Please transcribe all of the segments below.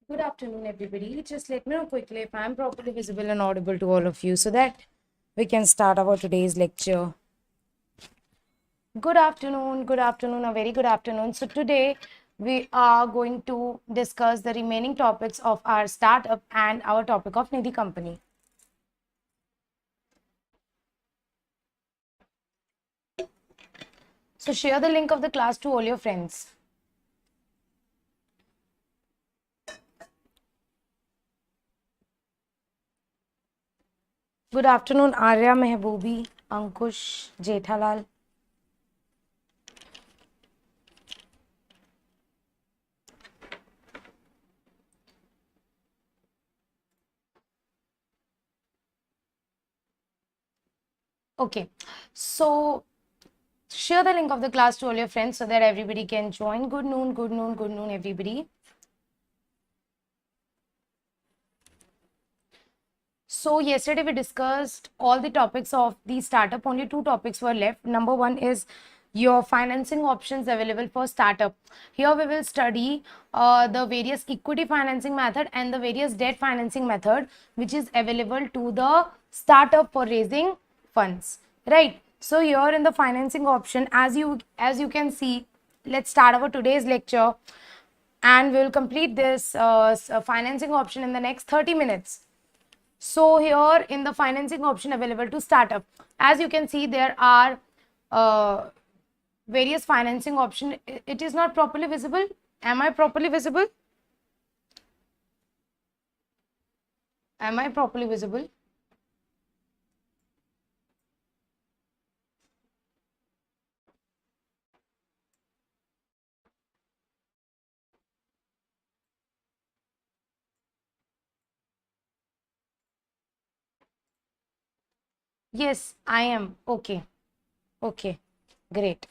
Good afternoon, everybody. Just let me know quickly if I'm properly visible and audible to all of you so that we can start our today's lecture. Good afternoon, a very good afternoon. So, today we are going to discuss the remaining topics of our startup and our topic of Nidhi Company. So, share the link of the class to all your friends. Good afternoon, Arya, Mehboobi, Ankush, Jethalal. Okay, so share the link of the class to all your friends so that everybody can join. Good noon, everybody. So yesterday we discussed all the topics of the startup. Only two topics were left. Number one is your financing options available for startup. Here we will study the various equity financing method and the various debt financing method which is available to the startup for raising funds. Right. So here in the financing option, as you can see, let's start our today's lecture, and we will complete this financing option in the next 30 minutes. So here in the financing option available to startup, as you can see, there are various financing option. It is not properly visible. Am I properly visible? Am I properly visible? Yes, I am. Okay. Okay. Great.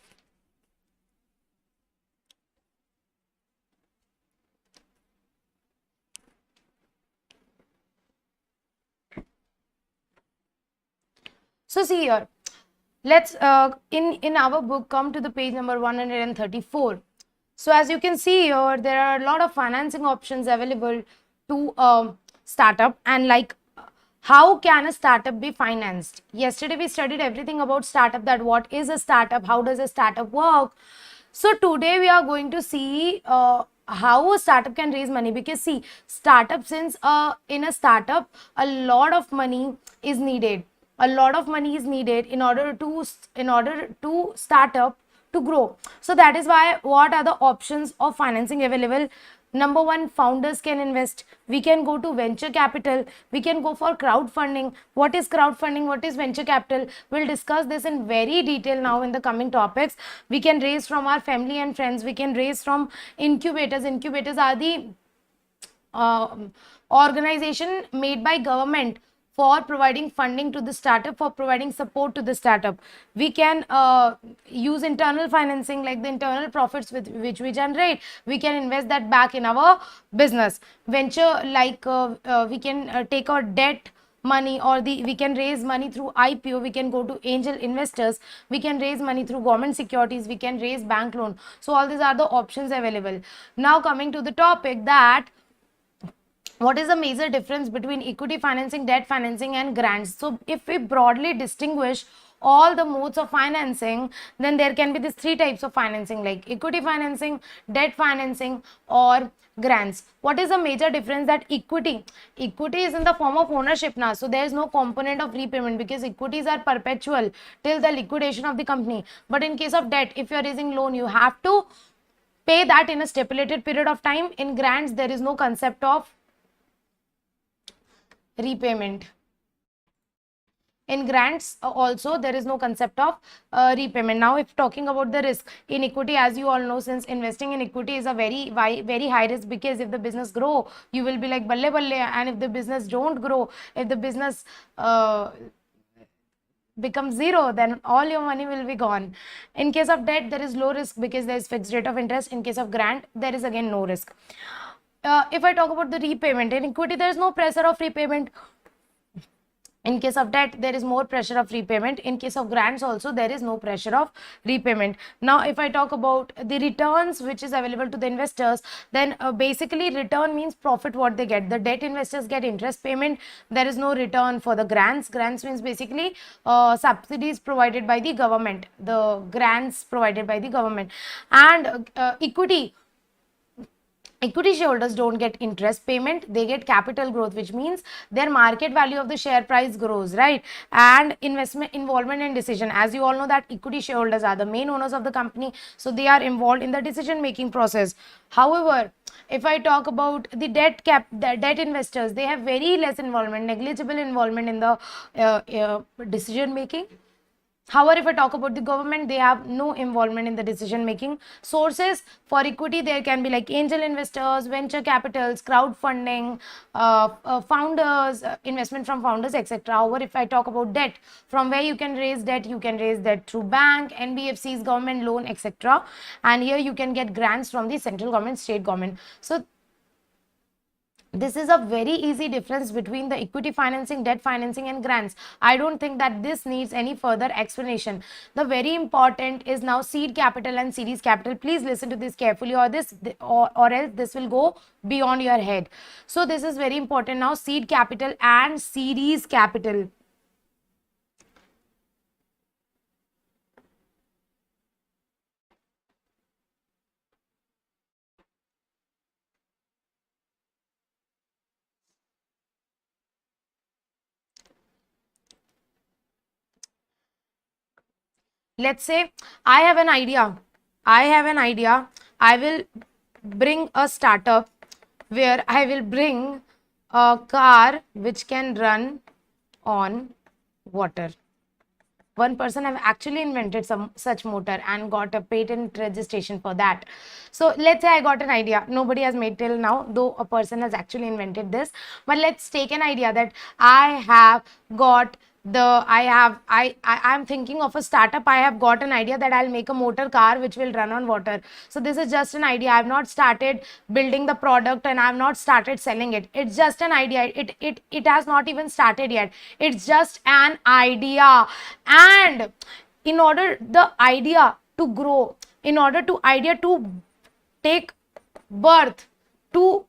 So see here, let's in our book come to the page number 134. So as you can see here, there are a lot of financing options available to startup, and like how can a startup be financed? Yesterday we studied everything about startup, that what is a startup, how does a startup work. So today we are going to see how a startup can raise money, because see, startup, since in a startup a lot of money is needed. A lot of money is needed in order to start up to grow. So that is why, what are the options of financing available? Number one, founders can invest. We can go to venture capital. We can go for crowdfunding. What is crowdfunding? What is venture capital? We'll discuss this in very detail now in the coming topics. We can raise from our family and friends. We can raise from incubators. Incubators are the uh, organization made by government for providing funding to the startup, for providing support to the startup. We can use internal financing, like the internal profits with which we generate. We can invest that back in our business. Venture, like we can take our debt money, or we can raise money through IPO. We can go to angel investors. We can raise money through government securities. We can raise bank loan. So all these are the options available. Now coming to the topic, that what is the major difference between equity financing, debt financing, and grants? So if we broadly distinguish all the modes of financing, then there can be these three types of financing, like equity financing, debt financing, or grants. What is the major difference? That equity is in the form of ownership now, so there is no component of repayment, because equities are perpetual till the liquidation of the company. But in case of debt, if you are raising loan, you have to pay that in a stipulated period of time. In grants, there is no concept of repayment. In grants also there is no concept of repayment. Now if talking about the risk in equity, as you all know, since investing in equity is a very high risk, because if the business grow, you will be like balle balle, and if the business don't grow, if the business becomes zero, then all your money will be gone. In case of debt, there is low risk because there is fixed rate of interest. In case of grant, there is again no risk. If I talk about the repayment, in equity there is no pressure of repayment. In case of debt, there is more pressure of repayment. In case of grants also, there is no pressure of repayment. Now, if I talk about the returns which is available to the investors, then basically return means profit what they get. The debt investors get interest payment. There is no return for the grants. Grants means basically subsidies provided by the government. The grants provided by the government. And equity shareholders don't get interest payment, they get capital growth, which means their market value of the share price grows, right? And investment involvement in decision, as you all know that equity shareholders are the main owners of the company, so they are involved in the decision making process. However, if I talk about the debt investors, they have very less involvement, negligible involvement in the decision making. However, if I talk about the government, they have no involvement in the decision making. Sources for equity, there can be like angel investors, venture capitals, crowdfunding, founders, investment from founders, etc. However, if I talk about debt, from where you can raise debt, you can raise debt through bank, NBFCs, government loan, etc. And here you can get grants from the central government, state government. So this is a very easy difference between the equity financing, debt financing and grants. I don't think that this needs any further explanation. The very important is now seed capital and series capital. Please listen to this carefully, or else this will go beyond your head. So this is very important now, seed capital and series capital. Let's say I have an idea. I will bring a startup where I will bring a car which can run on water. One person have actually invented some such motor and got a patent registration for that. So let's say I got an idea. Nobody has made till now, though a person has actually invented this. But let's take an idea that I have got I'm thinking of a startup. I have got an idea that I'll make a motor car which will run on water. So this is just an idea. I have not started building the product and I have not started selling it. It's just an idea. It has not even started yet. It's just an idea. And in order the idea to grow, in order to idea to take birth, to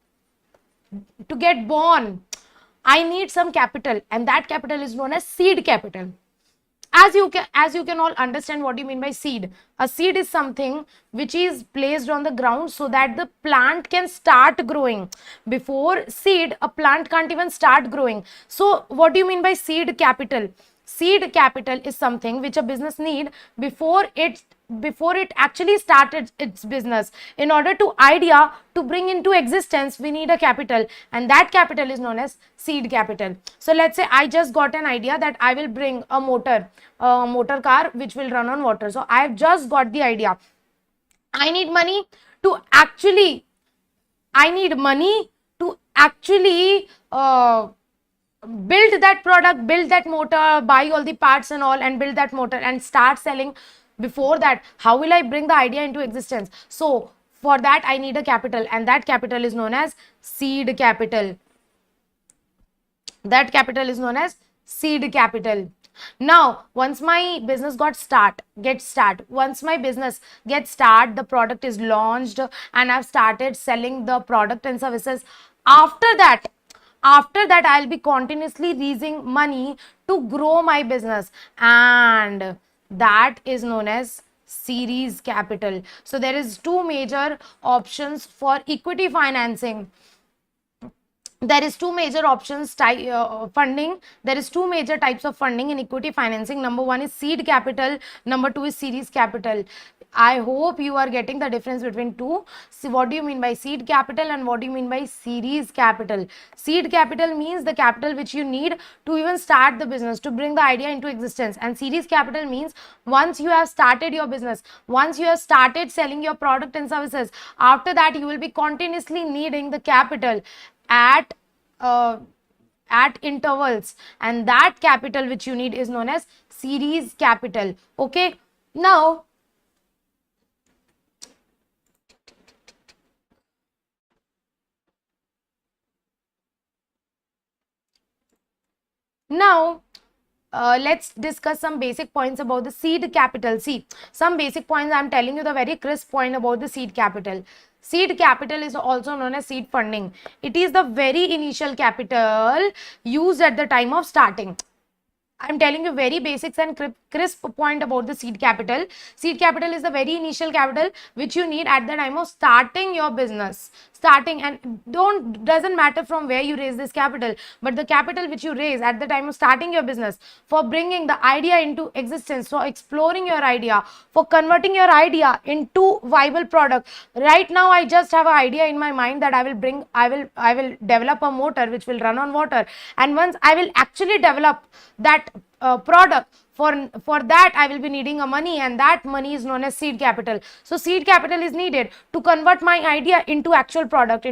get born, I need some capital, and that capital is known as seed capital. As you can all understand what you mean by seed. A seed is something which is placed on the ground so that the plant can start growing. Before seed, a plant can't even start growing. So what do you mean by seed capital? Seed capital is something which a business need before it actually started its business. In order to idea to bring into existence, we need a capital, and that capital is known as seed capital. So let's say I just got an idea that I will bring a motor car which will run on water. So I have just got the idea. I need money to actually build that product, build that motor, buy all the parts and all, and build that motor and start selling. Before that, how will I bring the idea into existence? So for that I need a capital, and that capital is known as seed capital. That capital is known as seed capital. Now, once my business once my business gets start, the product is launched and I've started selling the product and services. After that, I'll be continuously raising money to grow my business, and that is known as series capital. So there is two major options for equity financing. There is two major options funding. There is two major types of funding in equity financing. Number one is seed capital, number two is series capital. I hope you are getting the difference between two. See, what do you mean by seed capital and what do you mean by series capital? Seed capital means the capital which you need to even start the business, to bring the idea into existence. And series capital means once you have started your business, once you have started selling your product and services, after that you will be continuously needing the capital at intervals, and that capital which you need is known as series capital. Okay, now let's discuss some basic points about the seed capital. See, some basic points I'm telling you, the very crisp point about the seed capital. Seed capital is also known as seed funding. It is the very initial capital used at the time of starting. I'm telling you very basics and crisp point about the seed capital. Seed capital is the very initial capital which you need at the time of starting your business. Starting, and doesn't matter from where you raise this capital, but the capital which you raise at the time of starting your business, for bringing the idea into existence, for exploring your idea, for converting your idea into viable product. Right now I just have an idea in my mind that I will develop a motor which will run on water, and once I will actually develop that product, for that I will be needing a money, and that money is known as seed capital. So seed capital is needed to convert my idea into actual product.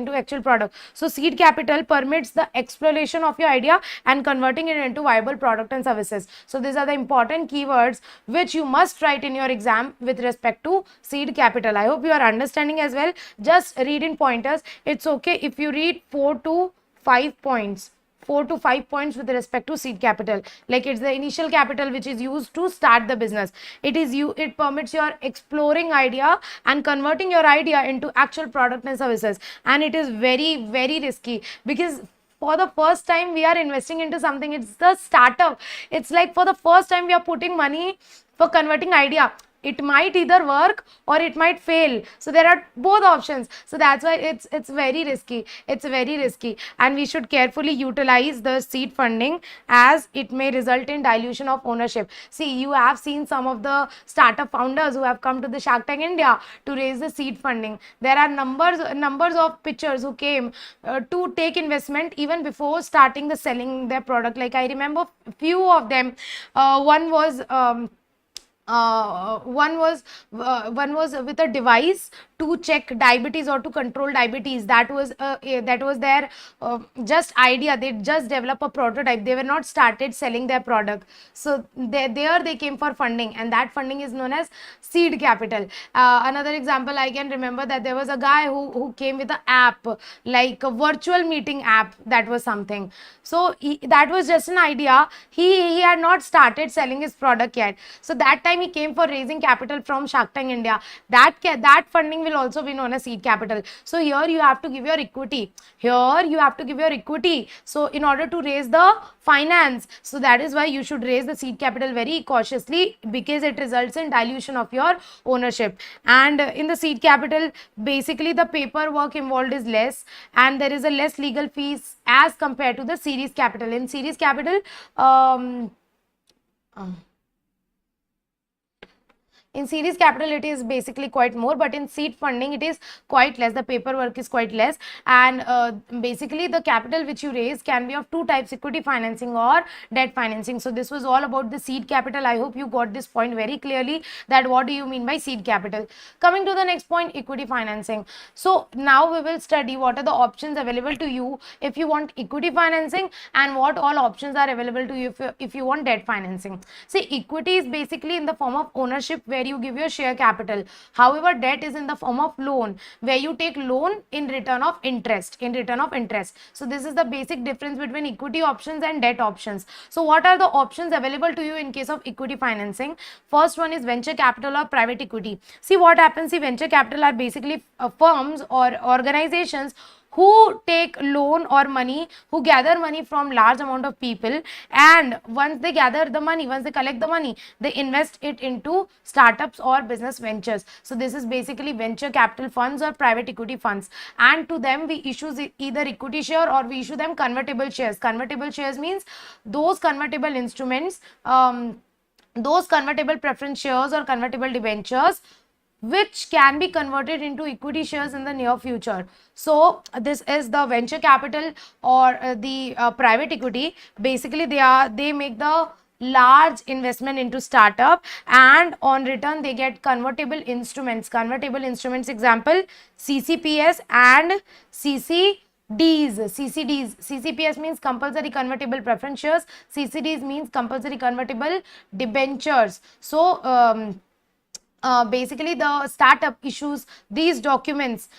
So seed capital permits the exploration of your idea and converting it into viable product and services. So these are the important keywords which you must write in your exam with respect to seed capital. I hope you are understanding as well. Just read in pointers. It's okay if you read 4 to 5 points. 4 to 5 points with respect to seed capital. Like, it's the initial capital which is used to start the business. It permits your exploring idea and converting your idea into actual product and services. And it is very, very risky, because for the first time we are investing into something. It's the startup. It's like for the first time we are putting money for converting idea. It might either work or it might fail. So there are both options. So that's why it's very risky. It's very risky, and we should carefully utilize the seed funding, as it may result in dilution of ownership. See, you have seen some of the startup founders who have come to the Shark Tank India to raise the seed funding. There are numbers of pitchers who came to take investment even before starting the selling their product. Like, I remember few of them. One was with a device to check diabetes or to control diabetes. That was their just idea. They just develop a prototype. They were not started selling their product. So there they came for funding, and that funding is known as seed capital. Another example I can remember, that there was a guy who came with an app, like a virtual meeting app. That was something. So that was just an idea. He had not started selling his product yet. So that time he came for raising capital from Shark Tank India. That funding will also be known as seed capital. So here you have to give your equity. So in order to raise the finance, so that is why you should raise the seed capital very cautiously, because it results in dilution of your ownership. And in the seed capital, basically the paperwork involved is less, and there is a less legal fees as compared to the series capital. In series capital, in series capital it is basically quite more, but in seed funding it is quite less. The paperwork is quite less, and basically the capital which you raise can be of two types: equity financing or debt financing. So this was all about the seed capital. I hope you got this point very clearly, that what do you mean by seed capital. Coming to the next point, equity financing. So now we will study what are the options available to you if you want equity financing, and what all options are available to you if you want debt financing. See, equity is basically in the form of ownership, where you give your share capital. However, debt is in the form of loan, where you take loan in return of interest. So this is the basic difference between equity options and debt options. So what are the options available to you in case of equity financing? First one is venture capital or private equity. See what happens. See, venture capital are basically firms or organizations who take loan or money, who gather money from large amount of people, and once they collect the money, they invest it into startups or business ventures. So this is basically venture capital funds or private equity funds, and to them we issue either equity share or we issue them convertible shares. Convertible shares means those convertible instruments, those convertible preference shares or convertible debentures which can be converted into equity shares in the near future. So this is the venture capital or the private equity. Basically they make the large investment into startup, and on return they get convertible instruments. Example, CCPS and CCDs. CCPS means compulsory convertible preference shares. CCDs means compulsory convertible debentures. So basically the startup issues these documents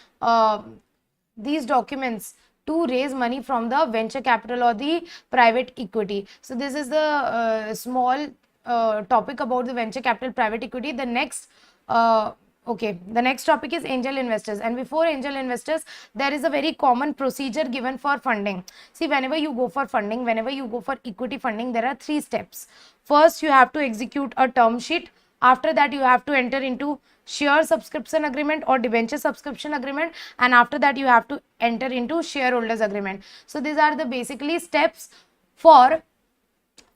to raise money from the venture capital or the private equity. So this is the small topic about the venture capital private equity. The next the next topic is angel investors. And before angel investors, there is a very common procedure given for funding. See, whenever you go for funding, whenever you go for equity funding, there are 3 steps. First, you have to execute a term sheet. After that, you have to enter into share subscription agreement or debenture subscription agreement, and after that you have to enter into shareholders agreement. So these are the basically steps for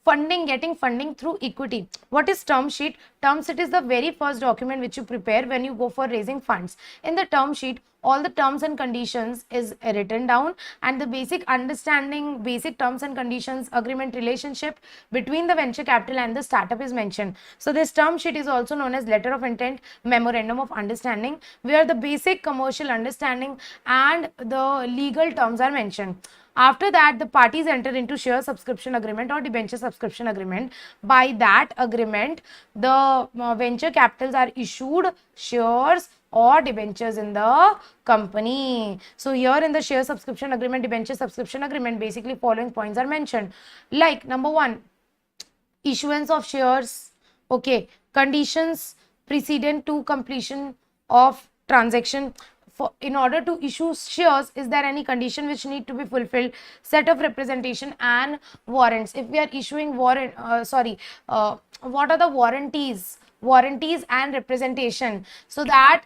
funding, getting funding through equity. What is term sheet? Term sheet is the very first document which you prepare when you go for raising funds. In the term sheet, all the terms and conditions is written down, and the basic understanding, basic terms and conditions, agreement relationship between the venture capital and the startup is mentioned. So this term sheet is also known as letter of intent, memorandum of understanding, where the basic commercial understanding and the legal terms are mentioned. After that, the parties enter into share subscription agreement or debenture subscription agreement. By that agreement, the venture capitals are issued shares or debentures in the company. So here in the share subscription agreement, debenture subscription agreement, basically following points are mentioned. Like number 1, issuance of shares. Okay, conditions precedent to completion of transaction. In order to issue shares, is there any condition which need to be fulfilled? Set of representation and warrants. If we are issuing warrant, what are the warranties? Warranties and representation, so that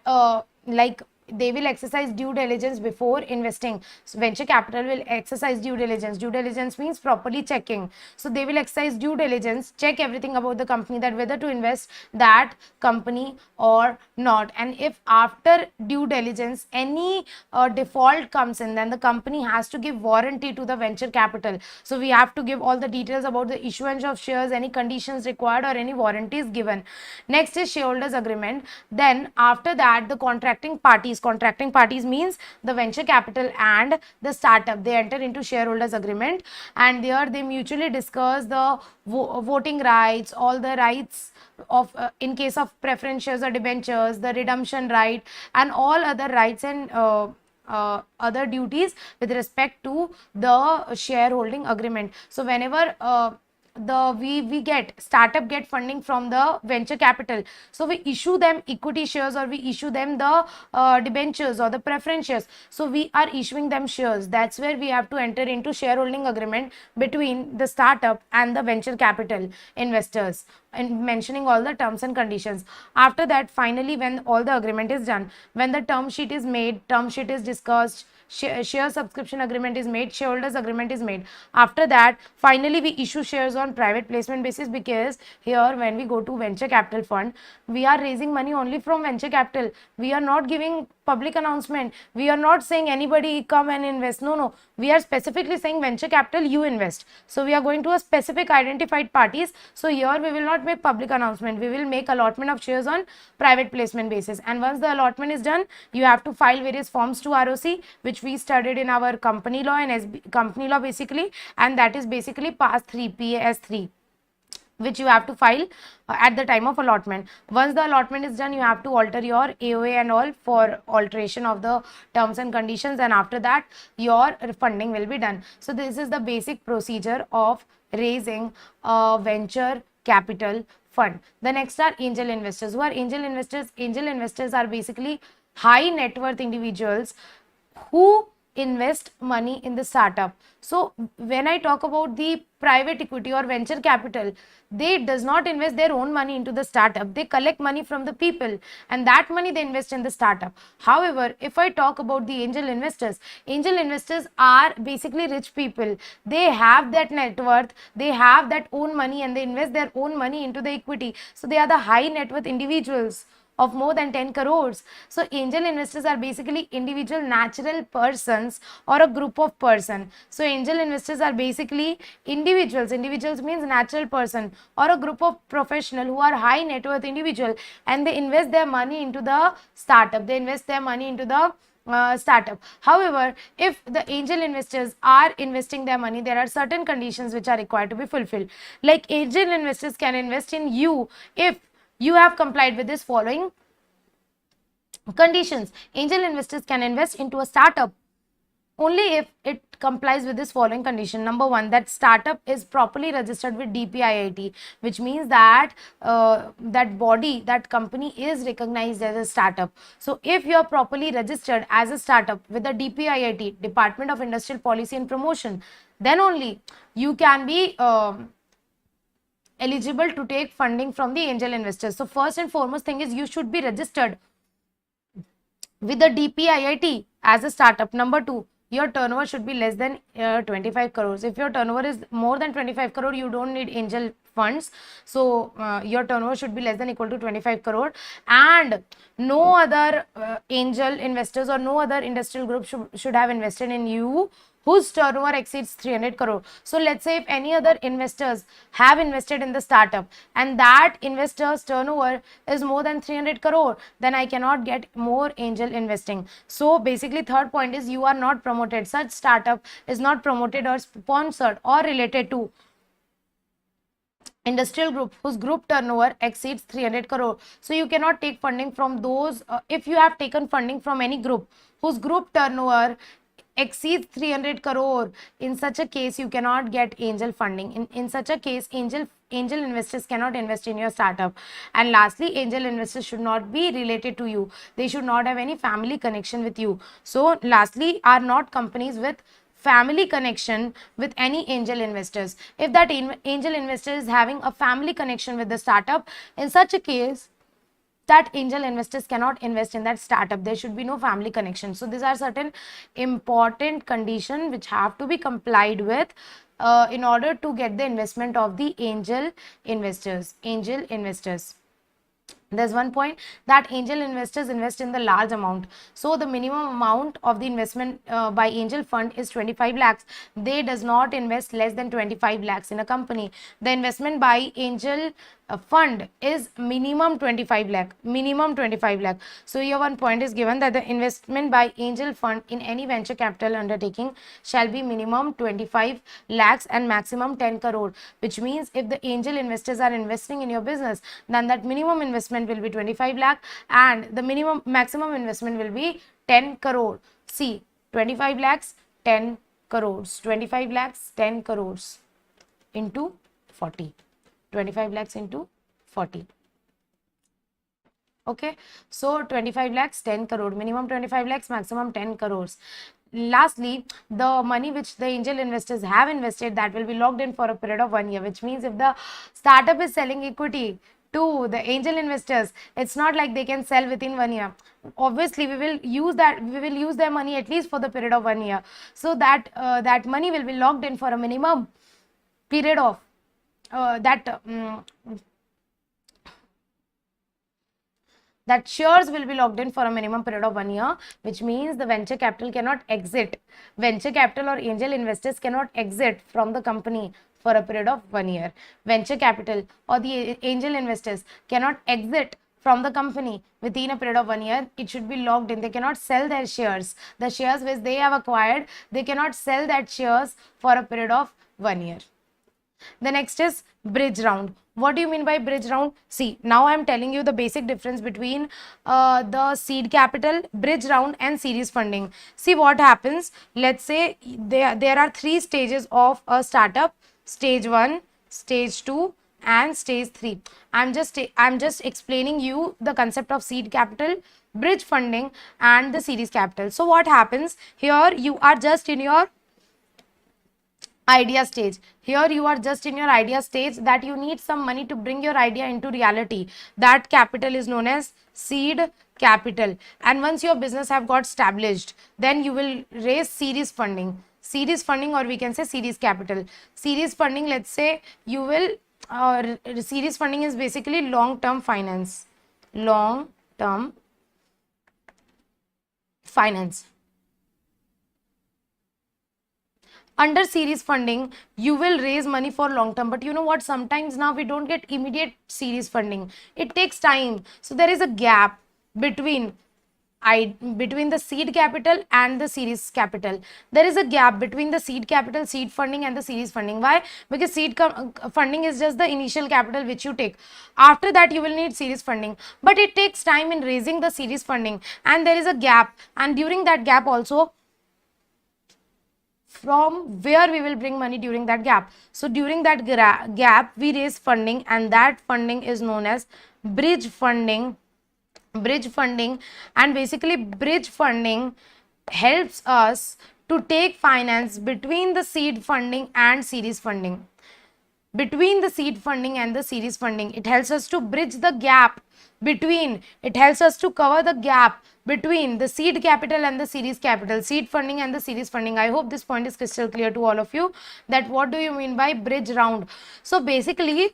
like they will exercise due diligence before investing. So venture capital will exercise due diligence. Due diligence means properly checking. So they will exercise due diligence, check everything about the company, that whether to invest that company or not. And if after due diligence any default comes in, then the company has to give warranty to the venture capital. So we have to give all the details about the issuance of shares, any conditions required or any warranties given. Next is shareholders agreement. Then after that, the contracting parties. Contracting parties means the venture capital and the startup. They enter into shareholders agreement, and there they mutually discuss the voting rights, all the rights of in case of preference shares or debentures, the redemption right, and all other rights and other duties with respect to the shareholding agreement. So whenever we get startup get funding from the venture capital, so we issue them equity shares or we issue them the debentures or the preference shares. So we are issuing them shares. That's where we have to enter into shareholding agreement between the startup and the venture capital investors, and mentioning all the terms and conditions. After that, finally, when all the agreement is done, when the term sheet is made, term sheet is discussed, share subscription agreement is made, shareholders agreement is made. After that, finally we issue shares on private placement basis, because here when we go to venture capital fund, we are raising money only from venture capital. We are not giving public announcement. We are not saying anybody come and invest. No, we are specifically saying venture capital, you invest. So we are going to a specific identified parties. So here we will not make public announcement. We will make allotment of shares on private placement basis. And once the allotment is done, you have to file various forms to ROC, which we studied in our company law and company law basically, and that is basically PAS3, which you have to file at the time of allotment. Once the allotment is done, you have to alter your AOA and all for alteration of the terms and conditions, and after that your funding will be done. So this is the basic procedure of raising a venture capital fund. The next are angel investors. Who are angel investors? Angel investors are basically high net worth individuals who invest money in the startup. So when I talk about the private equity or venture capital, they does not invest their own money into the startup. They collect money from the people, and that money they invest in the startup. However, if I talk about the angel investors are basically rich people. They have that net worth, they have that own money, and they invest their own money into the equity. So they are the high net worth individuals of more than 10 crores. So angel investors are basically individual natural persons or a group of person. So angel investors are basically individuals. Individuals means natural person or a group of professional who are high net worth individual, and they invest their money into the startup. They invest their money into the startup. However, if the angel investors are investing their money, there are certain conditions which are required to be fulfilled. Like angel investors can invest in you if you have complied with this following conditions. Angel investors can invest into a startup only if it complies with this following condition. Number one, that startup is properly registered with DPIIT, which means that that body, that company is recognized as a startup. So if you are properly registered as a startup with the DPIIT, Department of Industrial Policy and Promotion, then only you can be eligible to take funding from the angel investors. So first and foremost thing is you should be registered with the DPIIT as a startup. Number two, your turnover should be less than 25 crores. If your turnover is more than 25 crore, you don't need angel funds. So your turnover should be less than equal to 25 crore, and no other angel investors or no other industrial group should have invested in you whose turnover exceeds 300 crore. So let's say if any other investors have invested in the startup and that investor's turnover is more than 300 crore, then I cannot get more angel investing. So basically third point is you are not promoted. Such startup is not promoted or sponsored or related to industrial group whose group turnover exceeds 300 crore. So you cannot take funding from those, if you have taken funding from any group whose group turnover exceeds 300 crore, in such a case you cannot get angel funding. In such a case, angel investors cannot invest in your startup. And lastly, angel investors should not be related to you. They should not have any family connection with you. So lastly, are not companies with family connection with any angel investors. If that angel investor is having a family connection with the startup, in such a case that angel investors cannot invest in that startup. There should be no family connection. So these are certain important conditions which have to be complied with in order to get the investment of the angel investors. There's one point that angel investors invest in the large amount. So the minimum amount of the investment by angel fund is 25 lakhs. They does not invest less than 25 lakhs in a company. The investment by angel fund is minimum 25 lakh. So here one point is given that the investment by angel fund in any venture capital undertaking shall be minimum 25 lakhs and maximum 10 crore, which means if the angel investors are investing in your business, then that minimum investment will be 25 lakh and the maximum investment will be 10 crore. See, 25 lakhs, 10 crores, 25 lakhs, 10 crores into 40. 25 lakhs into 40. Okay, so 25 lakhs, 10 crore, minimum 25 lakhs, maximum 10 crores. Lastly, the money which the angel investors have invested, that will be locked in for a period of 1 year, which means if the startup is selling equity to the angel investors, it's not like they can sell within 1 year. Obviously we will use their money at least for the period of 1 year. So that that money will be locked in for a minimum period of that shares will be locked in for a minimum period of 1 year, which means the venture capital cannot exit. Venture capital or angel investors cannot exit from the company for a period of 1 year. Venture capital or the angel investors cannot exit from the company within a period of 1 year. It should be locked in. They cannot sell their shares. The shares which they have acquired, they cannot sell that shares for a period of 1 year. The next is bridge round. What do you mean by bridge round? See, now I am telling you the basic difference between the seed capital, bridge round and series funding. See what happens. Let's say there are 3 stages of a startup: stage 1, stage 2 and stage 3. I'm just explaining you the concept of seed capital, bridge funding and the series capital. So what happens here? You are just in your idea stage. Here you are just in your idea stage, that you need some money to bring your idea into reality. That capital is known as seed capital. And once your business have got established, then you will raise series funding, or we can say series capital. Series funding, let's say you will series funding is basically long-term finance. Under series funding, you will raise money for long term, but you know what, sometimes now we don't get immediate series funding. It takes time. So there is a gap between the seed capital and the series capital. There is a gap between the seed capital, seed funding and the series funding. Why? Because seed funding is just the initial capital which you take. After that you will need series funding, but it takes time in raising the series funding and there is a gap, and during that gap also from where we will bring money during that gap. So during that gap, we raise funding, and that funding is known as bridge funding. And basically bridge funding helps us to take finance between the seed funding and series funding. Between the seed funding and the series funding, it helps us to bridge the gap between, it helps us to cover the gap between the seed capital and the series capital, seed funding and the series funding. I hope this point is crystal clear to all of you, that what do you mean by bridge round. So basically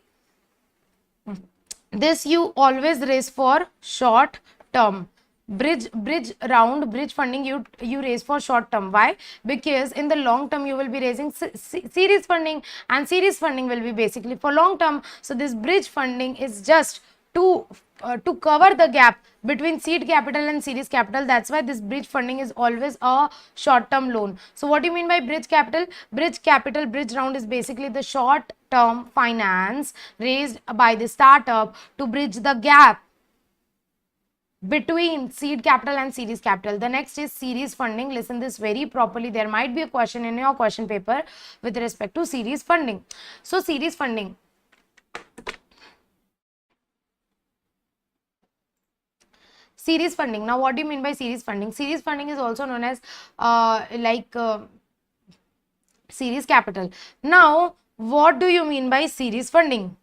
this you always raise for short term. Bridge funding you raise for short term. Why? Because in the long term you will be raising series funding, and series funding will be basically for long term. So this bridge funding is just to cover the gap between seed capital and series capital. That's why this bridge funding is always a short term loan. So what do you mean by bridge capital? Bridge round is basically the short term finance raised by the startup to bridge the gap between seed capital and series capital. The next is series funding. Listen this very properly. There might be a question in your question paper with respect to series funding. So series funding. Series funding. Now what do you mean by series funding? Series funding is also known as series capital. Now what do you mean by series funding?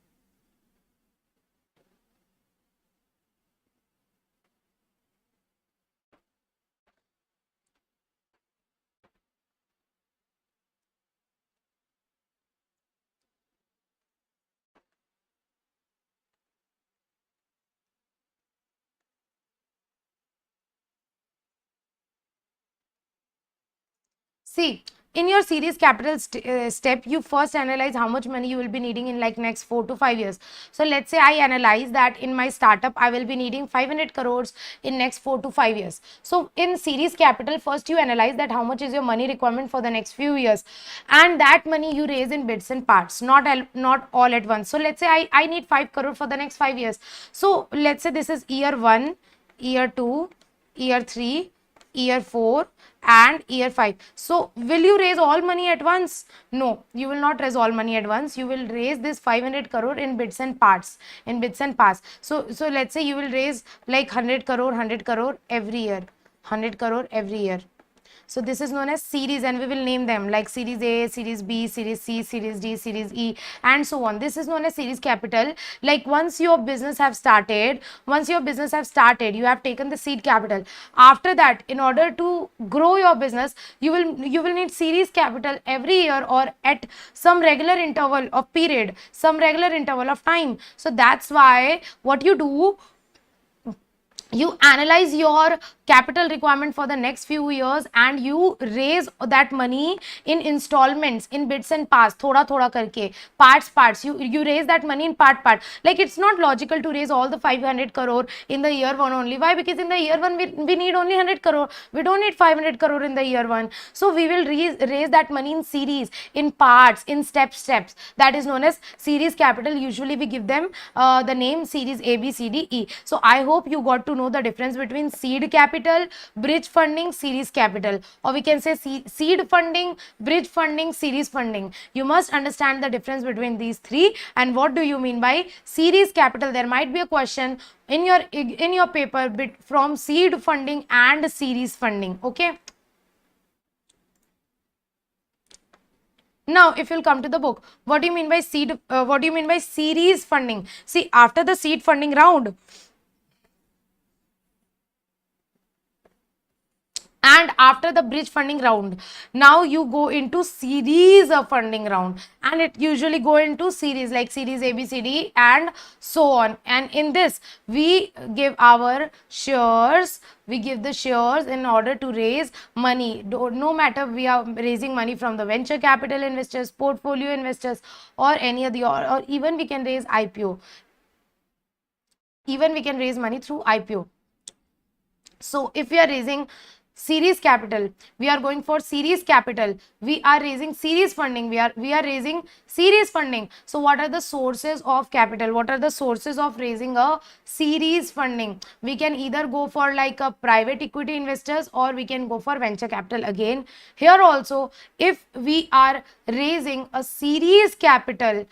See, in your series capital step, you first analyze how much money you will be needing in like next 4 to 5 years. So let's say I analyze that in my startup, I will be needing 500 crores in next 4 to 5 years. So in series capital, first you analyze that how much is your money requirement for the next few years. And that money you raise in bits and parts, not all at once. So let's say I need 5 crore for the next 5 years. So let's say this is year 1, year 2, year 3, year 4 and year 5. So will you raise all money at once? No, you will not raise all money at once. You will raise this 500 crore in bits and parts, So let's say you will raise like 100 crore every year, 100 crore every year. So this is known as series, and we will name them like series A, series B, series C, series D, series E, and so on. This is known as series capital. Like once your business have started, you have taken the seed capital. After that, in order to grow your business, you will need series capital every year or at some regular interval of period, some regular interval of time. So that's why what you do, you analyze your capital requirement for the next few years and you raise that money in installments, in bits and parts, thoda karke, parts. You raise that money in part. Like it's not logical to raise all the 500 crore in the year 1 only. Why? Because in the year 1 we need only 100 crore. We don't need 500 crore in the year 1. So we will raise that money in series, in parts, in steps. That is known as series capital. Usually we give them the name series A, B, C, D, E. So I hope you got to know the difference between seed capital, bridge funding, series capital, or we can say seed funding, bridge funding, series funding. You must understand the difference between these three and what do you mean by series capital. There might be a question in your paper from seed funding and series funding. Okay. Now, if you'll come to the book, what do you mean by series funding? See, after the seed funding round, and after the bridge funding round, now you go into series of funding round, and it usually go into series like series A, B, C, D and so on. And in this we give our shares, in order to raise money. No matter we are raising money from the venture capital investors, portfolio investors, or any of the, or even we can raise IPO. Even we can raise money through IPO. So if we are raising series capital. We are going for series capital. We are raising series funding. We are raising series funding. So what are the sources of capital? What are the sources of raising a series funding? We can either go for like a private equity investors, or we can go for venture capital again. Here also, if we are raising a series capital,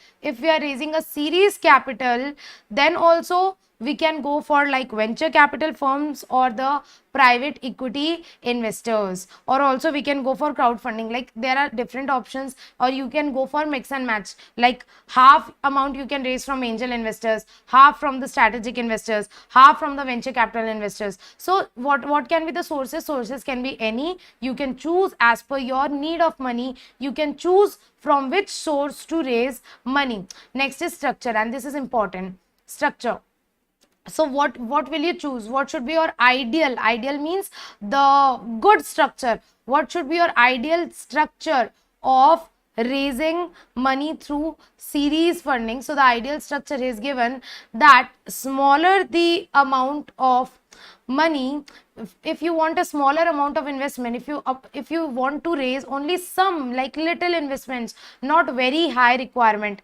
then also we can go for like venture capital firms or the private equity investors, or also we can go for crowdfunding. Like there are different options, or you can go for mix and match, like half amount you can raise from angel investors, half from the strategic investors, half from the venture capital investors. So what can be the sources can be any. You can choose as per your need of money. You can choose from which source to raise money. Next is structure, and this is important. Structure. So what will you choose? What should be your ideal? Ideal means the good structure. What should be your ideal structure of raising money through series funding? So the ideal structure is given that smaller the amount of money, if you want a smaller amount of investment, if you want to raise only some like little investments, not very high requirement,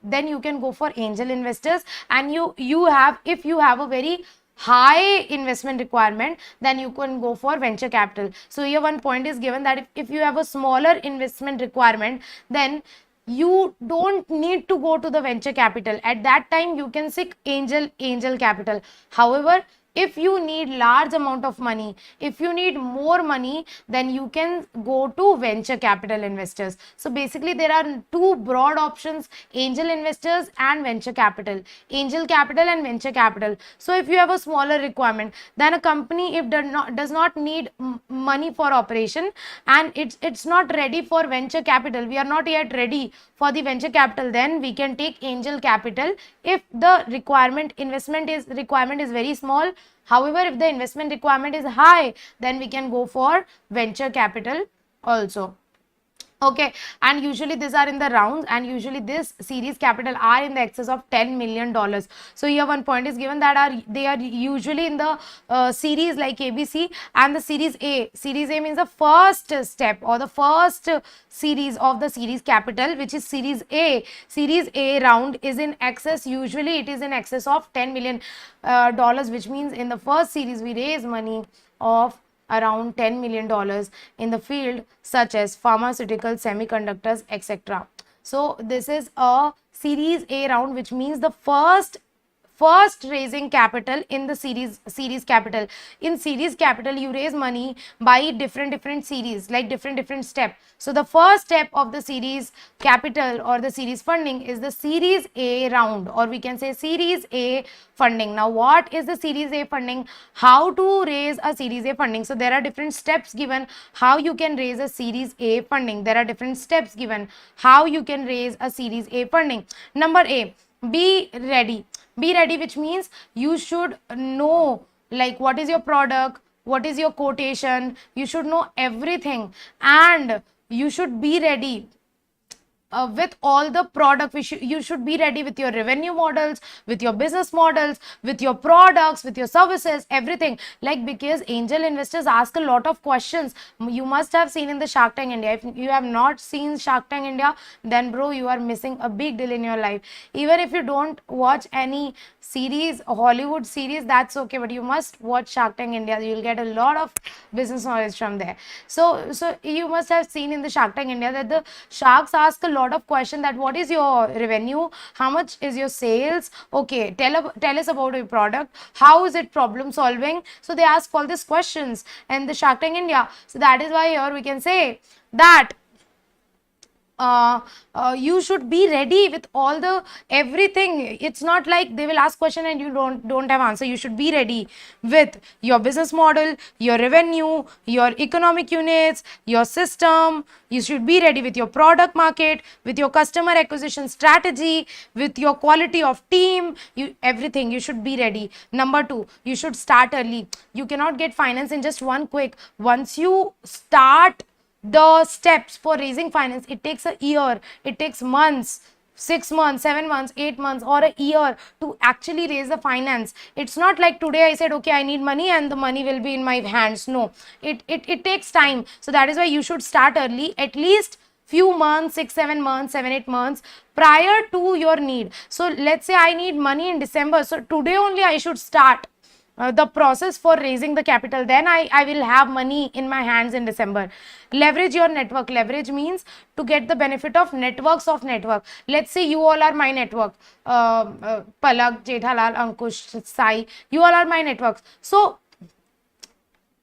then you can go for angel investors. And if you have a very high investment requirement, then you can go for venture capital. So here one point is given that if you have a smaller investment requirement, then you don't need to go to the venture capital. At that time you can seek angel capital. However, if you need large amount of money, if you need more money, then you can go to venture capital investors. So basically there are two broad options: angel investors and venture capital. Angel capital and venture capital. So if you have a smaller requirement, then a company if does not need money for operation, and it's not ready for venture capital, we are not yet ready for the venture capital, then we can take angel capital if the investment requirement is very small. However, if the investment requirement is high, then we can go for venture capital also. Okay, and usually these are in the rounds, and usually this series capital are in the excess of $10 million. So here one point is given that they are usually in the series like ABC and the series A. Series A means the first step or the first series of the series capital, which is series A. Series A round is in excess, usually it is in excess of $10 million, which means in the first series we raise money of around $10 million in the field such as pharmaceuticals, semiconductors, etc. So this is a series A round, which means the first raising capital in the series capital. In series capital you raise money by different series, like different step. So the first step of the series capital or the series funding is the series A round, or we can say series A funding. Now what is the series A funding? How to raise a series A funding? So there are different steps given how you can raise a series A funding. There are different steps given how you can raise a series A funding. Number A, be ready. Be ready, which means you should know like what is your product, what is your quotation, you should know everything, and you should be ready with all the product. You should be ready with your revenue models, with your business models, with your products, with your services, everything. Like, because angel investors ask a lot of questions. You must have seen in the Shark Tank India. If you have not seen Shark Tank India, then bro, you are missing a big deal in your life. Even if you don't watch any series, Hollywood series, that's okay, but you must watch Shark Tank India. You'll get a lot of business knowledge from there. So you must have seen in the Shark Tank India that the sharks ask a lot of question, that what is your revenue, how much is your sales, okay, tell us about your product, how is it problem solving. So they ask all these questions in the Shark Tank India. So that is why here we can say that you should be ready with all the everything. It's not like they will ask question and you don't have answer. You should be ready with your business model, your revenue, your economic units, your system. You should be ready with your product market, with your customer acquisition strategy, with your quality of team, everything. You should be ready. Number 2, you should start early. You cannot get finance in just one quick. Once you start the steps for raising finance, it takes a year, it takes months, 6 months, 7 months, 8 months, or a year to actually raise the finance. It's not like today I said, okay, I need money and the money will be in my hands. No, it takes time. So that is why you should start early, at least few months, 6, 7 months, 7, 8 months prior to your need. So let's say I need money in December. So today only I should start the process for raising the capital. Then I will have money in my hands in December. Leverage your network. Leverage means to get the benefit of networks of network. Let's say you all are my network. Palak, Jethalal, Ankush, Sai, you all are my networks. So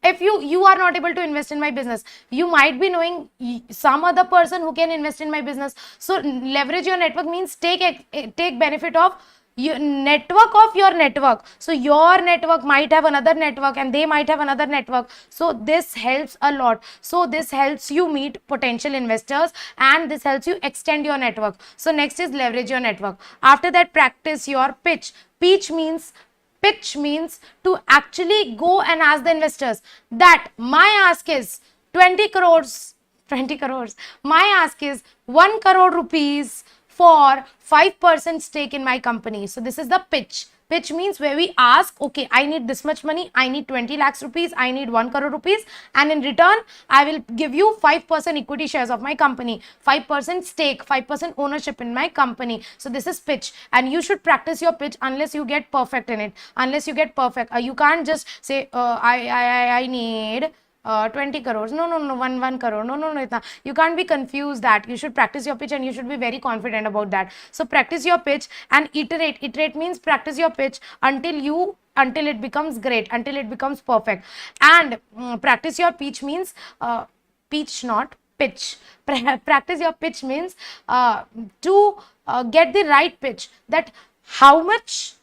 if you are not able to invest in my business, you might be knowing some other person who can invest in my business. So leverage your network means take benefit of your network of your network. So your network might have another network and they might have another network. So this helps a lot. So this helps you meet potential investors and this helps you extend your network. So next is leverage your network. After that, practice your pitch. Pitch means to actually go and ask the investors that my ask is 20 crores. My ask is 1 crore rupees for 5% stake in my company. So this is the pitch. Pitch means where we ask, okay, I need this much money, I need 20 lakhs rupees, I need 1 crore rupees, and in return, I will give you 5% equity shares of my company, 5% stake, 5% ownership in my company. So this is pitch, and you should practice your pitch unless you get perfect in it. Unless you get perfect, you can't just say, I need 20 crores. No, 1 crore. No. You can't be confused that. You should practice your pitch and you should be very confident about that. So practice your pitch and iterate. Iterate means practice your pitch until it becomes great, until it becomes perfect. And practice your pitch means pitch, not pitch. Practice your pitch means to get the right pitch, that how much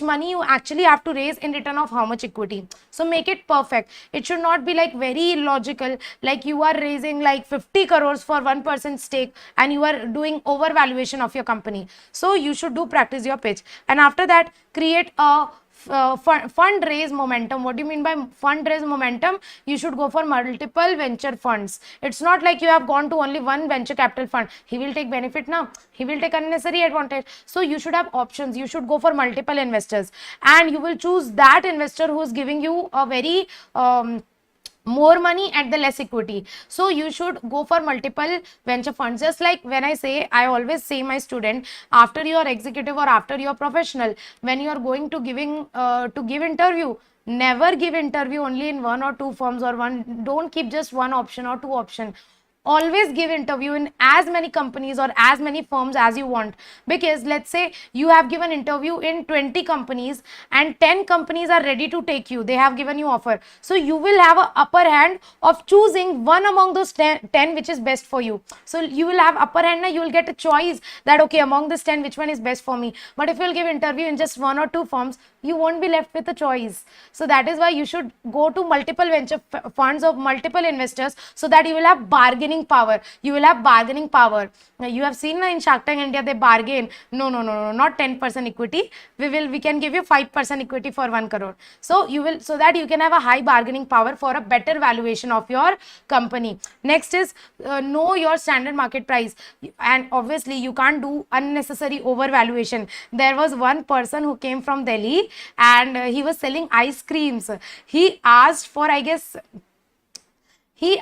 money you actually have to raise in return of how much equity. So make it perfect. It should not be like very illogical, like you are raising like 50 crores for 1% stake and you are doing overvaluation of your company. So you should practice your pitch. And after that, create a fundraise momentum. What do you mean by fundraise momentum? You should go for multiple venture funds. It's not like you have gone to only one venture capital fund. He will take benefit now. He will take unnecessary advantage. So you should have options. You should go for multiple investors and you will choose that investor who is giving you a very more money at the less equity. So you should go for multiple venture funds. Just like when I always say my student, after your executive or after your professional, when you are going to give interview, never give interview only in 1 or 2 firms or don't keep just 1 option or 2 option. Always give interview in as many companies or as many firms as you want, because let's say you have given interview in 20 companies and 10 companies are ready to take you. They have given you offer. So you will have an upper hand of choosing one among those 10 which is best for you. So you will have upper hand, you will get a choice that okay, among this 10 which one is best for me. But if you will give interview in just 1 or 2 firms, you won't be left with a choice. So that is why you should go to multiple venture funds of multiple investors, so that you will have bargaining power. You have seen in Shark Tank India, they bargain. No, not 10% equity. We can give you 5% equity for 1 crore. So so that you can have a high bargaining power for a better valuation of your company. Next is know your standard market price. And obviously you can't do unnecessary overvaluation. There was one person who came from Delhi and he was selling ice creams. He asked for, I guess, he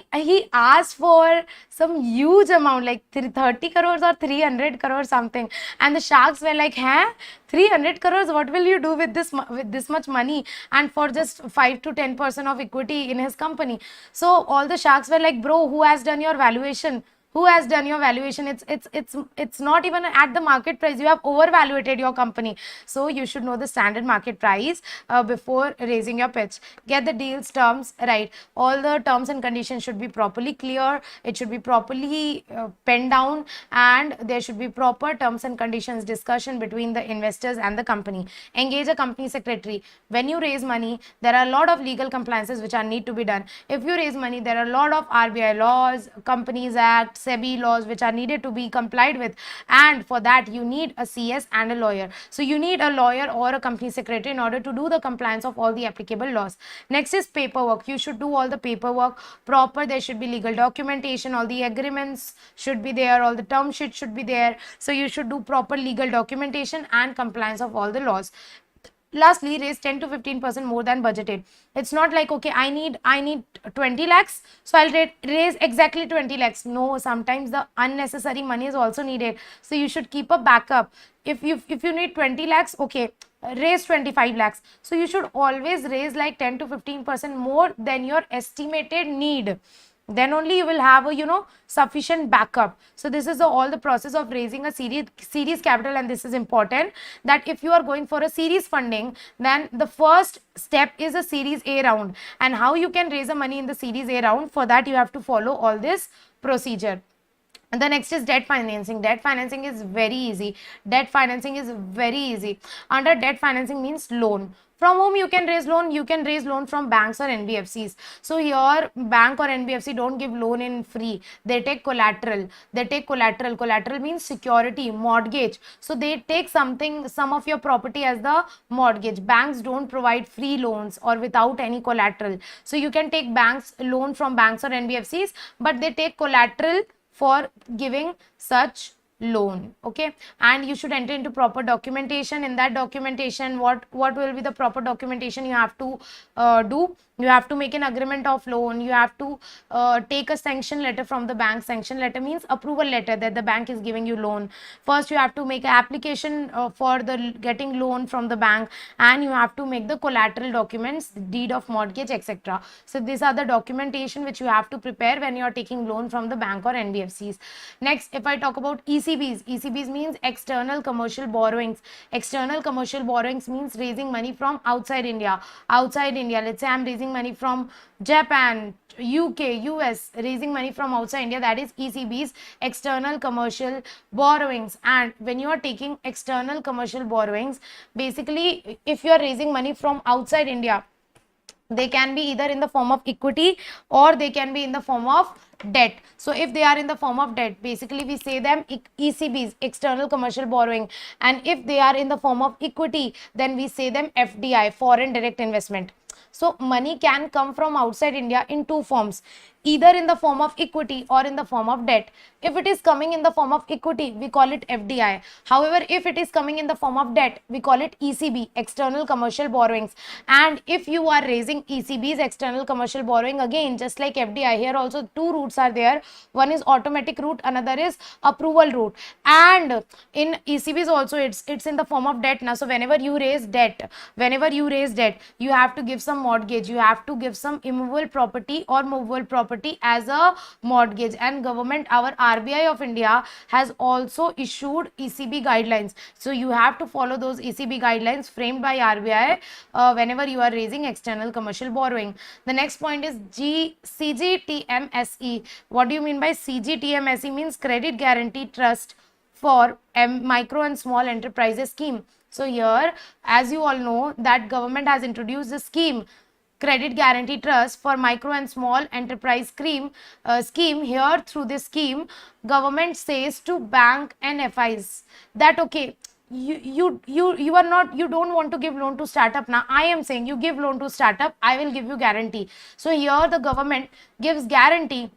asked for some huge amount, like 30 crores or 300 crores something, and the sharks were like, 300 crores, what will you do with this much money, and for just 5 to 10% of equity in his company? So all the sharks were like, bro, who has done your valuation? It's not even at the market price. You have overvaluated your company. So you should know the standard market price before raising your pitch. Get the deal's terms right. All the terms and conditions should be properly clear. It should be properly penned down, and there should be proper terms and conditions discussion between the investors and the company. Engage a company secretary. When you raise money, there are a lot of legal compliances which need to be done. If you raise money, there are a lot of RBI laws, Companies Act, SEBI laws which are needed to be complied with, and for that you need a CS and a lawyer. So you need a lawyer or a company secretary in order to do the compliance of all the applicable laws. Next is paperwork. You should do all the paperwork proper. There should be legal documentation, all the agreements should be there, all the term sheets should be there. So you should do proper legal documentation and compliance of all the laws. Lastly, raise 10 to 15% more than budgeted. It's not like, okay, I need 20 lakhs, so I'll raise exactly 20 lakhs. No, sometimes the unnecessary money is also needed. So you should keep a backup. If you need 20 lakhs, okay, raise 25 lakhs. So you should always raise like 10 to 15% more than your estimated need. Then only you will have a sufficient backup. So this is all the process of raising a series capital, and this is important that if you are going for a series funding, then the first step is a series A round. And how you can raise the money in the series A round, for that you have to follow all this procedure. And the next is debt financing. Debt financing is very easy. Debt financing is very easy. Under debt financing means loan. From whom you can raise loan? You can raise loan from banks or NBFCs. So here bank or NBFC don't give loan in free. They take collateral. Collateral means security, mortgage. So they take some of your property as the mortgage. Banks don't provide free loans or without any collateral. So you can take loan from banks or NBFCs, but they take collateral for giving such loan. Okay, and you should enter into proper documentation. In that documentation, what will be the proper documentation you have to do? You have to make an agreement of loan. You have to take a sanction letter from the bank. Sanction letter means approval letter that the bank is giving you loan. First you have to make an application for the getting loan from the bank, and you have to make the collateral documents, deed of mortgage, etc. So these are the documentation which you have to prepare when you are taking loan from the bank or NBFCs. Next, if I talk about ECBs means external commercial borrowings. External commercial borrowings means raising money from outside India. Let's say I'm raising money from Japan, UK, US, raising money from outside India, that is ECBs, external commercial borrowings. And when you are taking external commercial borrowings, basically if you are raising money from outside India, they can be either in the form of equity or they can be in the form of debt. So if they are in the form of debt, basically we say them ECBs, external commercial borrowing, and if they are in the form of equity, then we say them FDI, foreign direct investment. So money can come from outside India in two forms, either in the form of equity or in the form of debt. If it is coming in the form of equity, we call it FDI. However, if it is coming in the form of debt, we call it ECB, external commercial borrowings. And if you are raising ECBs, external commercial borrowing, again just like FDI, here also two routes are there. One is automatic route, another is approval route. And in ECBs also it's in the form of debt now. So whenever you raise debt, you have to give some mortgage, you have to give some immovable property or movable property as a mortgage. And government, our RBI of India, has also issued ECB guidelines. So you have to follow those ECB guidelines framed by RBI whenever you are raising external commercial borrowing. The next point is CGTMSE. What do you mean by CGTMSE? Means Credit Guarantee Trust for Micro and Small Enterprises Scheme. So here, as you all know, that government has introduced the scheme, Credit Guarantee Trust for Micro and Small Enterprise scheme. Here, through this scheme, government says to bank and FIs that okay, you don't want to give loan to startup. Now I am saying you give loan to startup, I will give you guarantee. So here the government gives guarantee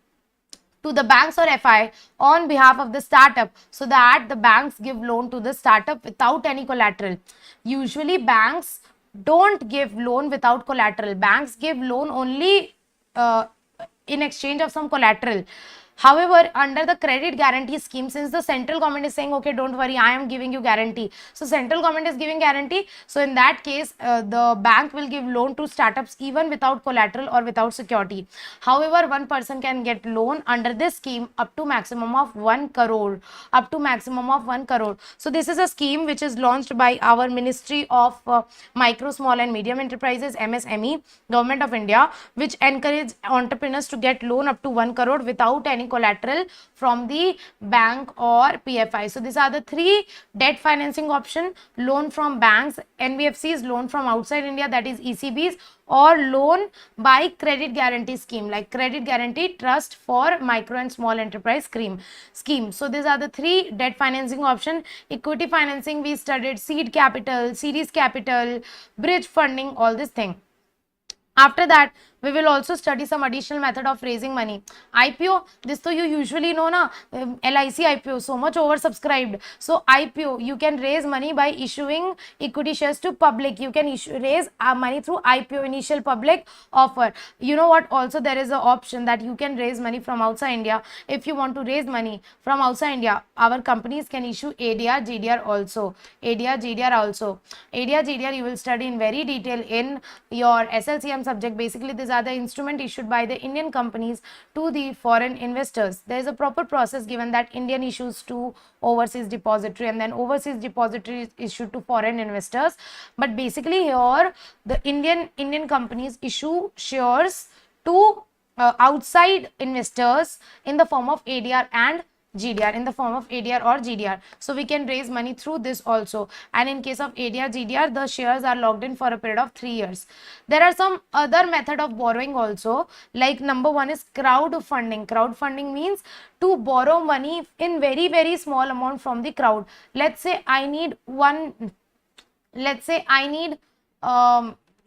to the banks or FI on behalf of the startup, so that the banks give loan to the startup without any collateral. Usually banks don't give loan without collateral. Banks give loan only in exchange of some collateral. However, under the credit guarantee scheme, since the central government is saying, okay, don't worry, I am giving you guarantee. So central government is giving guarantee. So in that case, the bank will give loan to startups even without collateral or without security. However, one person can get loan under this scheme up to maximum of 1 crore. So this is a scheme which is launched by our Ministry of Micro, Small and Medium Enterprises, MSME, Government of India, which encourage entrepreneurs to get loan up to 1 crore without any any collateral from the bank or PFI. So these are the three debt financing option: loan from banks, NBFCs, loan from outside India, that is ECBs, or loan by credit guarantee scheme, like credit guarantee trust for micro and small enterprise scheme. So these are the three debt financing option. Equity financing, we studied seed capital, series capital, bridge funding, all this thing. After that, we will also study some additional method of raising money. IPO, this to you usually know na, LIC IPO, so much oversubscribed. So IPO, you can raise money by issuing equity shares to public. You can raise money through IPO, initial public offer. You know what, also there is an option that you can raise money from outside India. If you want to raise money from outside India, our companies can issue ADR, GDR also. ADR, GDR also. ADR, GDR you will study in very detail in your SLCM subject. Basically, these are the instrument issued by the Indian companies to the foreign investors. There is a proper process given that Indian issues to overseas depository, and then overseas depository is issued to foreign investors. But basically here the Indian companies issue shares to outside investors in the form of ADR and GDR, in the form of ADR or GDR. So we can raise money through this also. And in case of ADR, GDR, the shares are locked in for a period of 3 years. There are some other method of borrowing also. Like number one is crowdfunding. Crowdfunding means to borrow money in very, very small amount from the crowd. Let's say I need 1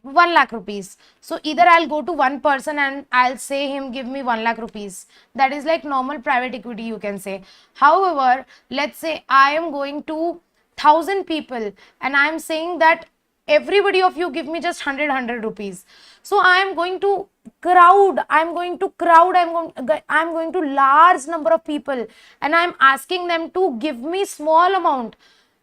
lakh rupees. So either I'll go to one person and I'll say him give me 1 lakh rupees. That is like normal private equity, you can say. However, let's say I am going to 1,000 people and I am saying that everybody of you give me just 100 rupees. So I am going to crowd, I'm going to large number of people and I'm asking them to give me small amount.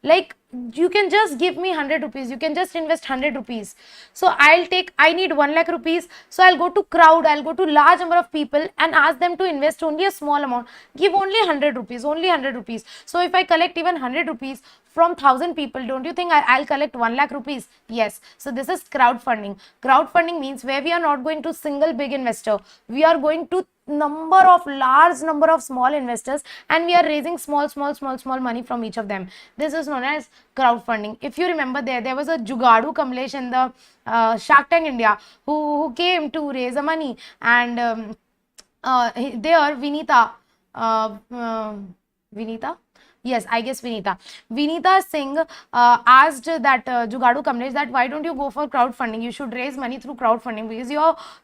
Like, you can just give me 100 rupees, you can just invest 100 rupees. So I need 1 lakh rupees. So I'll go to crowd, I'll go to large number of people and ask them to invest only a small amount. Give only 100 rupees, only 100 rupees. So if I collect even 100 rupees from 1,000 people, don't you think I'll collect 1 lakh rupees? Yes. So this is crowdfunding. Crowdfunding means where we are not going to single big investor. We are going to large number of small investors and we are raising small money from each of them. This is known as crowdfunding. If you remember, there was a Jugadu Kamlesh in the Shark Tank India who came to raise the money, and there Vinita, yes, I guess Vinita Singh asked that Jugadu Kamlesh that why don't you go for crowdfunding? You should raise money through crowdfunding because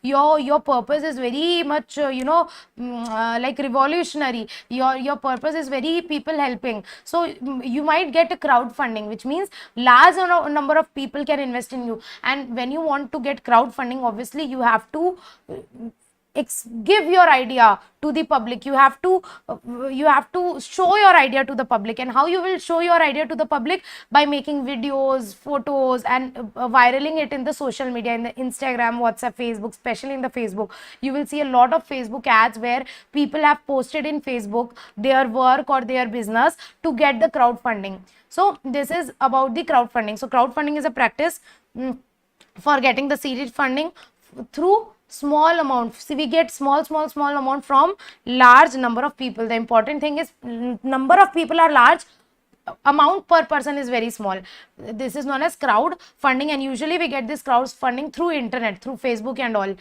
your purpose is very much like revolutionary. Your purpose is very people helping. So you might get a crowdfunding, which means large number of people can invest in you. And when you want to get crowdfunding, obviously you have to give your idea to the public. You have to show your idea to the public. And how you will show your idea to the public? By making videos, photos, and viraling it in the social media, in the Instagram, WhatsApp, Facebook. Especially in the Facebook, you will see a lot of Facebook ads where people have posted in Facebook their work or their business to get the crowdfunding. So this is about the crowdfunding. So crowdfunding is a practice for getting the seed funding through small amount. See, we get small amount from large number of people. The important thing is number of people are large, amount per person is very small. This is known as crowdfunding, and usually we get this crowdfunding through internet, through Facebook and all.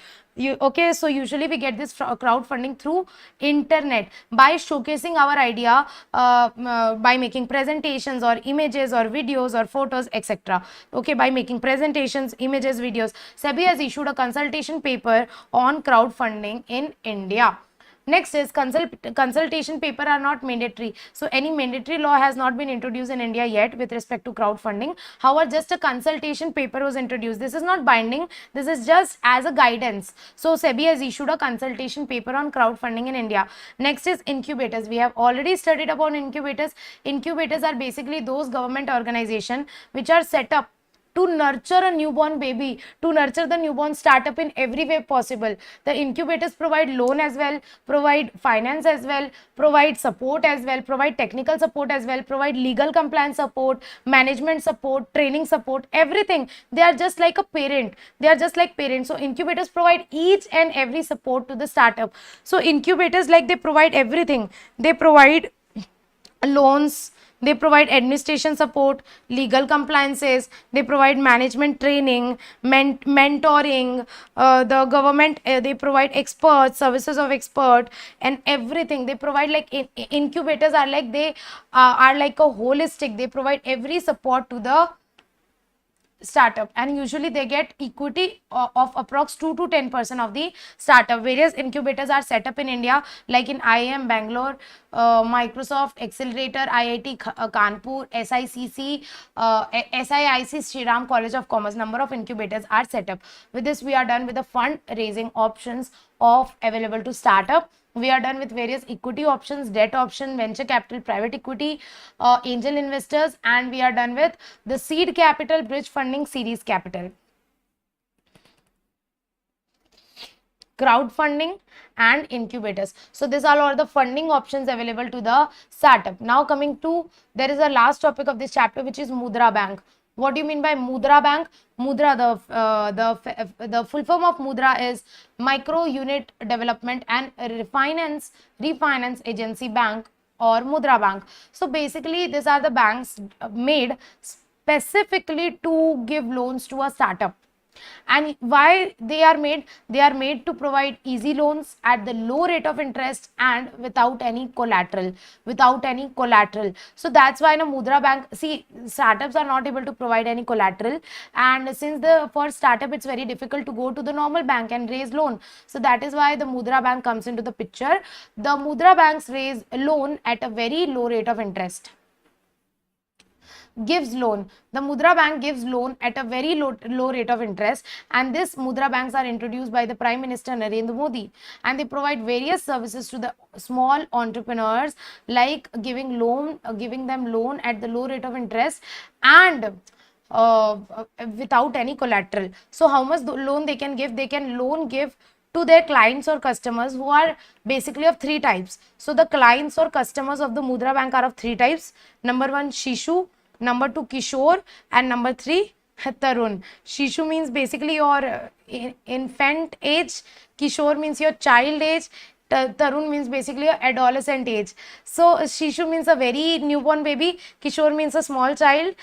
So usually we get this crowdfunding through internet by showcasing our idea, by making presentations or images or videos or photos, etc. Okay, by making presentations, images, videos. SEBI has issued a consultation paper on crowdfunding in India. Next is consultation paper are not mandatory. So any mandatory law has not been introduced in India yet with respect to crowdfunding. However, just a consultation paper was introduced. This is not binding. This is just as a guidance. So SEBI has issued a consultation paper on crowdfunding in India. Next is incubators. We have already studied about incubators. Incubators are basically those government organizations which are set up to nurture a newborn baby, to nurture the newborn startup in every way possible. The incubators provide loan as well, provide finance as well, provide support as well, provide technical support as well, provide legal compliance support, management support, training support, everything. They are just like a parent. They are just like parents. So incubators provide each and every support to the startup. So incubators, like, they provide everything. They provide loans, they provide administration support, legal compliances, they provide management training, mentoring, the government, they provide experts, services of expert, and everything. They provide, like, incubators are like, they are like a holistic. They provide every support to the startup, and usually they get equity of approx 2 to 10% of the startup. Various incubators are set up in India, like in IIM Bangalore, Microsoft Accelerator, IIT Kanpur, SICC, SIIC Shriram College of Commerce. Number of incubators are set up. With this, we are done with the fund raising options of available to startup. We are done with various equity options, debt option, venture capital, private equity, angel investors, and we are done with the seed capital, bridge funding, series capital, crowdfunding, and incubators. So these are all the funding options available to the startup. Now coming to, there is a last topic of this chapter, which is Mudra Bank. What do you mean by Mudra Bank? Mudra, the full form of Mudra is Micro Unit Development and Refinance Agency Bank, or Mudra Bank. So basically, these are the banks made specifically to give loans to a startup. And why they are made? They are made to provide easy loans at the low rate of interest and without any collateral. So that's why in a Mudra Bank, see, startups are not able to provide any collateral, and since for startup it's very difficult to go to the normal bank and raise loan. So that is why the Mudra Bank comes into the picture. The Mudra banks raise loan at a very low rate of interest. Gives loan. The Mudra Bank gives loan at a very low rate of interest, and this Mudra banks are introduced by the Prime Minister Narendra Modi, and they provide various services to the small entrepreneurs, like giving them loan at the low rate of interest and without any collateral. So how much loan they can give? They can loan give to their clients or customers, who are basically of three types. So the clients or customers of the Mudra Bank are of three types. Number one, Shishu. Number two, Kishore, and number three, Tarun. Shishu means basically your infant age. Kishore means your child age. Tarun means basically your adolescent age. So Shishu means a very newborn baby. Kishore means a small child.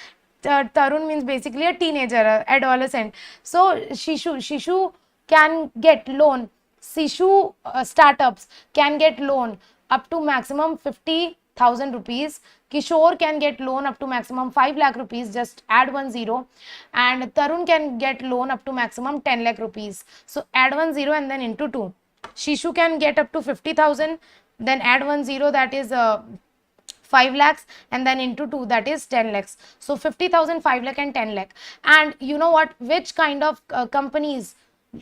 Tarun means basically a teenager, adolescent. So Shishu can get loan. Shishu startups can get loan up to maximum 50,000 rupees. Kishore can get loan up to maximum 5 lakh rupees, just add 10, and Tarun can get loan up to maximum 10 lakh rupees. So add 10 and then into 2. Shishu can get up to 50,000, then add 10, that is 5 lakhs, and then into 2, that is 10 lakhs. So 50,000, 5 lakh and 10 lakh. And you know what, which kind of companies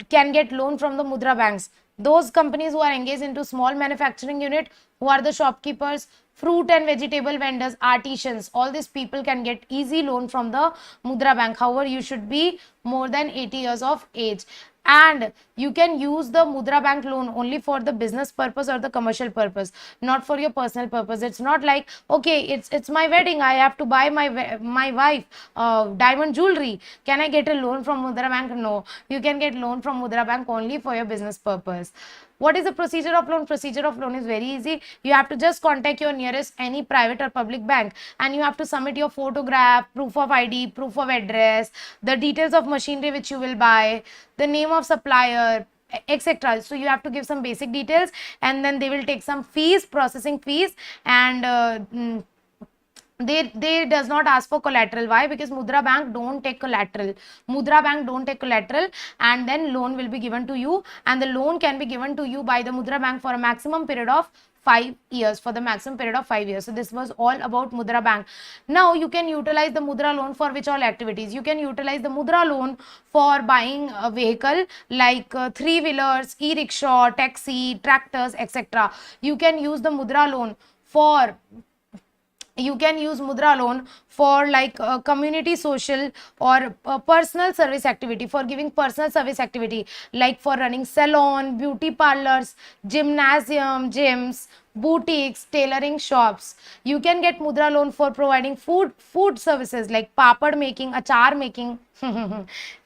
can get loan from the Mudra banks? Those companies who are engaged into small manufacturing unit, who are the shopkeepers, fruit and vegetable vendors, artisans, all these people can get easy loan from the Mudra Bank. However, you should be more than 80 years of age. And you can use the Mudra Bank loan only for the business purpose or the commercial purpose, not for your personal purpose. It's not like, okay, it's my wedding, I have to buy my wife diamond jewelry. Can I get a loan from Mudra Bank? No, you can get loan from Mudra Bank only for your business purpose. What is the procedure of loan? Procedure of loan is very easy. You have to just contact your nearest any private or public bank, and you have to submit your photograph, proof of ID, proof of address, the details of machinery which you will buy, the name of supplier, etc. So you have to give some basic details, and then they will take some fees, processing fees, and they does not ask for collateral. Why? Because Mudra Bank don't take collateral. Mudra Bank don't take collateral, and then loan will be given to you, and the loan can be given to you by the Mudra Bank for a maximum period of 5 years, for the maximum period of 5 years. So this was all about Mudra Bank. Now you can utilize the Mudra loan for which all activities? You can utilize the Mudra loan for buying a vehicle like 3-wheelers, e-rickshaw, taxi, tractors, etc. You can use the Mudra loan for you can use Mudra loan for like community social or personal service activity, for giving personal service activity, like for running salon, beauty parlors, gymnasium, gyms, boutiques, tailoring shops. You can get Mudra loan for providing food services like papad making, achar making,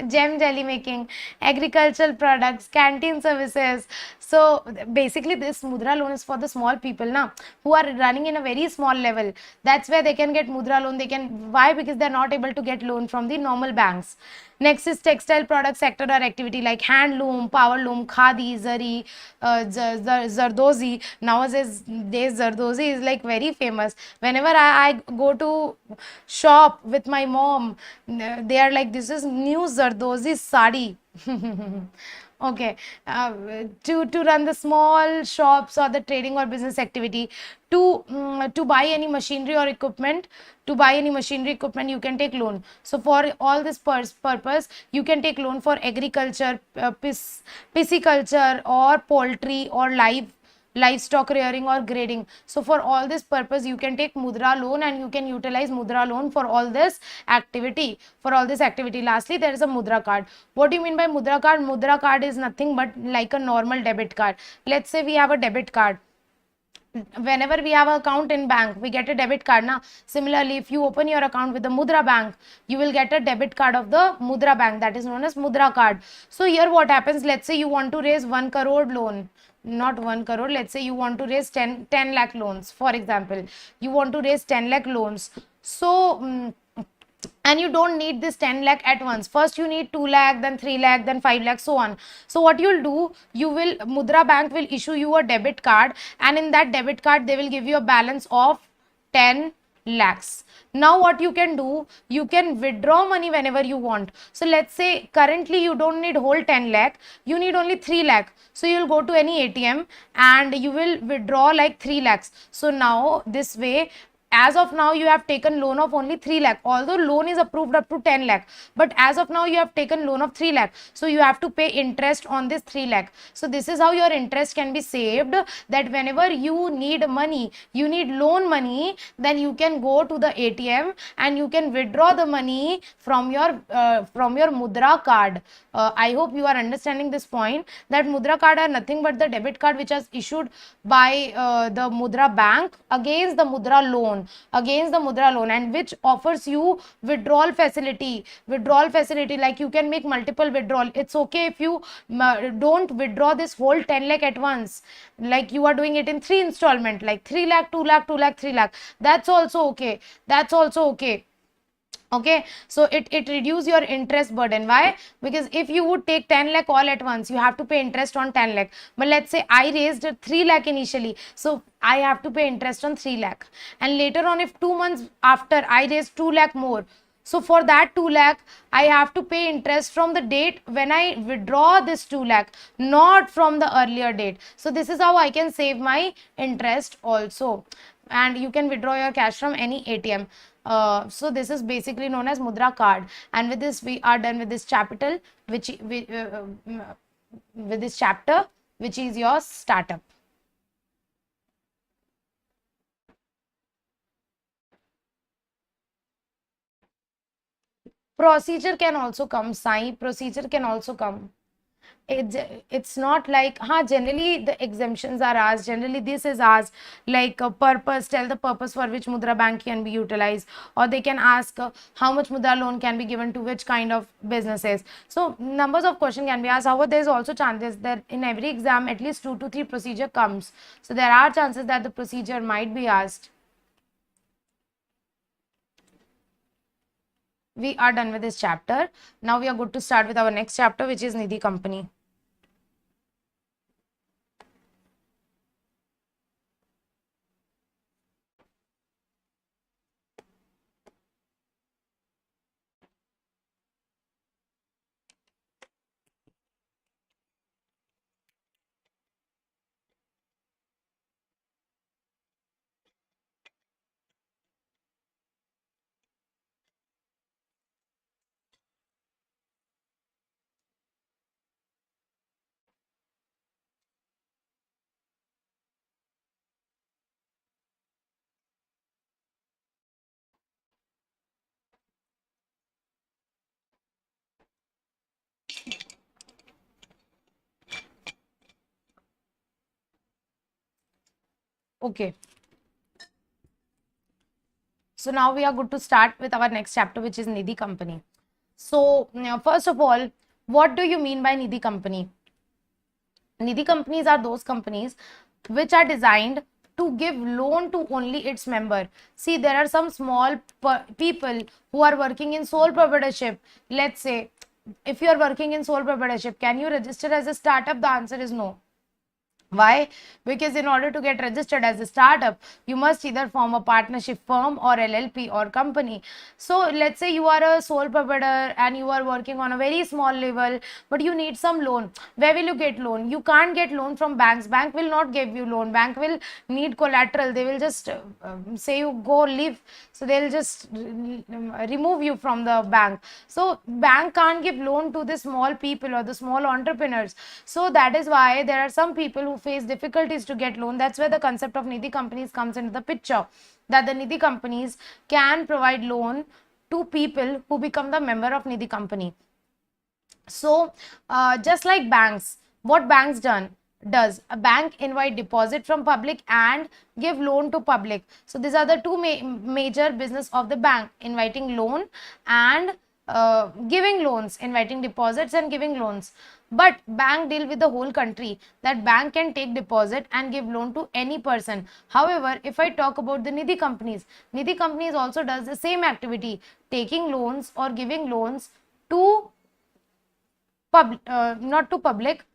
gem jelly making, agricultural products, canteen services. So basically this Mudra loan is for the small people now who are running in a very small level. That's where they can get Mudra loan. They can, why? Because they're not able to get loan from the normal banks. Next is textile product sector or activity like handloom, power loom, khadi, zari, zardozi. Nowadays zardozi is like very famous. Whenever I go to shop with my mom, they are like, this is new zardozi sari. Okay, to run the small shops or the trading or business activity, to buy any machinery or equipment, you can take loan. So for all this purpose, you can take loan for agriculture, pisciculture, or poultry, or livestock rearing or grading. So for all this purpose, you can take Mudra loan, and you can utilize Mudra loan for all this activity. Lastly, there is a Mudra card. What do you mean by Mudra card? Mudra card is nothing but like a normal debit card. Let's say we have a debit card. Whenever we have an account in bank, we get a debit card now. Similarly, if you open your account with the Mudra Bank, you will get a debit card of the Mudra Bank, that is known as Mudra card. So here what happens, let's say you want to raise 1 crore loan, not 1 crore, let's say you want to raise 10 lakh loans, for example. You want to raise 10 lakh loans. So and you don't need this 10 lakh at once. First you need 2 lakh, then 3 lakh, then 5 lakh, so on. So what you'll do, Mudra Bank will issue you a debit card, and in that debit card they will give you a balance of 10 lakhs. Now what you can do, you can withdraw money whenever you want. So let's say currently you don't need whole 10 lakh, you need only 3 lakh. So you'll go to any ATM and you will withdraw like 3 lakhs. So now this way, as of now you have taken loan of only 3 lakh, although loan is approved up to 10 lakh, but as of now you have taken loan of 3 lakh, so you have to pay interest on this 3 lakh. So this is how your interest can be saved, that whenever you need money, you need loan money, then you can go to the ATM and you can withdraw the money from your Mudra card. I hope you are understanding this point, that Mudra card are nothing but the debit card which is issued by the Mudra Bank against the Mudra loan, and which offers you withdrawal facility, like you can make multiple withdrawal. It's okay if you don't withdraw this whole 10 lakh at once, like you are doing it in 3 installment, like 3 lakh, 2 lakh, 2 lakh, 3 lakh. That's also okay. Okay, so it reduce your interest burden. Why? Because if you would take 10 lakh all at once, you have to pay interest on 10 lakh. But let's say I raised 3 lakh initially, so I have to pay interest on 3 lakh, and later on, if 2 months after I raise 2 lakh more, so for that 2 lakh, I have to pay interest from the date when I withdraw this 2 lakh, not from the earlier date. So this is how I can save my interest also. And you can withdraw your cash from any ATM. So this is basically known as Mudra card. And with this, we are done with this chapter, which is your startup. Procedure can also come, Sai. Procedure can also come. It's not like, generally the exemptions are asked, generally this is asked, like a purpose, tell the purpose for which Mudra Bank can be utilized, or they can ask how much Mudra loan can be given to which kind of businesses. So numbers of questions can be asked. However, there's also chances that in every exam at least 2 to 3 procedure comes, so there are chances that the procedure might be asked. We are done with this chapter. Now we are good to start with our next chapter, which is Nidhi Company. Okay. So now we are good to start with our next chapter, which is Nidhi Company. So first of all, what do you mean by Nidhi Company? Nidhi companies are those companies which are designed to give loan to only its member. See, there are some small people who are working in sole proprietorship. Let's say, if you are working in sole proprietorship, can you register as a startup? The answer is no. Why? Because in order to get registered as a startup, you must either form a partnership firm or LLP or company. So let's say you are a sole proprietor and you are working on a very small level, but you need some loan. Where will you get loan? You can't get loan from banks. Bank will not give you loan. Bank will need collateral. They will just say you go leave. So they'll just remove you from the bank. So bank can't give loan to the small people or the small entrepreneurs. So that is why there are some people who face difficulties to get loan. That's where the concept of Nidhi companies comes into the picture, that the Nidhi companies can provide loan to people who become the member of Nidhi company. So just like banks, what banks does a bank invite deposit from public and give loan to public. So these are the two major business of the bank: inviting loan and giving loans, inviting deposits and giving loans. But bank deal with the whole country, that bank can take deposit and give loan to any person. However, if I talk about the Nidhi companies also does the same activity, taking loans or giving loans to not to public,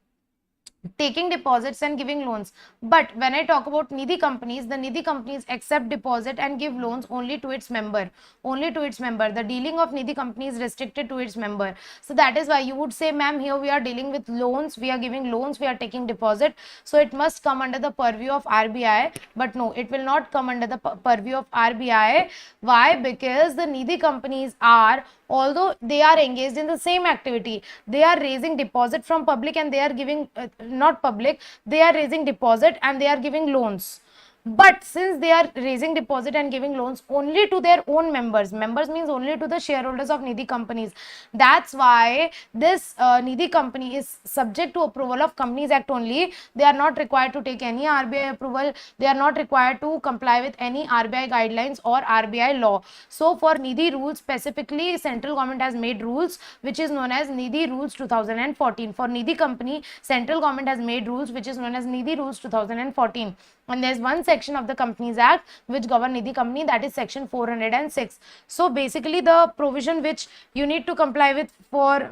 taking deposits and giving loans. But when I talk about Nidhi companies, the Nidhi companies accept deposit and give loans only to its member. The dealing of Nidhi company is restricted to its member. So that is why you would say, ma'am, here we are dealing with loans, we are giving loans, we are taking deposit, so it must come under the purview of RBI. But no, it will not come under the purview of RBI. Why? Because the Nidhi companies are, although they are engaged in the same activity, they are raising deposit from public and they are giving not public, they are raising deposit and they are giving loans. But since they are raising deposit and giving loans only to their own members means only to the shareholders of Nidhi companies, that's why this Nidhi company is subject to approval of Companies Act only. They are not required to take any RBI approval. They are not required to comply with any RBI guidelines or RBI law. So for Nidhi rules specifically, central government has made rules which is known as Nidhi Rules 2014. For Nidhi company, central government has made rules which is known as Nidhi Rules 2014. And there's one section of the Companies Act which govern Nidhi company, that is section 406. So basically the provision which you need to comply with for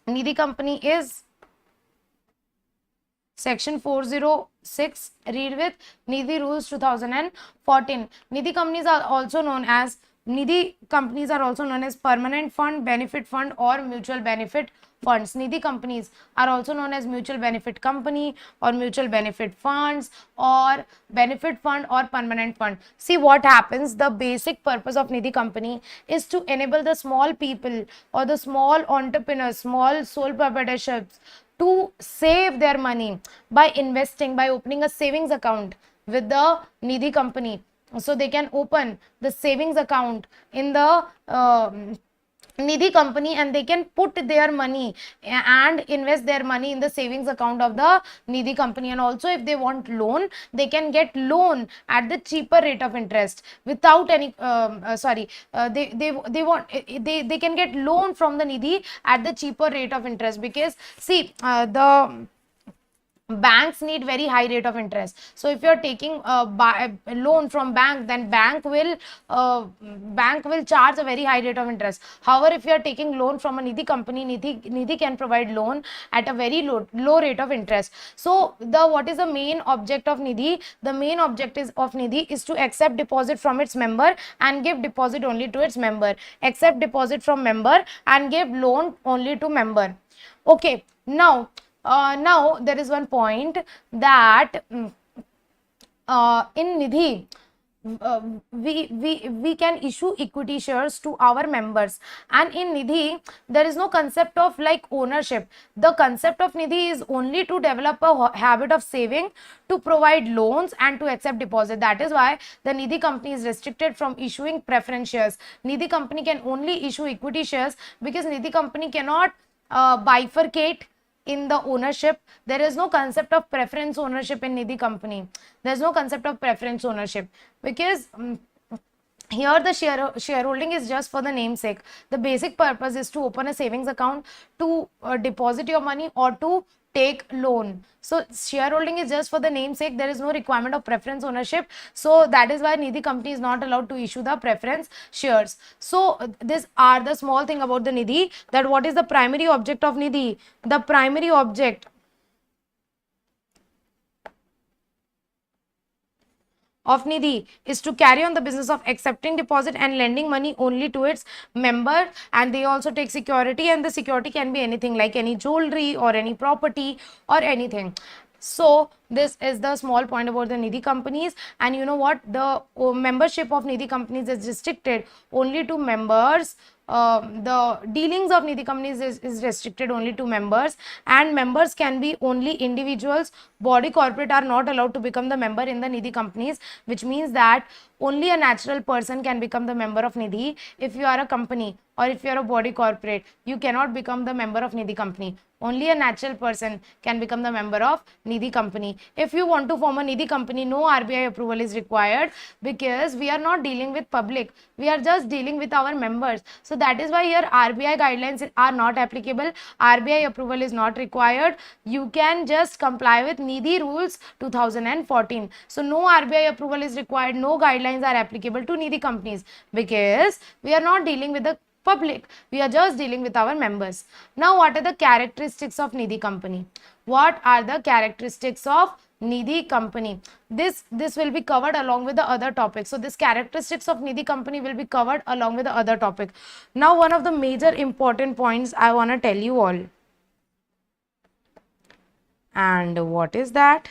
Nidhi company is section 406. Read with Nidhi Rules 2014. Nidhi companies are also known as permanent fund, benefit fund or mutual benefit funds. Nidhi companies are also known as mutual benefit company or mutual benefit funds or benefit fund or permanent fund. See what happens, the basic purpose of Nidhi company is to enable the small people or the small entrepreneurs, small sole proprietorships to save their money by investing, by opening a savings account with the Nidhi company. So they can open the savings account in the Nidhi company and they can put their money and invest their money in the savings account of the Nidhi company. And also if they want loan, they can get loan at the cheaper rate of interest without any they can get loan from the Nidhi at the cheaper rate of interest, because see the banks need very high rate of interest. So if you are taking a loan from bank, then bank will charge a very high rate of interest. However, if you are taking loan from a Nidhi company, Nidhi can provide loan at a very low rate of interest. So what is the main object of Nidhi? The main objective of Nidhi is to accept deposit from its member and give deposit only to its member. Accept deposit from member and give loan only to member. Okay, now there is one point that in Nidhi we can issue equity shares to our members, and in Nidhi there is no concept of like ownership. The concept of Nidhi is only to develop a habit of saving, to provide loans and to accept deposit. That is why the Nidhi company is restricted from issuing preference shares. Nidhi company can only issue equity shares because Nidhi company cannot bifurcate in the ownership. There is no concept of preference ownership in Nidhi company. There's no concept of preference ownership because here the shareholding is just for the namesake. The basic purpose is to open a savings account, to deposit your money, or to take loan. So shareholding is just for the namesake. There is no requirement of preference ownership. So that is why Nidhi company is not allowed to issue the preference shares. So these are the small thing about the Nidhi, that what is the primary object of Nidhi. The primary object of Nidhi is to carry on the business of accepting deposit and lending money only to its member, and they also take security, and the security can be anything like any jewelry or any property or anything. So this is the small point about the Nidhi companies. And you know what, the membership of Nidhi companies is restricted only to members. The dealings of Nidhi companies is restricted only to members, and members can be only individuals. Body corporate are not allowed to become the member in the Nidhi companies, which means that only a natural person can become the member of Nidhi. If you are a company or if you are a body corporate, you cannot become the member of Nidhi company. Only a natural person can become the member of Nidhi company. If you want to form a Nidhi company, no RBI approval is required, because we are not dealing with public. We are just dealing with our members. So that is why here RBI guidelines are not applicable. RBI approval is not required. You can just comply with Nidhi rules 2014. So no RBI approval is required. No guidelines are applicable to Nidhi companies, because we are not dealing with the public. We are just dealing with our members. Now, what are the characteristics of Nidhi company? What are the characteristics of Nidhi company? This will be covered along with the other topics. So this characteristics of Nidhi company will be covered along with the other topic. Now, one of the major important points I want to tell you all. And what is that?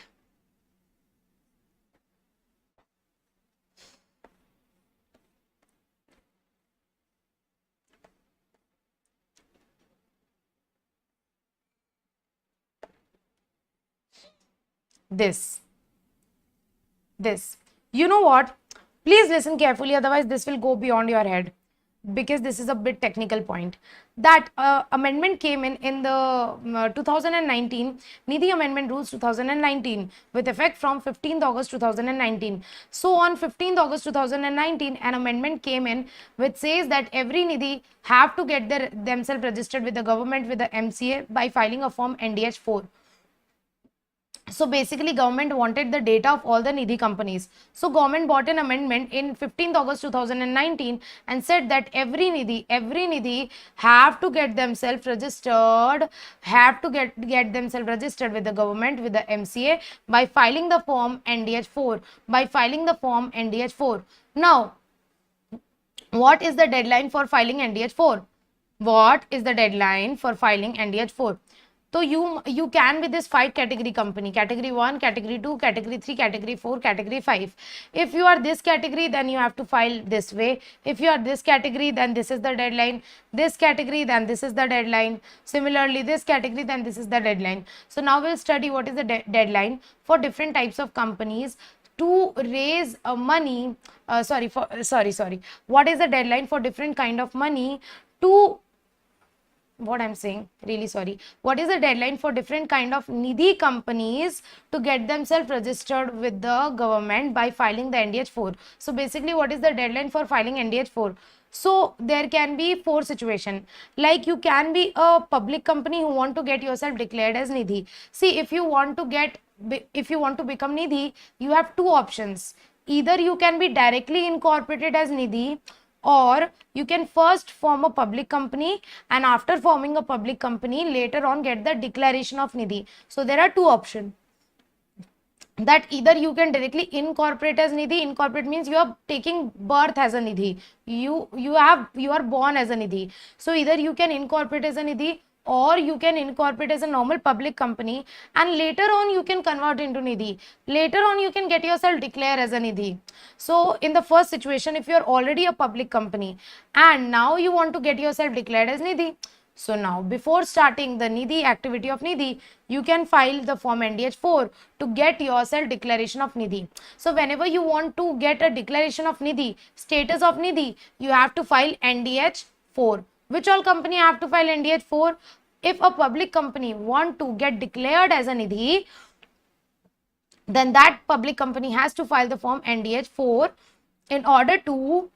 This. You know what? Please listen carefully, otherwise this will go beyond your head, because this is a bit technical point. That amendment came in the 2019 Nidhi Amendment Rules 2019 with effect from 15th August 2019. So on 15th August 2019, an amendment came in which says that every Nidhi have to get themselves registered with the government with the MCA by filing a form NDH4. So basically government wanted the data of all the Nidhi companies. So government brought an amendment in 15th August 2019 and said that every Nidhi have to get themselves registered, with the government with the MCA by filing the form NDH4. Now, what is the deadline for filing NDH4? So you can be this 5 category company: category 1, category 2, category 3, category 4, category 5. If you are this category, then you have to file this way. If you are this category, then this is the deadline. This category, then this is the deadline. Similarly, this category, then this is the deadline. So now we'll study what is the deadline for different types of companies to raise money. What is the deadline for different kind of money to what is the deadline for different kind of Nidhi companies to get themselves registered with the government by filing the NDH4? So basically, what is the deadline for filing NDH4? So there can be 4 situations. Like, you can be a public company who want to get yourself declared as Nidhi. See, if you want to become Nidhi, you have 2 options. Either you can be directly incorporated as Nidhi, or you can first form a public company, and after forming a public company, later on get the declaration of Nidhi. So there are 2 options. That either you can directly incorporate as Nidhi. Incorporate means you are taking birth as a Nidhi. You are born as a Nidhi. So either you can incorporate as a Nidhi, or you can incorporate as a normal public company, and later on you can convert into Nidhi. Later on you can get yourself declared as a Nidhi. So in the first situation, if you are already a public company and now you want to get yourself declared as Nidhi, so now before starting the Nidhi activity of Nidhi, you can file the form NDH4 to get yourself declaration of Nidhi. So whenever you want to get a declaration of Nidhi, status of Nidhi, you have to file NDH4. Which all company have to file NDH4? if a public company want to get declared as a nidhi, then that public company has to file the form NDH4 in order to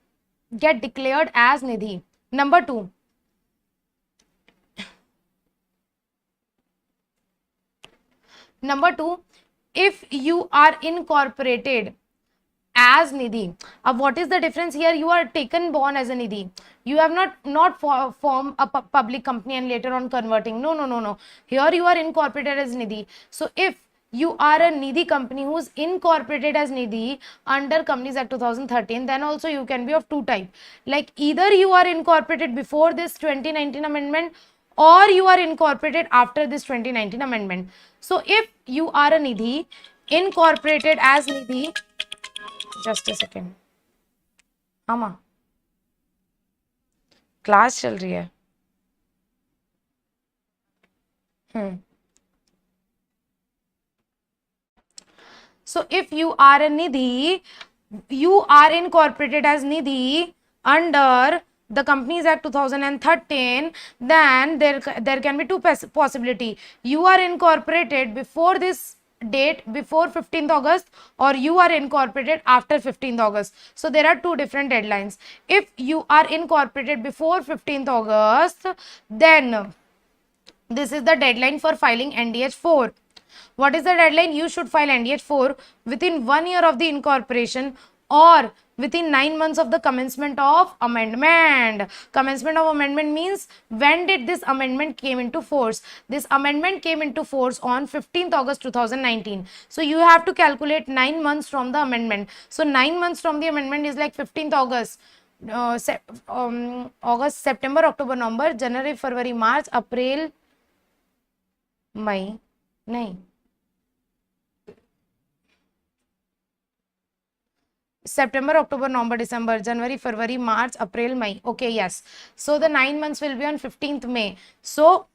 get declared as nidhi. Number 2. Number 2, if you are incorporated as nidhi. What is the difference here? You are taken born as a nidhi. You have not formed a public company and later on converting. No. Here you are incorporated as nidhi. So if you are a nidhi company who is incorporated as nidhi under Companies Act 2013, then also you can be of two type. Like either you are incorporated before this 2019 amendment, or you are incorporated after this 2019 amendment. So if you are a nidhi incorporated as nidhi, just a second, आमा class चल रही है. So if you are a nidhi, you are incorporated as nidhi under the Companies Act 2013, then there can be two possibility. You are incorporated before this date, before 15th August, or you are incorporated after 15th August. So there are two different deadlines. If you are incorporated before 15th August, then this is the deadline for filing NDH4. What is the deadline? You should file NDH4 within 1 year of the incorporation or within 9 months of the commencement of amendment. Commencement of amendment means when did this amendment came into force? This amendment came into force on 15th August 2019. So you have to calculate 9 months from the amendment. So 9 months from the amendment is like 15th August. August, September, October, November, January, February, March, April, May. नहीं, September, October, November, December, January, February, March, April, May. Okay, yes. So the 9 months will be on 15th May. So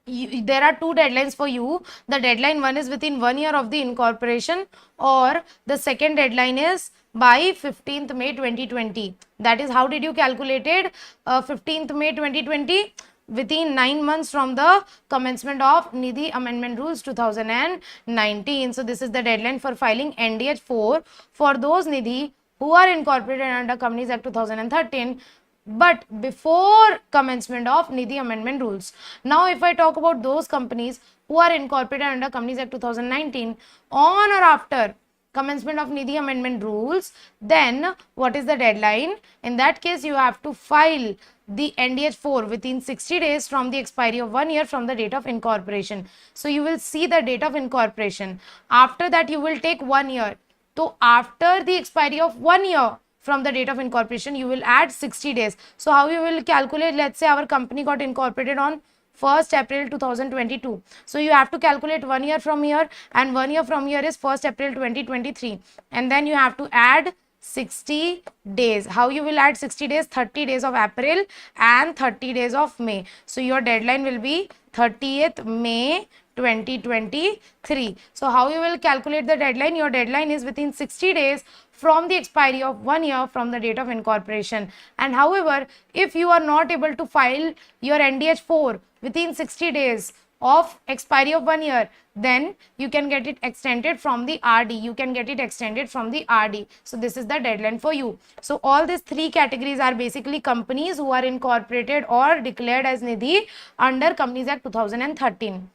there are two deadlines for you. The deadline one is within 1 year of the incorporation, or the second deadline is by 15th May 2020. That is, how did you calculate it? 15th May 2020. Within 9 months from the commencement of Nidhi Amendment Rules 2019. So this is the deadline for filing NDH4 for those Nidhi who are incorporated under Companies Act 2013, but before commencement of Nidhi Amendment Rules. Now if I talk about those companies who are incorporated under Companies Act 2019 on or after commencement of Nidhi Amendment Rules, then what is the deadline? In that case, you have to file the NDH4 within 60 days from the expiry of 1 year from the date of incorporation. So you will see the date of incorporation. After that, you will take 1 year. So after the expiry of 1 year from the date of incorporation, you will add 60 days. So how you will calculate? Let's say our company got incorporated on 1st April 2022. So you have to calculate 1 year from here, and 1 year from here is 1st April 2023. And then you have to add 60 days. How you will add 60 days? 30 days of April and 30 days of May. So your deadline will be 30th May 2023. So how you will calculate the deadline? Your deadline is within 60 days from the expiry of 1 year from the date of incorporation. And however, if you are not able to file your NDH4 within 60 days of expiry of 1 year, then you can get it extended from the RD. You can get it extended from the RD. So this is the deadline for you. So all these three categories are basically companies who are incorporated or declared as Nidhi under Companies Act 2013.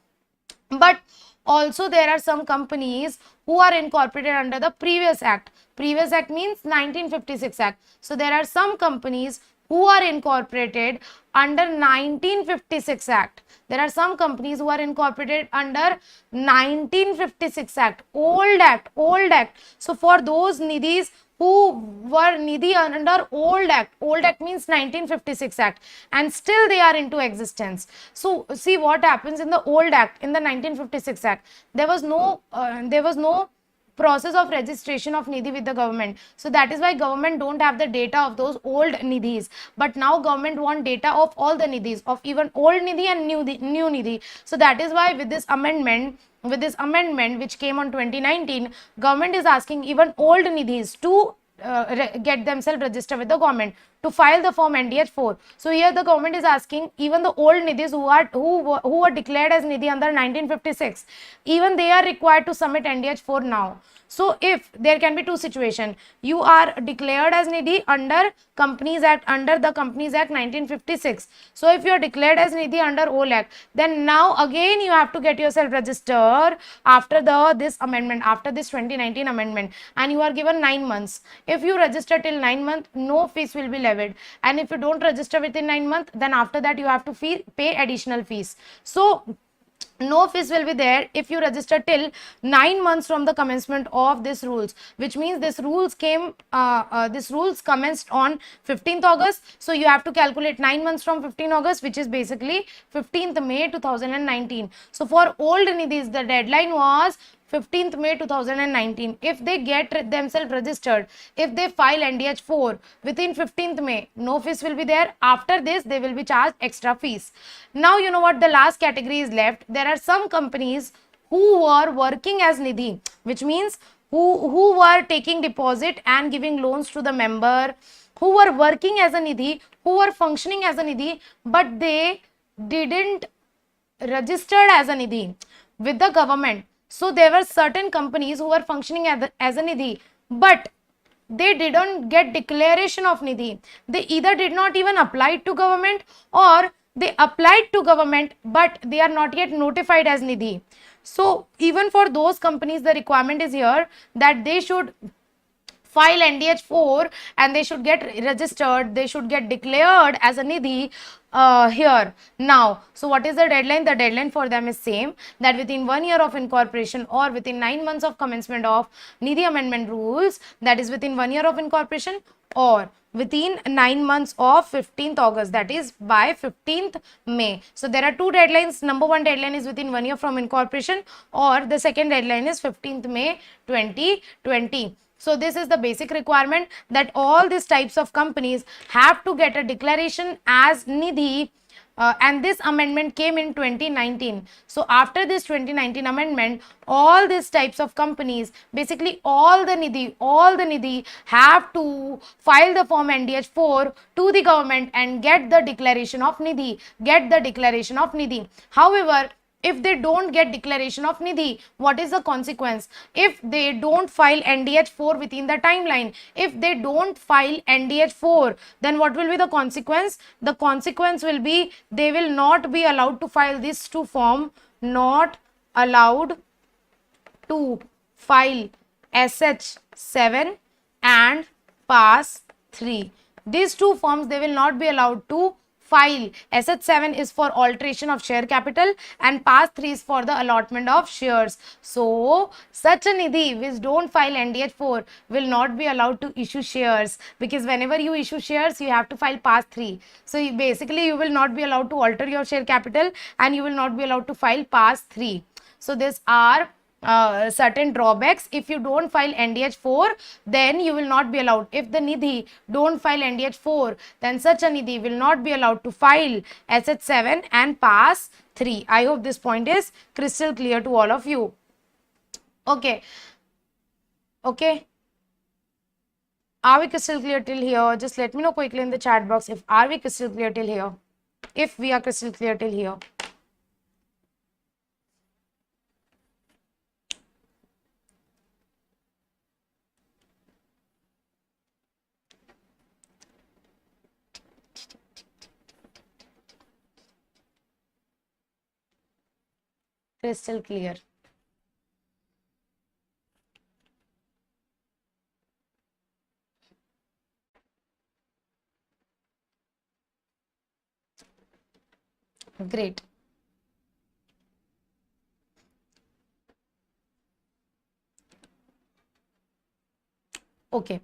But also there are some companies who are incorporated under the previous act. Previous act means 1956 Act. So there are some companies who are incorporated under 1956 Act. There are some companies who are incorporated under 1956 Act, old act. So for those Nidhis who were Nidhi under old act means 1956 Act, and still they are into existence. So see what happens in the old act, in the 1956 Act, there was no process of registration of Nidhi with the government. So that is why government don't have the data of those old Nidhis. But now government want data of all the Nidhis, of even old Nidhi and new Nidhi. So that is why with this amendment which came on 2019, government is asking even old Nidhis to get themselves registered with the government. to file the form NDH4. So here the government is asking even the old nidhis who were declared as nidhi under 1956, even they are required to submit NDH4 now. So if there can be two situations, you are declared as nidhi under Companies Act, under the Companies Act 1956. So if you are declared as nidhi under old act, then now again you have to get yourself registered after this amendment, after this 2019 amendment, and you are given 9 months. If you register till 9 months, no fees will be levied, and if you don't register within 9 months, then after that you have to pay additional fees. So no fees will be there if you register till 9 months from the commencement of this rules, which means this rules commenced on 15th August. So you have to calculate 9 months from 15 August, which is basically 15th May 2019. So for old nidhis, the deadline was 15th May 2019. If they get themselves registered, if they file NDH4 within 15th May, no fees will be there. After this, they will be charged extra fees. Now, you know what, the last category is left. There are some companies who were working as nidhi, which means who were taking deposit and giving loans to the member, who were working as a nidhi, who were functioning as a nidhi, but they didn't registered as a nidhi with the government. So there were certain companies who were functioning as a nidhi, but they didn't get declaration of nidhi. They either did not even apply to government, or they applied to government, but they are not yet notified as nidhi. So even for those companies, the requirement is here that they should file NDH4 and they should get registered, they should get declared as a nidhi here now. So what is the deadline? The deadline for them is same, that within 1 year of incorporation or within 9 months of commencement of nidhi amendment rules, that is within 1 year of incorporation, or within 9 months of 15th August, that is by 15th May. So there are two deadlines. Number one deadline is within 1 year from incorporation, or the second deadline is 15th May 2020. So this is the basic requirement, that all these types of companies have to get a declaration as nidhi, and this amendment came in 2019. So after this 2019 amendment, all these types of companies, basically all the nidhi have to file the form NDH4 to the government and get the declaration of nidhi, However, if they don't get declaration of nidhi, what is the consequence? If they don't file NDH4 within the timeline, if they don't file NDH4, then what will be the consequence? The consequence will be they will not be allowed to file these two form, not allowed to file SH7 and Pass 3. These two forms they will not be allowed to file. SH7 is for alteration of share capital and Pass 3 is for the allotment of shares. So such a nidhi which don't file NDH4 will not be allowed to issue shares, because whenever you issue shares you have to file Pass 3. So basically you will not be allowed to alter your share capital and you will not be allowed to file Pass 3. So these are certain drawbacks. If you don't file NDH4, then you will not be allowed. If the nidhi don't file NDH4, then such a nidhi will not be allowed to file SH7 and Pass 3. I hope this point is crystal clear to all of you. Okay. Are we crystal clear till here? Just let me know quickly in the chat box if are we crystal clear till here. If we are crystal clear till here. Crystal clear. Great. Okay.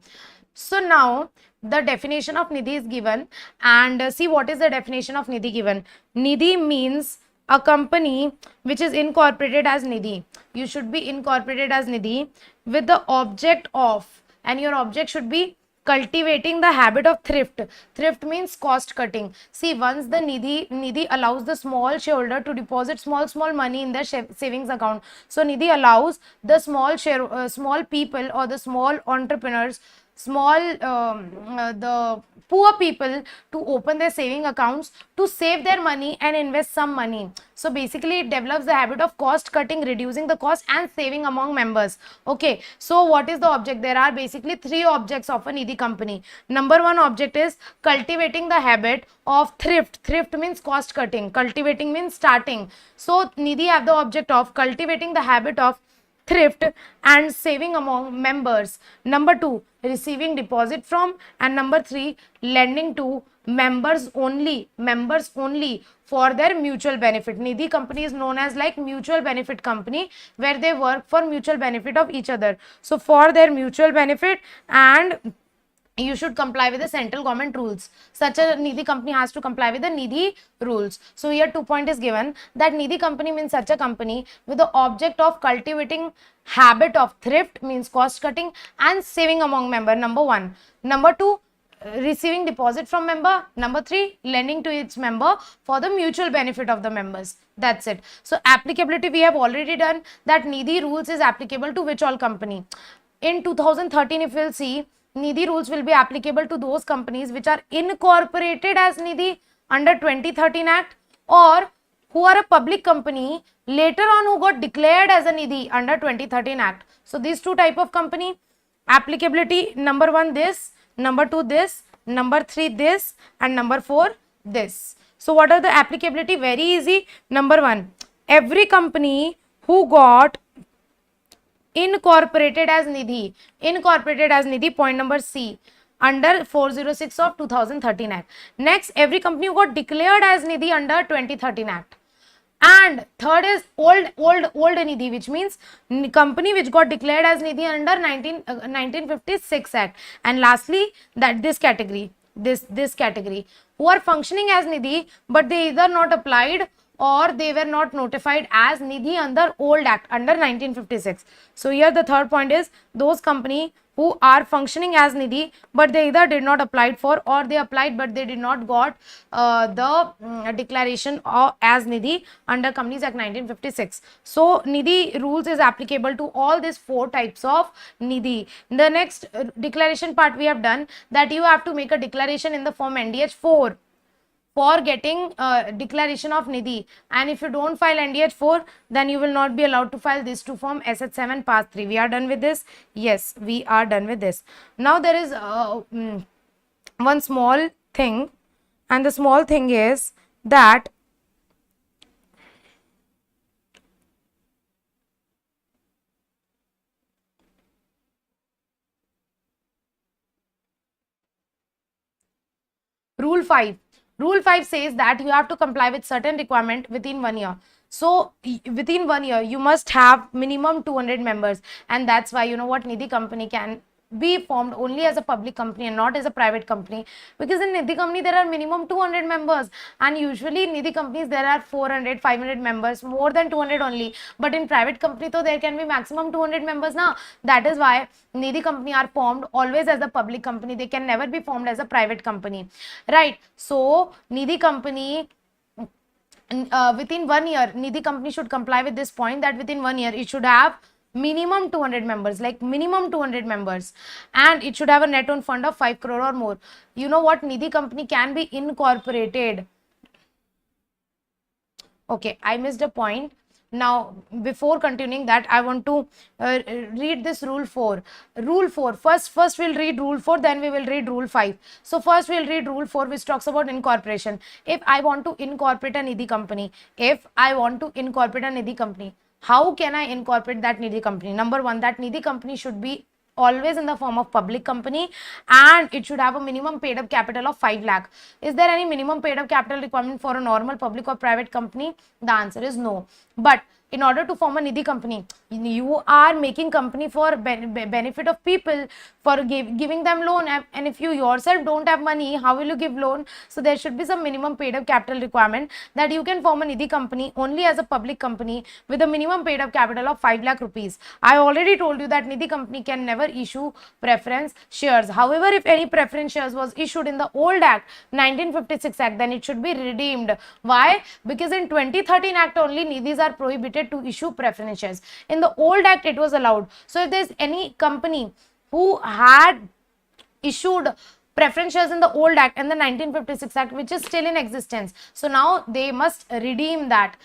So now the definition of nidhi is given, and see what is the definition of nidhi given. Nidhi means a company which is incorporated as nidhi. You should be incorporated as nidhi with the object of, and your object should be cultivating the habit of thrift. Thrift means cost cutting. See, once the nidhi allows the small shareholder to deposit small money in their savings account. So nidhi allows the small people or the small entrepreneurs the poor people to open their saving accounts to save their money and invest some money. So basically it develops the habit of cost cutting, reducing the cost and saving among members. Okay, so what is the object? There are basically 3 objects of a Nidhi company. Number 1 object is cultivating the habit of thrift. Thrift means cost cutting, cultivating means starting. So Nidhi have the object of cultivating the habit of thrift and saving among members. Number 2, receiving deposit from, and number 3, lending to members only for their mutual benefit. Nidhi company is known as like mutual benefit company, where they work for mutual benefit of each other. So for their mutual benefit, and you should comply with the central government rules. Such a Nidhi company has to comply with the Nidhi rules. So here 2 point is given that Nidhi company means such a company with the object of cultivating habit of thrift means cost cutting and saving among member. Number 1. Number 2, receiving deposit from member. Number 3, lending to its member for the mutual benefit of the members. That's it. So applicability we have already done, that Nidhi rules is applicable to which all company. In 2013 if we'll see, Nidhi rules will be applicable to those companies which are incorporated as Nidhi under 2013 Act, or who are a public company later on who got declared as a Nidhi under 2013 Act. So these 2 type of company, applicability, number 1 this, number 2 this, number 3 this, and number 4 this. So what are the applicability? Very easy. Number 1, every company who got incorporated as Nidhi, point number C, under 406 of 2013 Act. Next, every company who got declared as Nidhi under 2013 Act. And third is old Nidhi, which means company which got declared as Nidhi under 1956 Act. And lastly, that this category, who are functioning as Nidhi, but they either not applied or they were not notified as Nidhi under old Act under 1956. So here the third point is those company who are functioning as Nidhi but they either did not apply for, or they applied but they did not got the declaration as Nidhi under Companies Act 1956. So Nidhi rules is applicable to all these 4 types of Nidhi. The next declaration part we have done, that you have to make a declaration in the form NDH4 for getting declaration of Nidhi, and if you don't file NDH4 then you will not be allowed to file this to form SH7 Part 3. We are done with this? Yes, we are done with this. Now there is one small thing, and the small thing is that Rule 5. Rule 5 says that you have to comply with certain requirement within 1 year. So within 1 year, you must have minimum 200 members. And that's why, you know what, Nidhi company can be formed only as a public company and not as a private company, because in Nidhi company there are minimum 200 members, and usually in Nidhi companies there are 400 500 members, more than 200 only, but in private company so there can be maximum 200 members now. That is why Nidhi company are formed always as a public company, they can never be formed as a private company, right? So Nidhi company within 1 year, Nidhi company should comply with this point, that within 1 year it should have minimum 200 members, like minimum 200 members, and it should have a net own fund of 5 crore or more. You know what, Nidhi company can be incorporated. Okay, I missed a point. Now before continuing that, I want to read this rule 4. Rule 4, first we'll read rule 4, then we will read rule 5. So first we'll read rule 4, which talks about incorporation. If I want to incorporate a Nidhi company, how can I incorporate that Nidhi company? Number 1, that Nidhi company should be always in the form of public company, and it should have a minimum paid up capital of 5 lakh. Is there any minimum paid up capital requirement for a normal public or private company? The answer is no. But in order to form a Nidhi company, you are making company for benefit of people, for giving them loan, and if you yourself don't have money, how will you give loan? So there should be some minimum paid up capital requirement, that you can form a Nidhi company only as a public company with a minimum paid up capital of 5 lakh rupees. I already told you that Nidhi company can never issue preference shares. However, if any preference shares was issued in the old Act 1956 Act, then it should be redeemed. Why? Because in 2013 Act only Nidhis are prohibited to issue preference shares. In the old Act it was allowed. So if there's any company who had issued preference shares in the old act and the 1956 act, which is still in existence. So now they must redeem that.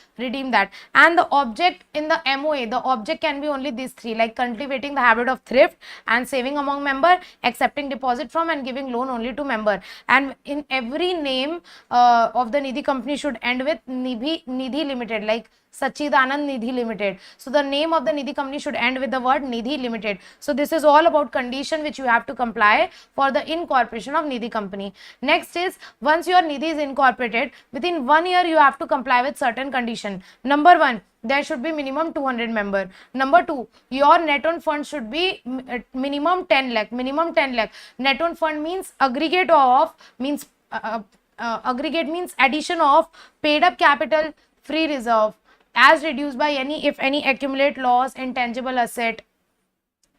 And the object in the MOA, the object can be only these three, like cultivating the habit of thrift and saving among member, accepting deposit from and giving loan only to member. And in every name of the Nidhi company should end with Nidhi Limited, like Sachidanand Nidhi Limited. So the name of the Nidhi company should end with the word Nidhi Limited. So this is all about condition which you have to comply for the incorporation of Nidhi company. Next is, once your Nidhi is incorporated, within 1 year you have to comply with certain condition. Number 1, there should be minimum 200 member. Number 2, your net own fund should be minimum 10 lakh. Net own fund means aggregate of, means aggregate means addition of paid up capital, free reserve, as reduced by any, if any accumulate loss in tangible asset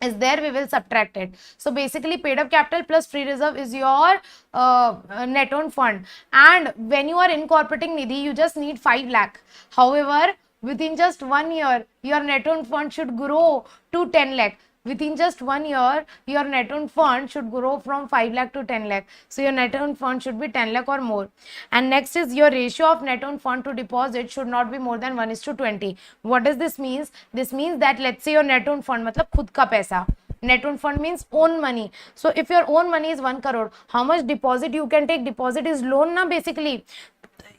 is there, we will subtract it. So basically paid up capital plus free reserve is your net own fund. And when you are incorporating Nidhi, you just need 5 lakh. However, within just 1 year, your net own fund should grow to 10 lakh. Within just 1 year, your net own fund should grow from 5 lakh to 10 lakh. So your net own fund should be 10 lakh or more. And next is, your ratio of net own fund to deposit should not be more than 1:20. What does this mean? This means that, let's say your net own fund, matlab khud ka paisa. Net own fund means own money. So if your own money is 1 crore, how much deposit you can take? Deposit is loan na, basically.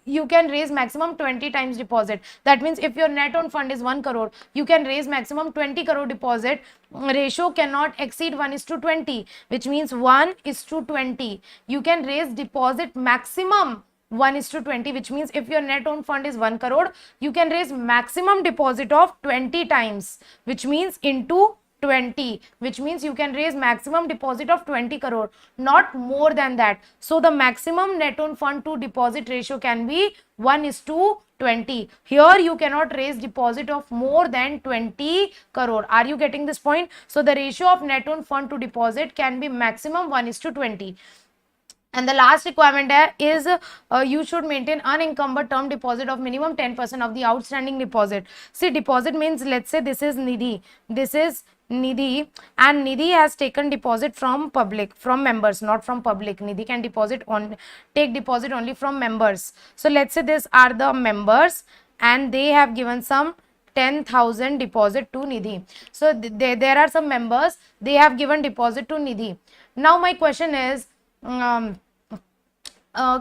You can raise maximum 20 times deposit. That means if your net own fund is 1 crore, you can raise maximum 20 crore deposit. Ratio cannot exceed 1:20, which means 1:20. You can raise deposit maximum 1:20, which means if your net own fund is 1 crore, you can raise maximum deposit of 20 times, which means into 20, which means you can raise maximum deposit of 20 crore, not more than that. So the maximum net own fund to deposit ratio can be 1:20. Here you cannot raise deposit of more than 20 crore. Are you getting this point? So the ratio of net own fund to deposit can be maximum 1:20. And the last requirement is you should maintain unencumbered term deposit of minimum 10% of the outstanding deposit. See, deposit means, let's say this is Nidhi. This is Nidhi, and Nidhi has taken deposit from public, from members, not from public. Nidhi can take deposit only from members. So let's say these are the members and they have given some 10,000 deposit to Nidhi. So there are some members, they have given deposit to Nidhi. Now my question is,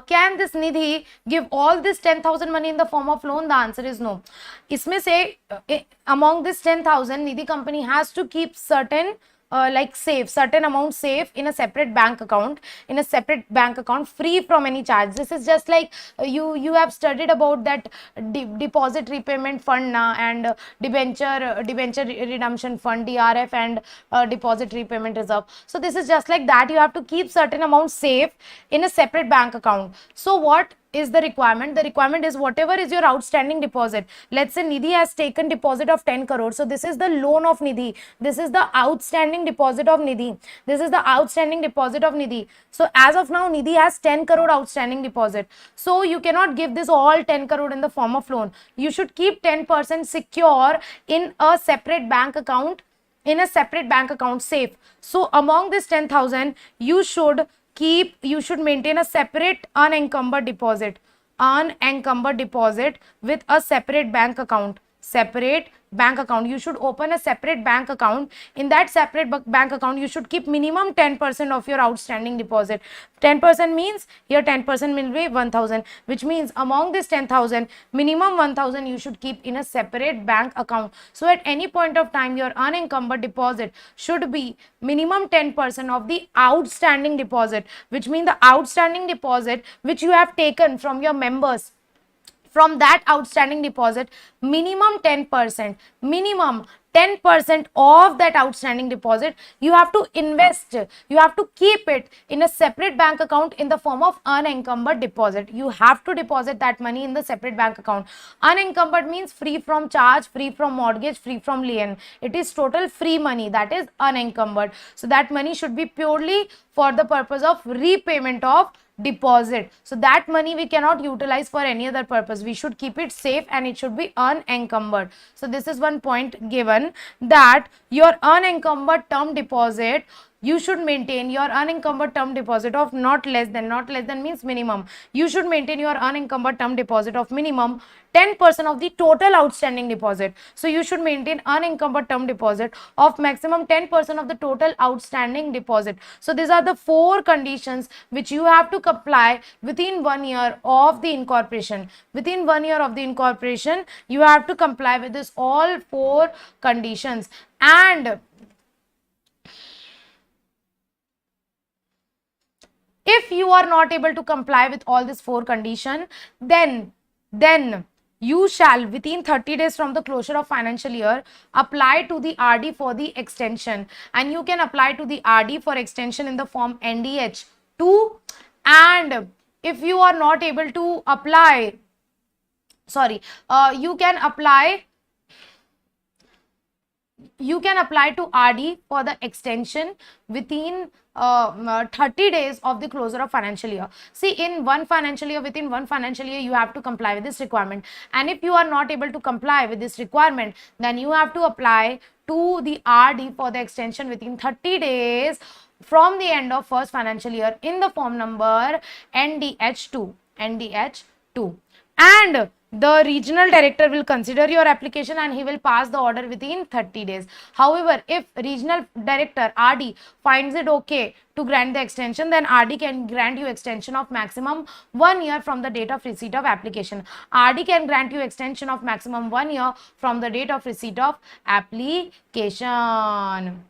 can this Nidhi give all this 10,000 money in the form of loan? The answer is no. Isme se, among this 10,000, Nidhi company has to keep certain certain amount safe in a separate bank account, free from any charge. This is just like you have studied about that deposit repayment fund and debenture redemption fund, DRF, and deposit repayment reserve. So this is just like that. You have to keep certain amount safe in a separate bank account. So what is the requirement? The requirement is, whatever is your outstanding deposit. Let's say Nidhi has taken deposit of 10 crore. So this is the loan of Nidhi. This is the outstanding deposit of Nidhi. So as of now, Nidhi has 10 crore outstanding deposit. So you cannot give this all 10 crore in the form of loan. You should keep 10% secure in a separate bank account, safe. So among this 10,000, you should maintain a separate unencumbered deposit with a separate bank account. You should open a separate bank account. In that separate bank account, you should keep minimum 10% of your outstanding deposit. 10% means, here 10% will be 1,000, which means among this 10,000, minimum 1,000 you should keep in a separate bank account. So at any point of time, your unencumbered deposit should be minimum 10% of the outstanding deposit, which means the outstanding deposit which you have taken from your members. From that outstanding deposit, minimum 10% of that outstanding deposit you have to invest. You have to keep it in a separate bank account in the form of unencumbered deposit. You have to deposit that money in the separate bank account. Unencumbered means free from charge, free from mortgage, free from lien. It is total free money, that is unencumbered. So that money should be purely for the purpose of repayment of deposit. So that money we cannot utilize for any other purpose. We should keep it safe and it should be unencumbered. So this is one point given, that your unencumbered term deposit you should maintain your unencumbered term deposit of not less than means minimum. You should maintain your unencumbered term deposit of minimum 10% of the total outstanding deposit. So you should maintain unencumbered term deposit of maximum 10% of the total outstanding deposit. So these are the 4 conditions which you have to comply within 1 year of the incorporation. Within 1 year of the incorporation, you have to comply with this all 4 conditions. And if you are not able to comply with all these 4 conditions, then you shall within 30 days from the closure of financial year apply to the RD for the extension, and you can apply to the RD for extension in the form NDH2. And if you are not able to apply, you can apply to RD for the extension within 30 days of the closure of financial year. See, in within one financial year, you have to comply with this requirement. And if you are not able to comply with this requirement, then you have to apply to the RD for the extension within 30 days from the end of first financial year in the form number NDH2. And the regional director will consider your application and he will pass the order within 30 days. However, if regional director RD finds it okay to grant the extension, then RD can grant you extension of maximum 1 year from the date of receipt of application. RD can grant you extension of maximum 1 year from the date of receipt of application.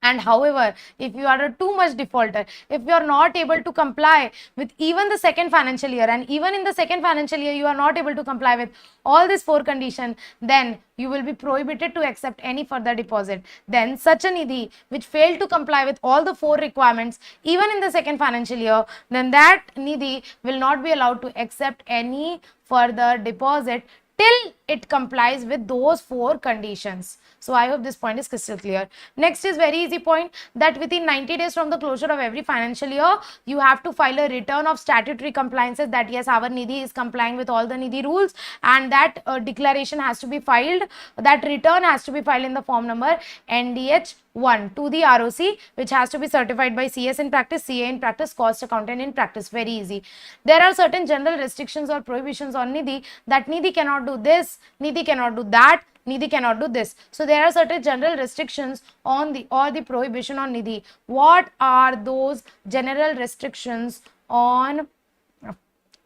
And however, if you are a too much defaulter, if you are not able to comply with even the second financial year, and even in the second financial year you are not able to comply with all these 4 conditions, then you will be prohibited to accept any further deposit. Then such a nidhi which failed to comply with all the 4 requirements even in the second financial year, then that nidhi will not be allowed to accept any further deposit till it complies with those 4 conditions. So I hope this point is crystal clear. Next is very easy point, that within 90 days from the closure of every financial year, you have to file a return of statutory compliances that yes, our nidhi is complying with all the nidhi rules, and that declaration has to be filed, that return has to be filed in the form number NDH1 to the ROC, which has to be certified by CS in practice, CA in practice, cost accountant in practice. Very easy. There are certain general restrictions or prohibitions on nidhi, that nidhi cannot do this, nidhi cannot do that, nidhi cannot do this. So there are certain general restrictions on the prohibition on nidhi. What are those general restrictions on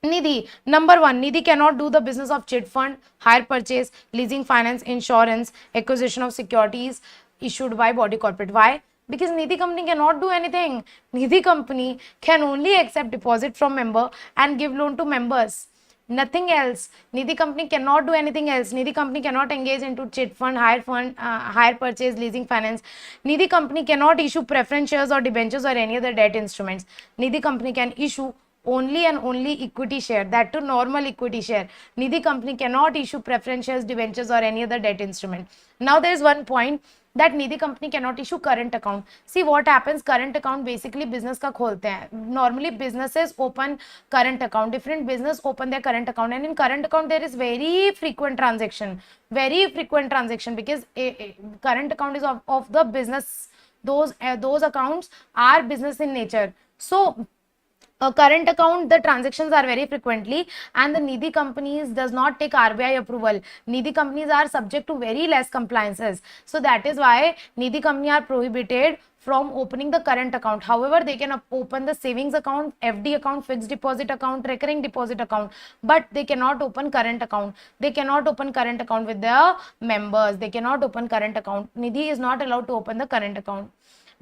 nidhi? Number 1, nidhi cannot do the business of chit fund, hire purchase, leasing, finance, insurance, acquisition of securities issued by body corporate. Why? Because nidhi company cannot do anything. Nidhi company can only accept deposit from member and give loan to members. Nothing else. Nidhi company cannot do anything else. Nidhi company cannot engage into chit fund, hire purchase, leasing, finance. Nidhi company cannot issue preference shares or debentures or any other debt instruments. Nidhi company can issue only and only equity share, that to normal equity share. Nidhi company cannot issue preference shares, debentures or any other debt instrument. Now there is one point, that nidhi company cannot issue current account. See what happens, current account basically business का खोलते हैं. Normally businesses open current account, different business open their current account, and in current account there is very frequent transaction because current account is of the business. Those accounts are business in nature. So current account, the transactions are very frequently, and the nidhi companies does not take RBI approval. Nidhi companies are subject to very less compliances. So that is why nidhi company are prohibited from opening the current account. However, they can open the savings account, FD account, fixed deposit account, recurring deposit account, but they cannot open current account. They cannot open current account with their members. They cannot open current account. Nidhi is not allowed to open the current account.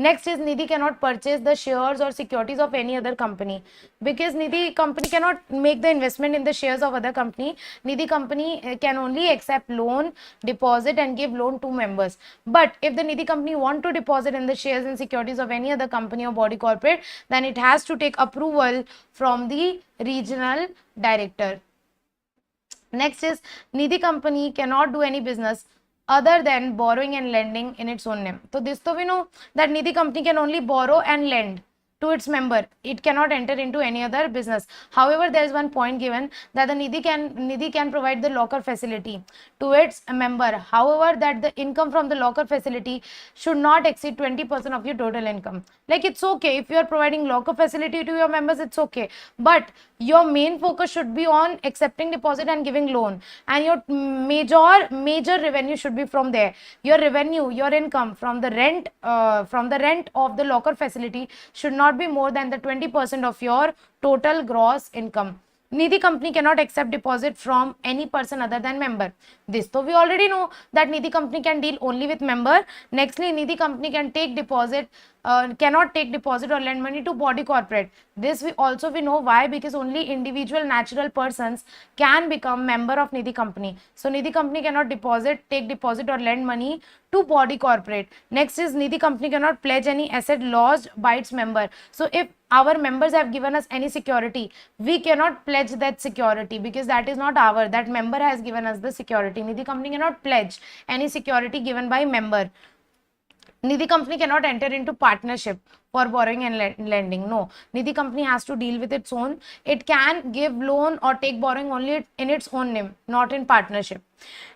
Next is nidhi cannot purchase the shares or securities of any other company, because nidhi company cannot make the investment in the shares of other company. Nidhi company can only accept loan, deposit and give loan to members. But if the nidhi company want to deposit in the shares and securities of any other company or body corporate, then it has to take approval from the regional director. Next is nidhi company cannot do any business other than borrowing and lending in its own name. So this we know that nidhi company can only borrow and lend. to its member. It cannot enter into any other business. However, there is one point given that the Nidhi can provide the locker facility to its member. However, that the income from the locker facility should not exceed 20% of your total income. Like, it's okay if you are providing locker facility to your members, it's okay, but your main focus should be on accepting deposit and giving loan, and your major revenue should be from there. Your revenue, your income from the rent of the locker facility should not be more than the 20% of your total gross income. Nidhi company cannot accept deposit from any person other than member. This, so we already know that Nidhi company can deal only with member. Nextly, Nidhi company can take deposit, cannot take deposit or lend money to body corporate. This we know why, because only individual natural persons can become member of Nidhi company. So Nidhi company cannot take deposit or lend money to body corporate. Next is Nidhi company cannot pledge any asset lost by its member. So if our members have given us any security, we cannot pledge that security, because that is not that member has given us the security. Nidhi company cannot pledge any security given by member. Nidhi company cannot enter into partnership for borrowing and lending. No, Nidhi company has to deal with its own. It can give loan or take borrowing only in its own name, not in partnership.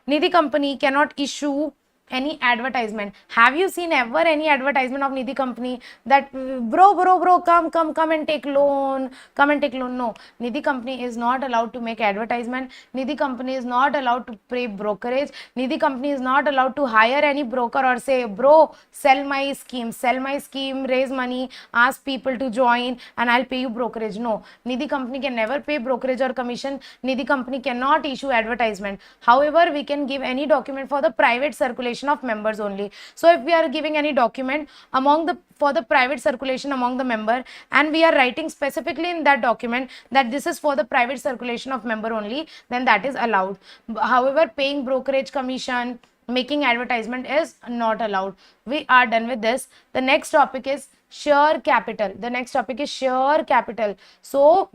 Nidhi company cannot issue any advertisement. Have you seen ever any advertisement of Nidhi company that bro, come and take loan, No, Nidhi company is not allowed to make advertisement. Nidhi company is not allowed to pay brokerage. Nidhi company is not allowed to hire any broker or say, bro, sell my scheme, raise money, ask people to join and I'll pay you brokerage. No, Nidhi company can never pay brokerage or commission. Nidhi company cannot issue advertisement. However, we can give any document for the private circulation of members only. So if we are giving any document for the private circulation among the member, and we are writing specifically in that document that this is for the private circulation of member only, then that is allowed. However, paying brokerage commission, making advertisement is not allowed. We are done with this. The next topic is share capital. So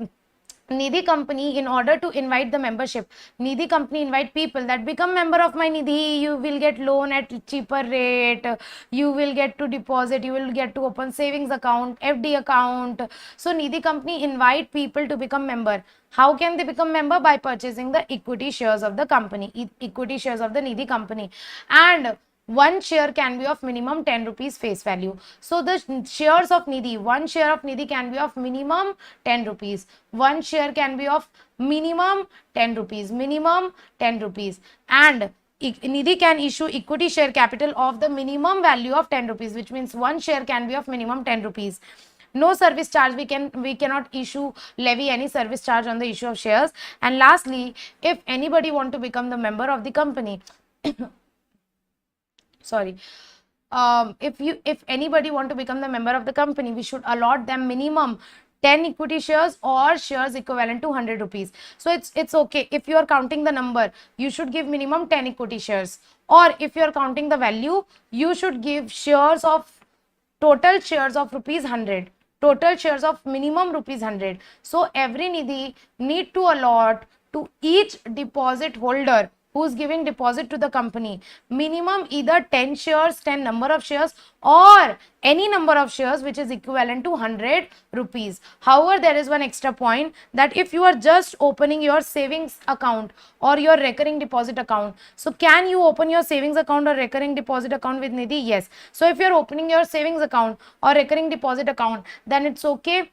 Nidhi company, in order to invite the membership, Nidhi company invite people that become member of my Nidhi, you will get loan at cheaper rate, you will get to deposit, you will get to open savings account, FD account. So Nidhi company invite people to become member. How can they become member? By purchasing the equity shares of the company, equity shares of the Nidhi company, and one share can be of minimum 10 rupees face value. So the shares of Nidhi, one share of Nidhi can be of minimum 10 rupees. One share can be of minimum 10 rupees. And Nidhi can issue equity share capital of the minimum value of 10 rupees, which means one share can be of minimum 10 rupees. No service charge, we cannot levy any service charge on the issue of shares. And lastly, if anybody want to become the member of the company, if anybody want to become the member of the company, we should allot them minimum 10 equity shares or shares equivalent to 100 rupees. So it's okay. If you are counting the number, you should give minimum 10 equity shares, or if you are counting the value, you should give total shares of rupees 100, total shares of minimum rupees 100. So every Nidhi need to allot to each deposit holder who is giving deposit to the company minimum either 10 shares, 10 number of shares, or any number of shares which is equivalent to 100 rupees. However, there is one extra point, that if you are just opening your savings account or your recurring deposit account, so can you open your savings account or recurring deposit account with Nidhi? Yes. So if you are opening your savings account or recurring deposit account, then it's okay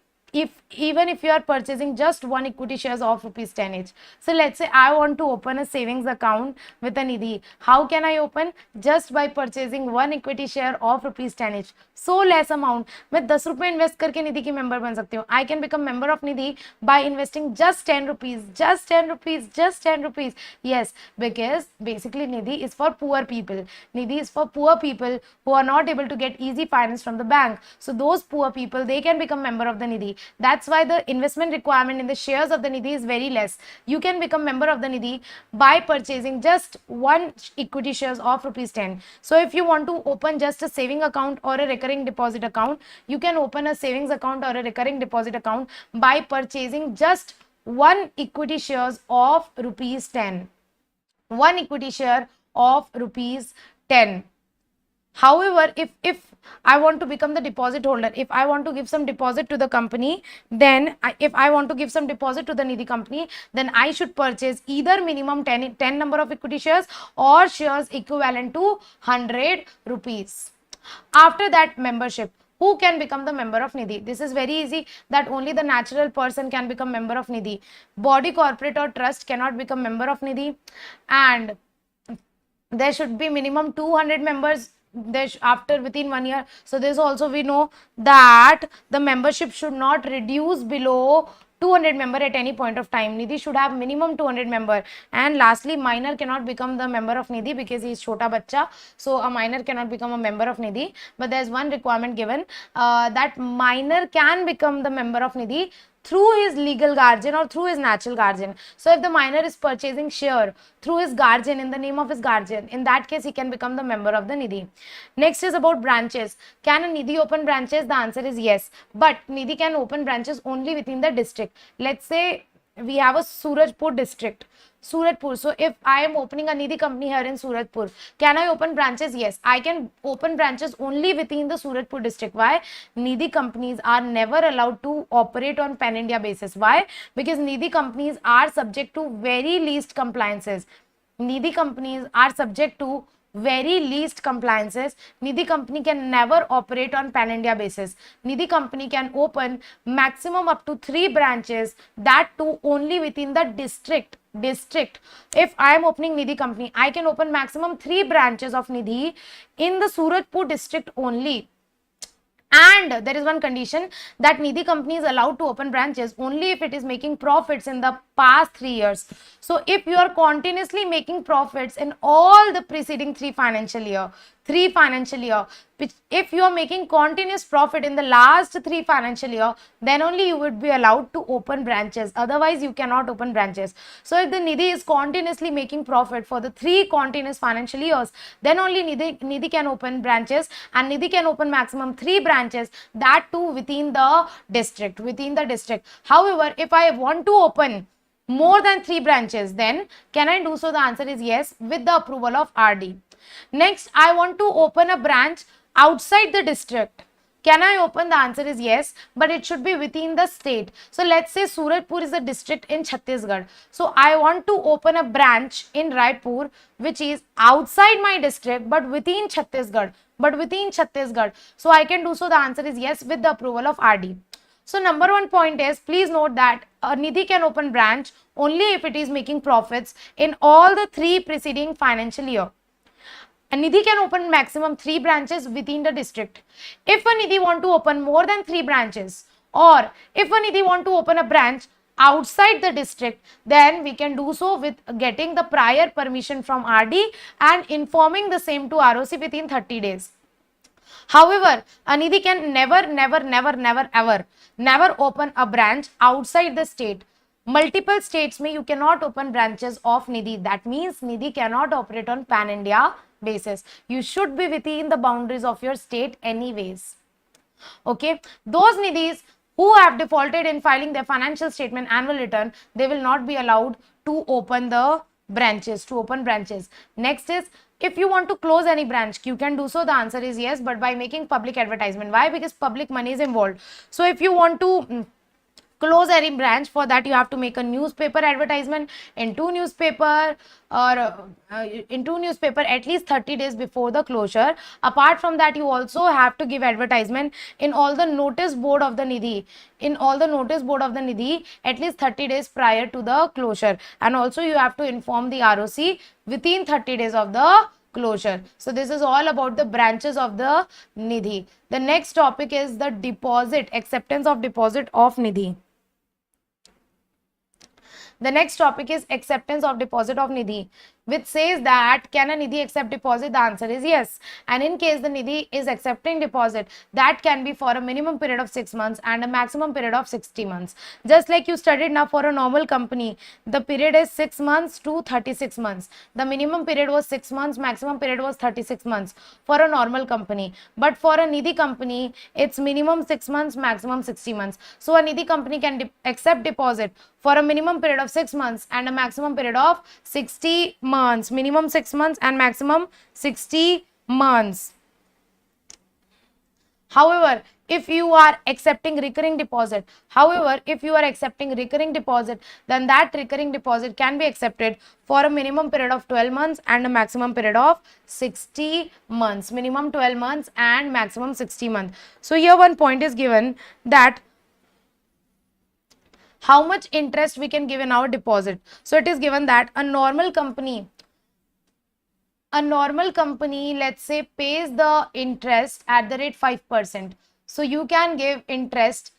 even if you are purchasing just one equity shares of rupees 10 each. So let's say I want to open a savings account with a Nidhi. How can I open? Just by purchasing one equity share of rupees 10 each. So less amount. मैं 10 रुपए invest करके निधि की member बन सकती हूँ. I can become member of Nidhi by investing just 10 rupees, just 10 rupees, just 10 rupees. Yes, because basically Nidhi is for poor people. Nidhi is for poor people who are not able to get easy finance from the bank. So those poor people, they can become member of the Nidhi. That's why the investment requirement in the shares of the Nidhi is very less. You can become member of the Nidhi by purchasing just one equity shares of rupees 10. So if you want to open just a saving account or a recurring deposit account, you can open a savings account or a recurring deposit account by purchasing just one equity shares of rupees 10. One equity share of rupees 10. However, if I want to become the deposit holder, if I want to give some deposit to the company, then if I want to give some deposit to the Nidhi company, then I should purchase either minimum 10 number of equity shares or shares equivalent to 100 rupees. After that, membership. Who can become the member of Nidhi? This is very easy, that only the natural person can become member of Nidhi. Body, corporate or trust cannot become member of Nidhi, and there should be minimum 200 members after within 1 year. So this also we know that the membership should not reduce below 200 member at any point of time. Nidhi should have minimum 200 member. And lastly, minor cannot become the member of Nidhi because he is chota bacha. So a minor cannot become a member of Nidhi. But there is one requirement given, that minor can become the member of Nidhi through his legal guardian or through his natural guardian. So if the minor is purchasing share through his guardian, in the name of his guardian, in that case he can become the member of the Nidhi. Next is about branches. Can a Nidhi open branches? The answer is yes. But Nidhi can open branches only within the district. Let's say we have a Surajpur district. Suratpur. So if I am opening a Nidhi company here in Suratpur, can I open branches? Yes, I can open branches only within the Suratpur district. Why? Nidhi companies are never allowed to operate on pan India basis. Why? Because Nidhi companies are subject to very least compliances. Nidhi companies are subject to very least compliances. Nidhi company can never operate on pan India basis. Nidhi company can open maximum up to 3 branches, that too only within the district. If I am opening Nidhi company, I can open maximum 3 branches of Nidhi in the Suratpur district only. And there is one condition, that Nidhi company is allowed to open branches only if it is making profits in the past 3 years. So if you are continuously making profits in all the preceding 3 financial year, if you are making continuous profit in the last 3 financial year, then only you would be allowed to open branches. Otherwise you cannot open branches. So if the Nidhi is continuously making profit for the 3 continuous financial years, then only Nidhi can open branches, and Nidhi can open maximum 3 branches, that too within the district. However, if I want to open more than 3 branches, then can I do so? The answer is yes, with the approval of RD. Next, I want to open a branch outside the district. Can I open? The answer is yes, but it should be within the state. So let's say Suratpur is a district in Chhattisgarh. So I want to open a branch in Raipur, which is outside my district but within Chhattisgarh. So I can do so. The answer is yes, with the approval of RD. So number 1 point is, please note that a Nidhi can open branch only if it is making profits in all the 3 preceding financial year. A Nidhi can open maximum 3 branches within the district. If a Nidhi want to open more than 3 branches, or if a Nidhi want to open a branch outside the district, then we can do so with getting the prior permission from RD and informing the same to ROC within 30 days. However, a Nidhi can never open a branch outside the state. Multiple states mein you cannot open branches of Nidhi. That means Nidhi cannot operate on pan India basis. You should be within the boundaries of your state anyways. Okay, those Nidhis who have defaulted in filing their financial statement annual return, they will not be allowed to open the branches, Next is, if you want to close any branch, you can do so. The answer is yes, but by making public advertisement. Why? Because public money is involved. So if you want to close any branch, for that you have to make a newspaper advertisement in 2 newspaper at least 30 days before the closure. Apart from that, you also have to give advertisement in all the notice board of the Nidhi, at least 30 days prior to the closure. And also you have to inform the ROC within 30 days of the closure. So this is all about the branches of the Nidhi. The next topic is the deposit, acceptance of deposit of Nidhi. The next topic is acceptance of deposit of Nidhi, which says that can a Nidhi accept deposit? The answer is yes. And in case the Nidhi is accepting deposit, that can be for a minimum period of 6 months and a maximum period of 60 months. Just like you studied now, for a normal company, the period is 6 months to 36 months. The minimum period was 6 months, maximum period was 36 months for a normal company. But for a Nidhi company, it's minimum 6 months, maximum 60 months. So a Nidhi company can accept deposit for a minimum period of 6 months and a maximum period of 60 months. Minimum 6 months and maximum 60 months. However, if you are accepting recurring deposit, then that recurring deposit can be accepted for a minimum period of 12 months and a maximum period of 60 months. Minimum 12 months and maximum 60 months. So here one point is given that how much interest we can give in our deposit. So it is given that a normal company, let's say, pays the interest at the rate 5%. So you can give interest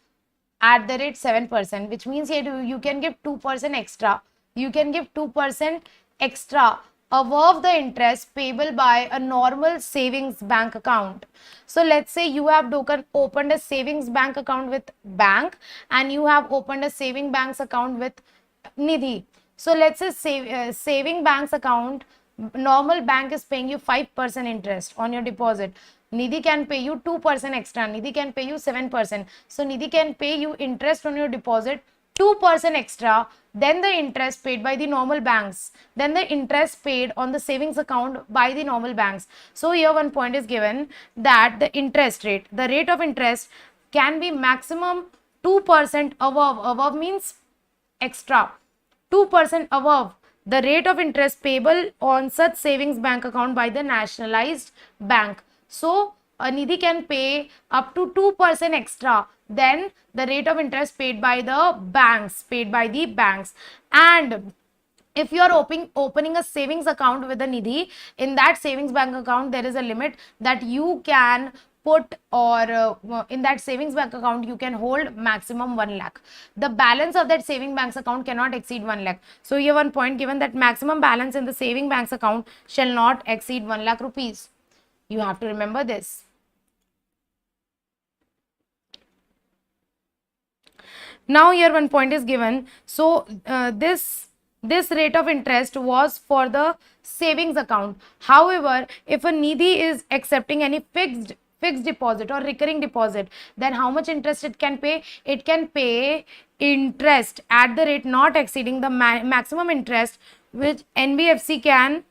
at the rate 7%, which means you can give 2% extra. You can give 2% extra above the interest payable by a normal savings bank account. So let's say you have opened a savings bank account with bank, and you have opened a saving banks account with Nidhi. So let's say saving banks account, normal bank is paying you 5% interest on your deposit. Nidhi can pay you 2% extra. Nidhi can pay you 7%. So Nidhi can pay you interest on your deposit 2% extra than the interest paid by the normal banks, then the interest paid on the savings account by the normal banks. So here one point is given that the interest rate, the rate of interest can be maximum 2% above means extra, 2% above the rate of interest payable on such savings bank account by the nationalized bank. So Nidhi can pay up to 2% extra than the rate of interest paid by the banks, And if you are opening a savings account with a Nidhi, in that savings bank account there is a limit that you can put, or in that savings bank account you can hold maximum 1 lakh. The balance of that saving banks account cannot exceed 1 lakh. So here one point given that maximum balance in the saving banks account shall not exceed 1 lakh rupees. You have to remember this. Now here one point is given. So this rate of interest was for the savings account. However, if a Nidhi is accepting any fixed deposit or recurring deposit, then how much interest it can pay? It can pay interest at the rate not exceeding the maximum interest which NBFC can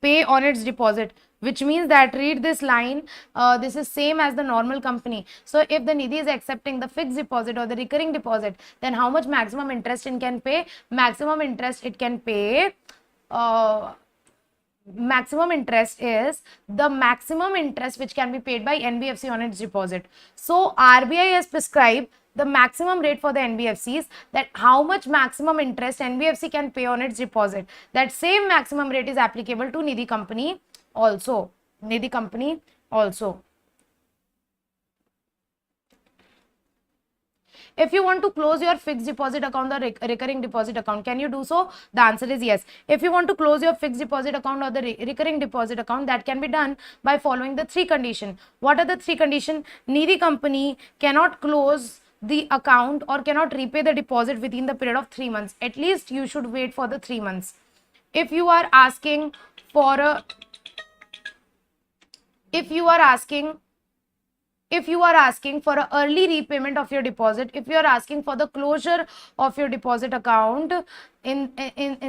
pay on its deposit, which means that, read this line, this is same as the normal company. So if the Nidhi is accepting the fixed deposit or the recurring deposit, then how much maximum interest it can pay? Maximum interest it can pay, maximum interest is the maximum interest which can be paid by NBFC on its deposit. So RBI has prescribed the maximum rate for the NBFCs, that how much maximum interest NBFC can pay on its deposit. That same maximum rate is applicable to Nidhi company also. If you want to close your fixed deposit account or recurring deposit account, can you do so? The answer is yes. If you want to close your fixed deposit account or the recurring deposit account, that can be done by following the 3 conditions. What are the 3 conditions? Nidhi company cannot close the account or cannot repay the deposit within the period of 3 months. At least you should wait for the 3 months. If you are asking for a early repayment of your deposit, if you are asking for the closure of your deposit account, in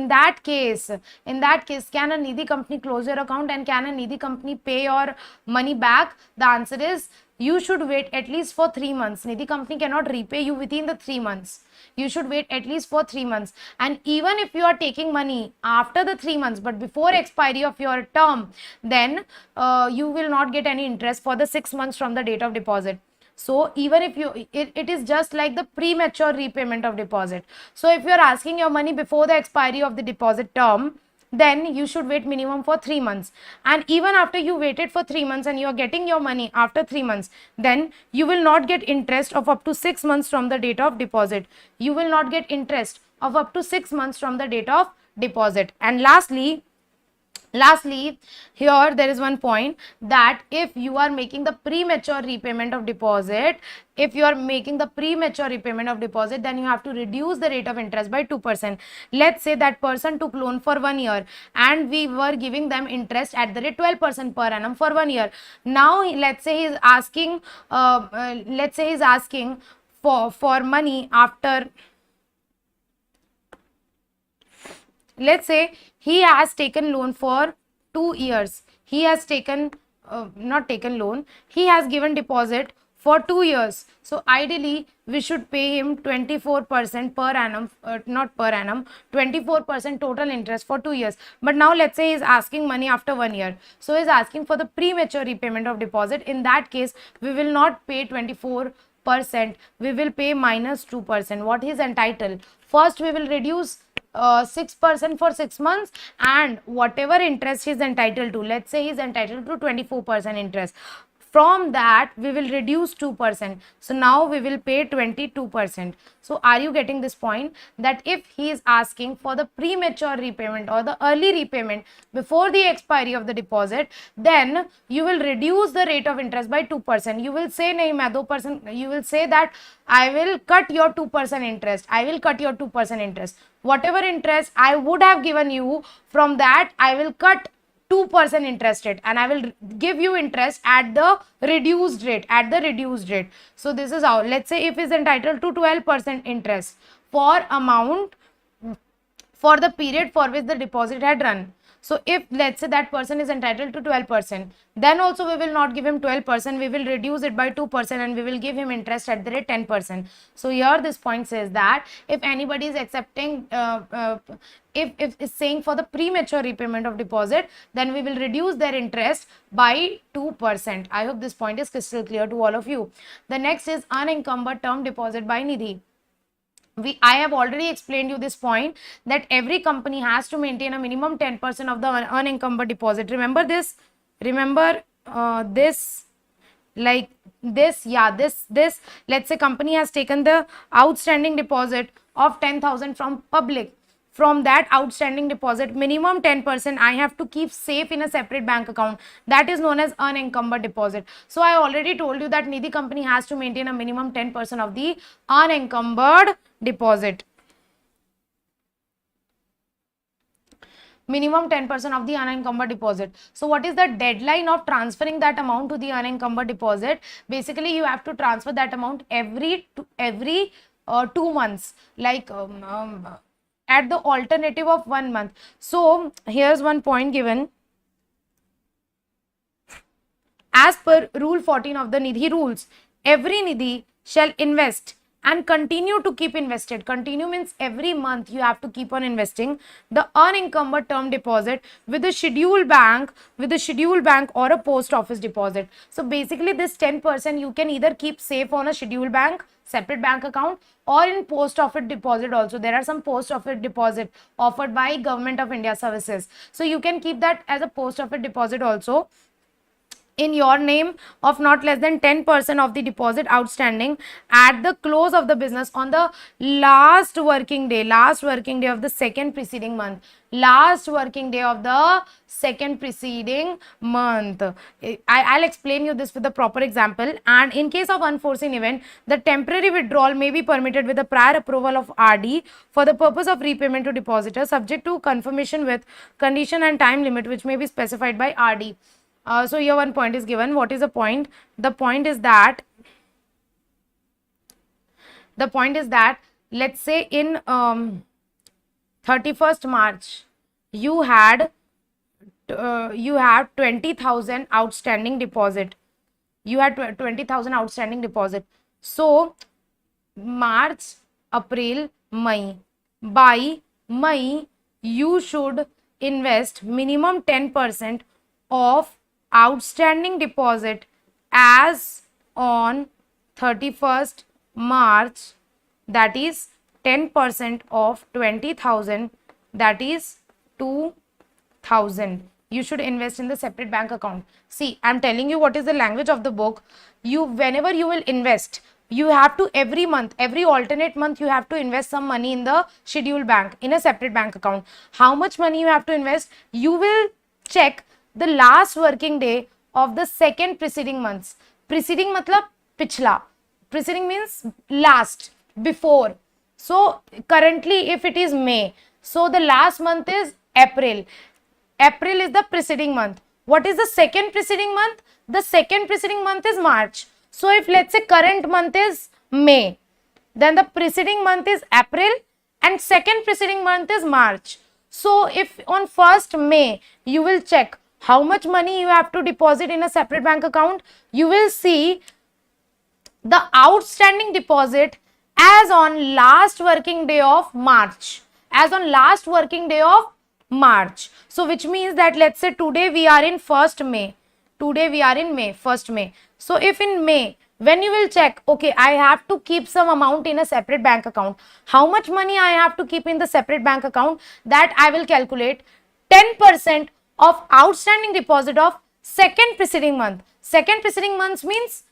that case, can a Nidhi company close your account and can a Nidhi company pay your money back? The answer is you should wait at least for 3 months. Nidhi company cannot repay you within the 3 months. You should wait at least for 3 months. And even if you are taking money after the 3 months but before expiry of your term, then you will not get any interest for the 6 months from the date of deposit. So even if it is just like the premature repayment of deposit. So if you are asking your money before the expiry of the deposit term, then you should wait minimum for 3 months. And even after you waited for 3 months and you are getting your money after 3 months, then you will not get interest of up to 6 months from the date of deposit. You will not get interest of up to 6 months from the date of deposit. And lastly, here there is one point that if you are making the premature repayment of deposit, then you have to reduce the rate of interest by 2%. Let's say that person took loan for 1 year and we were giving them interest at the rate 12% per annum for 1 year. Now let's say he's asking for money after, let's say he has taken loan for 2 years. He has taken not taken loan, he has given deposit for 2 years. So ideally, we should pay him 24% per annum, not per annum, 24% total interest for 2 years. But now let's say he's asking money after 1 year. So he's asking for the premature repayment of deposit. In that case, we will not pay 24%, we will pay minus 2%. What he is entitled? First, we will reduce 6% for 6 months, and whatever interest he is entitled to, let's say he is entitled to 24% interest. From that, we will reduce 2%. So now we will pay 22%. So are you getting this point? That if he is asking for the premature repayment or the early repayment before the expiry of the deposit, then you will reduce the rate of interest by 2%. You will say, nahi, main 2%, you will say that I will cut your 2% interest. I will cut your 2% interest. Whatever interest I would have given you, from that I will cut 2% interest rate, and I will give you interest at the reduced rate, So this is how, let's say if is entitled to 12% interest for amount for the period for which the deposit had run. So if let's say that person is entitled to 12%, then also we will not give him 12%, we will reduce it by 2% and we will give him interest at the rate 10%. So here this point says that if anybody is accepting, if it's saying for the premature repayment of deposit, then we will reduce their interest by 2%. I hope this point is crystal clear to all of you. The next is unencumbered term deposit by Nidhi. I have already explained you this point, that every company has to maintain a minimum 10% of the unencumbered deposit. Remember this? Remember this? Like this? Yeah, this. Let's say company has taken the outstanding deposit of 10,000 from public. From that outstanding deposit, minimum 10% I have to keep safe in a separate bank account. That is known as unencumbered deposit. So I already told you that Nidhi company has to maintain a minimum 10% of the unencumbered deposit. Minimum 10% of the unencumbered deposit. So what is the deadline of transferring that amount to the unencumbered deposit? Basically, you have to transfer that amount every 2 months, like at the alternative of 1 month. So here's one point given. As per rule 14 of the Nidhi rules, every Nidhi shall invest and continue to keep invested. Continue means every month you have to keep on investing the unencumbered term deposit with a scheduled bank, or a post office deposit. So basically this 10% you can either keep safe on a scheduled bank, separate bank account, or in post office deposit also. There are some post office deposit offered by Government of India services. So you can keep that as a post office deposit also in your name of not less than 10% of the deposit outstanding at the close of the business on the last working day of the second preceding month. Last working day of the second preceding month. I'll explain you this with a proper example. And in case of unforeseen event, the temporary withdrawal may be permitted with the prior approval of RD for the purpose of repayment to depositor, subject to confirmation with condition and time limit which may be specified by RD. So here one point is given. What is the point? The point is that let's say in 31st March you had 20,000 outstanding deposit. So March, April, May. By May you should invest minimum 10% of outstanding deposit as on 31st March, that is 10% of 20,000, that is 2,000. You should invest in the separate bank account. See, I'm telling you what is the language of the book. Whenever you will invest, you have to every month, every alternate month, you have to invest some money in the scheduled bank, in a separate bank account. How much money you have to invest? You will check the last working day of the second preceding months. Preceding matlab pichla. Preceding means last, before. So currently if it is May, so the last month is April. April is the preceding month. What is the second preceding month? The second preceding month is March. So if let's say current month is May, then the preceding month is April and second preceding month is March. So if on 1st May you will check how much money you have to deposit in a separate bank account, you will see the outstanding deposit as on last working day of March. As on last working day of March. So which means that let's say today we are in 1st May. Today we are in May, 1st May. So if in May, when you will check, okay, I have to keep some amount in a separate bank account. How much money I have to keep in the separate bank account? That I will calculate 10% of outstanding deposit of second preceding month. Second preceding month means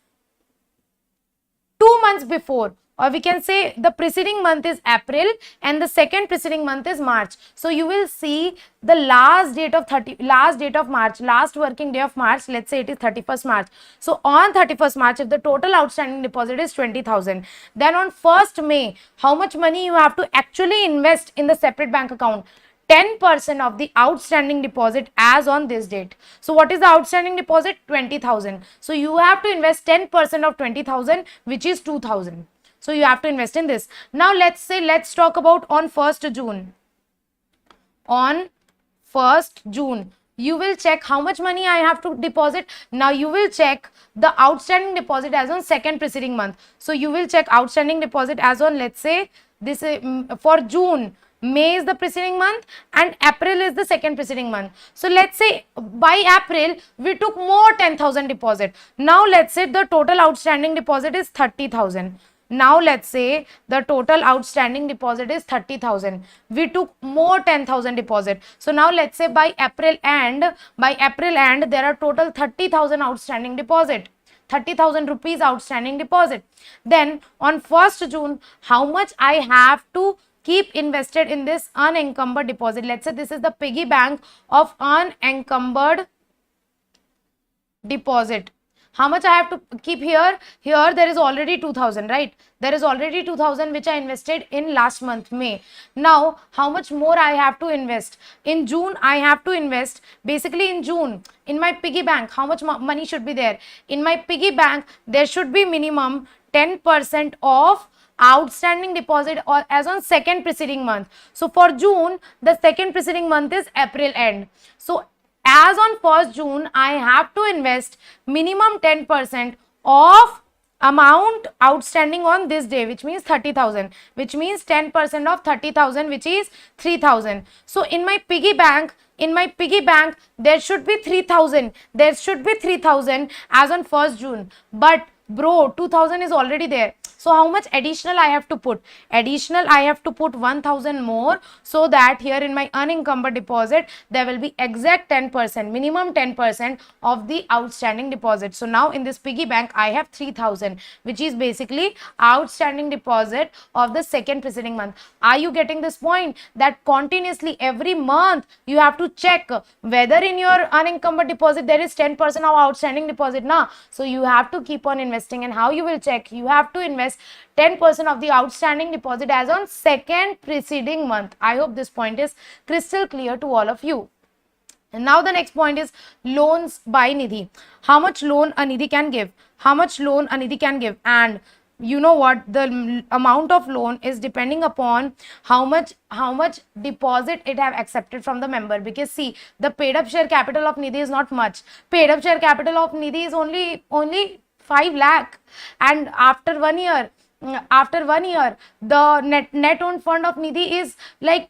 2 months before, or we can say the preceding month is April and the second preceding month is March. So you will see the last date of March, last working day of March, let's say it is 31st March. So on 31st March, if the total outstanding deposit is 20,000, then on 1st May, how much money you have to actually invest in the separate bank account? 10% of the outstanding deposit as on this date. So what is the outstanding deposit? 20,000. So you have to invest 10% of 20,000, which is 2,000. So you have to invest in this. Now let's talk about on 1st June. On 1st June, you will check how much money I have to deposit. Now you will check the outstanding deposit as on second preceding month. So you will check outstanding deposit as on, let's say this is for June. May is the preceding month and April is the second preceding month. So let's say by April we took more 10,000 deposit. Now let's say the total outstanding deposit is 30,000. Now let's say the total outstanding deposit is 30,000. We took more 10,000 deposit. So now let's say by April end there are total 30,000 outstanding deposit. 30,000 rupees outstanding deposit. Then on 1st June, how much I have to keep invested in this unencumbered deposit? Let's say this is the piggy bank of unencumbered deposit. How much I have to keep here? Here there is already 2,000, right? There is already 2,000 which I invested in last month, May. Now, how much more I have to invest? In June, I have to invest, basically in June, in my piggy bank, how much money should be there? In my piggy bank, there should be minimum 10% of outstanding deposit or as on second preceding month. So for June, the second preceding month is April end. So as on 1st June, I have to invest minimum 10% of amount outstanding on this day, which means 30,000, which means 10% of 30,000, which is 3,000. So in my piggy bank, there should be 3,000. There should be 3,000 as on 1st June. But bro, 2,000 is already there. So how much additional I have to put? Additional I have to put 1,000 more, so that here in my unencumbered deposit there will be exact 10%, minimum 10% of the outstanding deposit. So now in this piggy bank I have 3,000, which is basically outstanding deposit of the second preceding month. Are you getting this point? That continuously every month you have to check whether in your unencumbered deposit there is 10% of outstanding deposit now. So you have to keep on investing. And how you will check? You have to invest 10% of the outstanding deposit as on second preceding month. I hope this point is crystal clear to all of you. And now the next point is loans by Nidhi. How much loan a Nidhi can give? How much loan a Nidhi can give? And you know what, the amount of loan is depending upon how much deposit it have accepted from the member. Because see, the paid up share capital of Nidhi is not much. Paid up share capital of Nidhi is only 5 lakh, and after 1 year, the net owned fund of Nidhi is like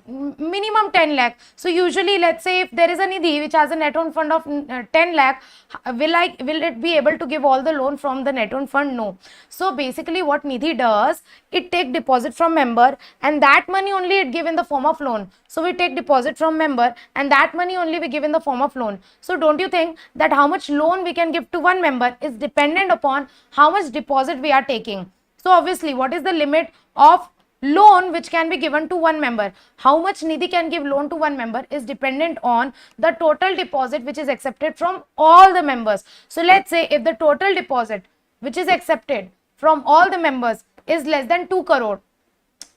minimum 10 lakh. So usually, let's say if there is a Nidhi which has a net owned fund of 10 lakh, will it be able to give all the loan from the net owned fund? No. So basically what Nidhi does, it take deposit from member, and that money only it give in the form of loan. So we take deposit from member, and that money only we give in the form of loan. So don't you think that how much loan we can give to one member is dependent upon how much deposit we are taking? So obviously, what is the limit of loan which can be given to one member? How much Nidhi can give loan to one member is dependent on the total deposit which is accepted from all the members. So let's say if the total deposit which is accepted from all the members is less than 2 crore,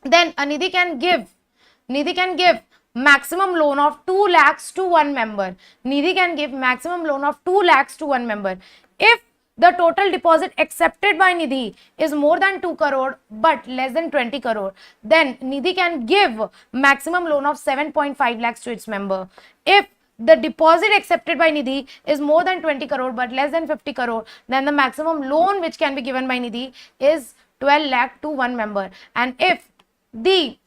then a Nidhi can give maximum loan of 2 lakhs to one member. Nidhi can give maximum loan of 2 lakhs to one member. If the total deposit accepted by Nidhi is more than 2 crore but less than 20 crore, then Nidhi can give maximum loan of 7.5 lakhs to its member. If the deposit accepted by Nidhi is more than 20 crore but less than 50 crore, then the maximum loan which can be given by Nidhi is 12 lakh to one member. And if the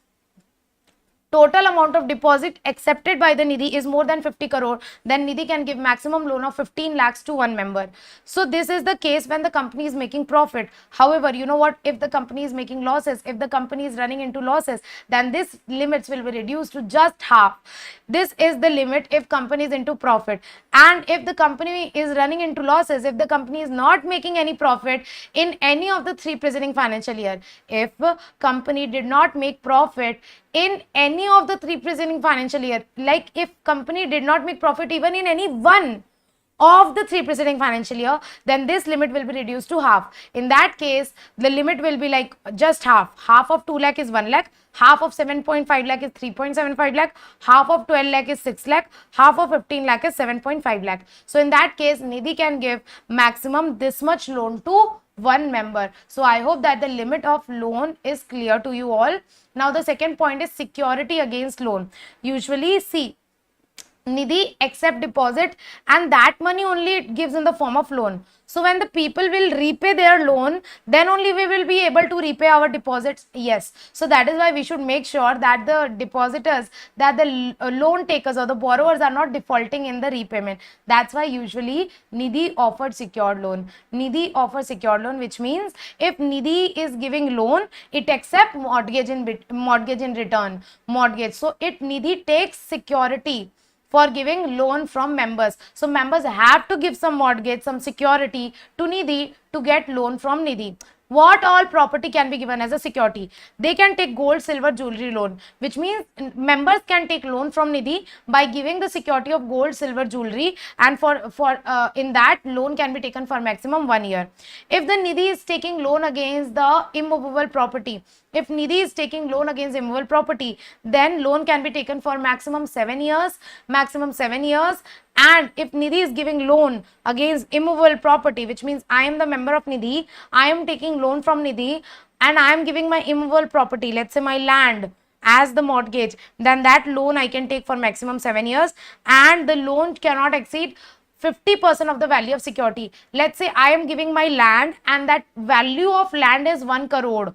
total amount of deposit accepted by the Nidhi is more than 50 crore, then Nidhi can give maximum loan of 15 lakhs to one member. So this is the case when the company is making profit. However, you know what, if the company is making losses, if the company is running into losses, then this limits will be reduced to just half. This is the limit if company is into profit. And if the company is running into losses, if the company is not making any profit in any of the 3 preceding financial year, if company did not make profit in any of the 3 preceding financial year, like if company did not make profit even in any one of the 3 preceding financial year, then this limit will be reduced to half. In that case, the limit will be like just half. Half of 2 lakh is 1 lakh, half of 7.5 lakh is 3.75 lakh, half of 12 lakh is 6 lakh, half of 15 lakh is 7.5 lakh. So in that case, Nidhi can give maximum this much loan to one member. So I hope that the limit of loan is clear to you all. Now the second point is security against loan. Usually, see, Nidhi accept deposit and that money only it gives in the form of loan. So when the people will repay their loan, then only we will be able to repay our deposits. Yes. So that is why we should make sure that the depositors, that the loan takers or the borrowers are not defaulting in the repayment. That's why usually Nidhi offered secured loan. Nidhi offers secured loan, which means if Nidhi is giving loan, it accepts mortgage in return. Mortgage. So Nidhi takes security for giving loan from members. So members have to give some mortgage, some security to Nidhi to get loan from Nidhi. What all property can be given as a security? They can take gold, silver, jewelry loan, which means members can take loan from Nidhi by giving the security of gold, silver, jewelry, and in that loan can be taken for maximum 1 year. If the Nidhi is taking loan against the immovable property, if Nidhi is taking loan against immovable property, then loan can be taken for maximum 7 years, And if Nidhi is giving loan against immovable property, which means I am the member of Nidhi, I am taking loan from Nidhi and I am giving my immovable property, let's say my land, as the mortgage, then that loan I can take for maximum 7 years and the loan cannot exceed 50% of the value of security. Let's say I am giving my land and that value of land is 1 crore.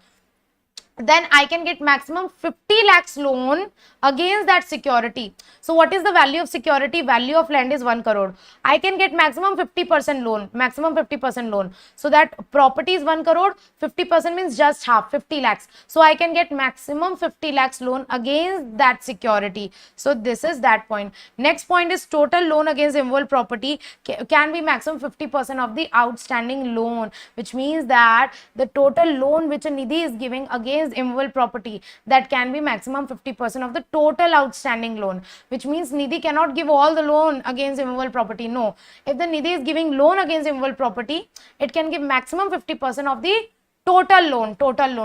Then I can get maximum 50 lakhs loan against that security. So what is the value of security? Value of land is 1 crore. I can get maximum 50% loan, So that property is 1 crore, 50% means just half, 50 lakhs. So I can get maximum 50 lakhs loan against that security. So this is that point. Next point is total loan against immovable property can be maximum 50% of the outstanding loan, which means that the total loan which a Nidhi is giving against immovable property, that can be maximum 50% of the total outstanding loan, which means Nidhi cannot give all the loan against immovable property. No, if the Nidhi is giving loan against immovable property, it can give maximum 50% of the total loan.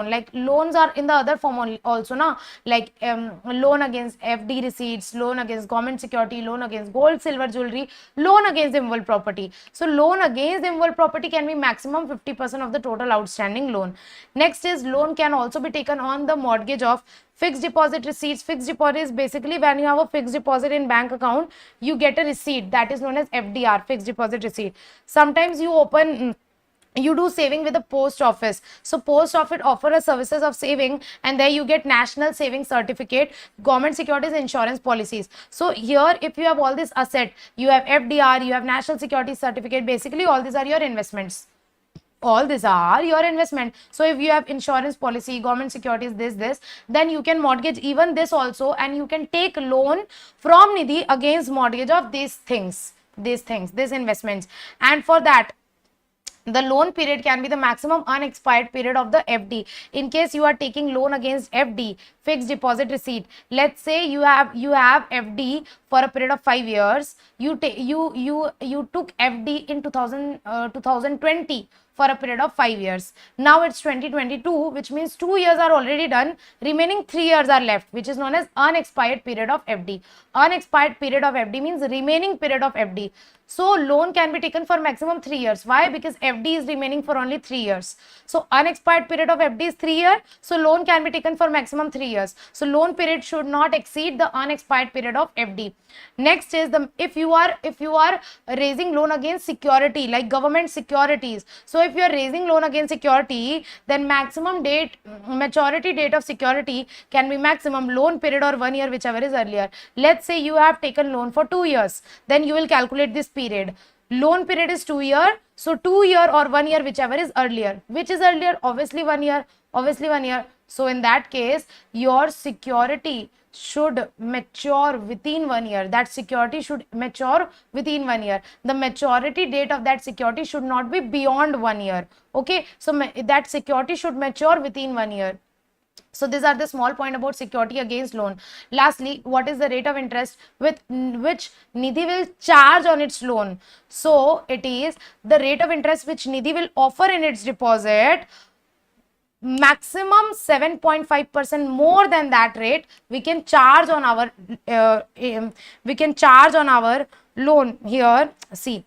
Like loans are in the other form also, na, like loan against FD receipts, loan against government security, loan against gold, silver, jewelry, loan against immovable property. So loan against immovable property can be maximum 50% of the total outstanding loan. Next is loan can also be taken on the mortgage of fixed deposit receipts. Fixed deposit is basically when you have a fixed deposit in bank account, you get a receipt, that is known as FDR, fixed deposit receipt. Sometimes you do saving with the post office. So post office offer a services of saving and there you get national saving certificate, government securities, insurance policies. So here if you have all this asset, you have FDR, you have national security certificate, basically all these are your investments. So if you have insurance policy, government securities, this, then you can mortgage even this also, and you can take loan from Nidhi against mortgage of these investments. And for that, the loan period can be the maximum unexpired period of the FD. In case you are taking loan against FD, fixed deposit receipt, let's say you have FD for a period of 5 years. You took FD in 2020 for a period of 5 years. Now it's 2022, which means 2 years are already done. Remaining 3 years are left, which is known as unexpired period of FD. Unexpired period of FD means remaining period of FD. So loan can be taken for maximum 3 years. Why? Because FD is remaining for only 3 years. So unexpired period of FD is 3 years. So loan can be taken for maximum 3 years. So loan period should not exceed the unexpired period of FD. Next is if you are raising loan against security like government securities. So if you are raising loan against security, then maximum date, maturity date of security can be maximum loan period or 1 year, whichever is earlier. Let's say you have taken loan for 2 years, then you will calculate this period. Loan period is 2 year, so 2 year or 1 year, whichever is earlier. Which is earlier? Obviously 1 year, obviously 1 year. So in that case, your security should mature within 1 year. That security should mature within 1 year. The maturity date of that security should not be beyond 1 year. Okay, so that security should mature within 1 year. So these are the small point about security against loan. Lastly, what is the rate of interest with which Nidhi will charge on its loan? So it is the rate of interest which Nidhi will offer in its deposit. Maximum 7.5% more than that rate we can charge on our loan. Here, see,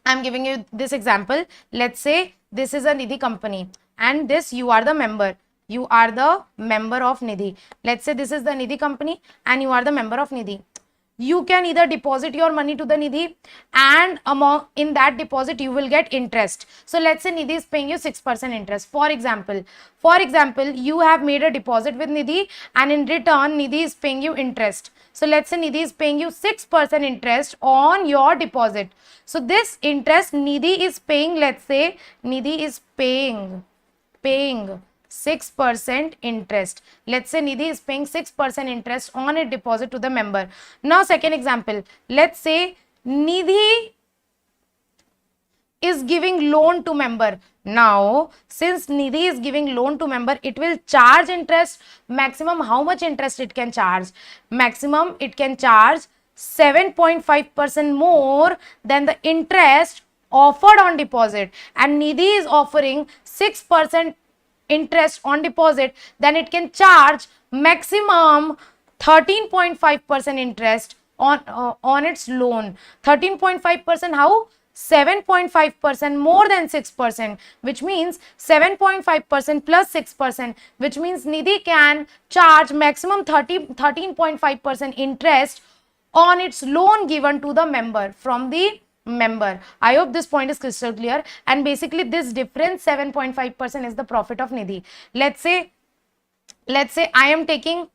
I'm giving you this example. Let's say this is a Nidhi company and this you are the member. You are the member of Nidhi. Let's say this is the Nidhi company and you are the member of Nidhi. You can either deposit your money to the Nidhi, and in that deposit you will get interest. So let's say Nidhi is paying you 6% interest. For example, you have made a deposit with Nidhi and in return Nidhi is paying you interest. So let's say Nidhi is paying you 6% interest on your deposit. So this interest Nidhi is paying, let's say Nidhi is paying 6% interest. Let's say Nidhi is paying 6% interest on a deposit to the member. Now second example, let's say Nidhi is giving loan to member. Now since Nidhi is giving loan to member, it will charge interest. Maximum how much interest it can charge? Maximum it can charge 7.5% more than the interest offered on deposit, and Nidhi is offering 6% interest on deposit, then it can charge maximum 13.5% interest on its loan. 13.5% how? 7.5% more than 6%, which means 7.5% plus 6%, which means Nidhi can charge maximum 13.5% interest on its loan given to the member from the member. I hope this point is crystal clear. And basically this difference 7.5% is the profit of Nidhi. Let's say I am taking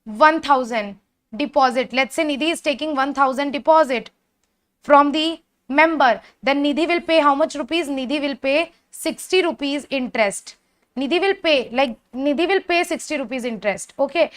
1000 deposit. Let's say Nidhi is taking 1000 deposit from the member. Then Nidhi will pay how much rupees? Nidhi will pay 60 rupees interest. Nidhi will pay 60 rupees interest. Okay.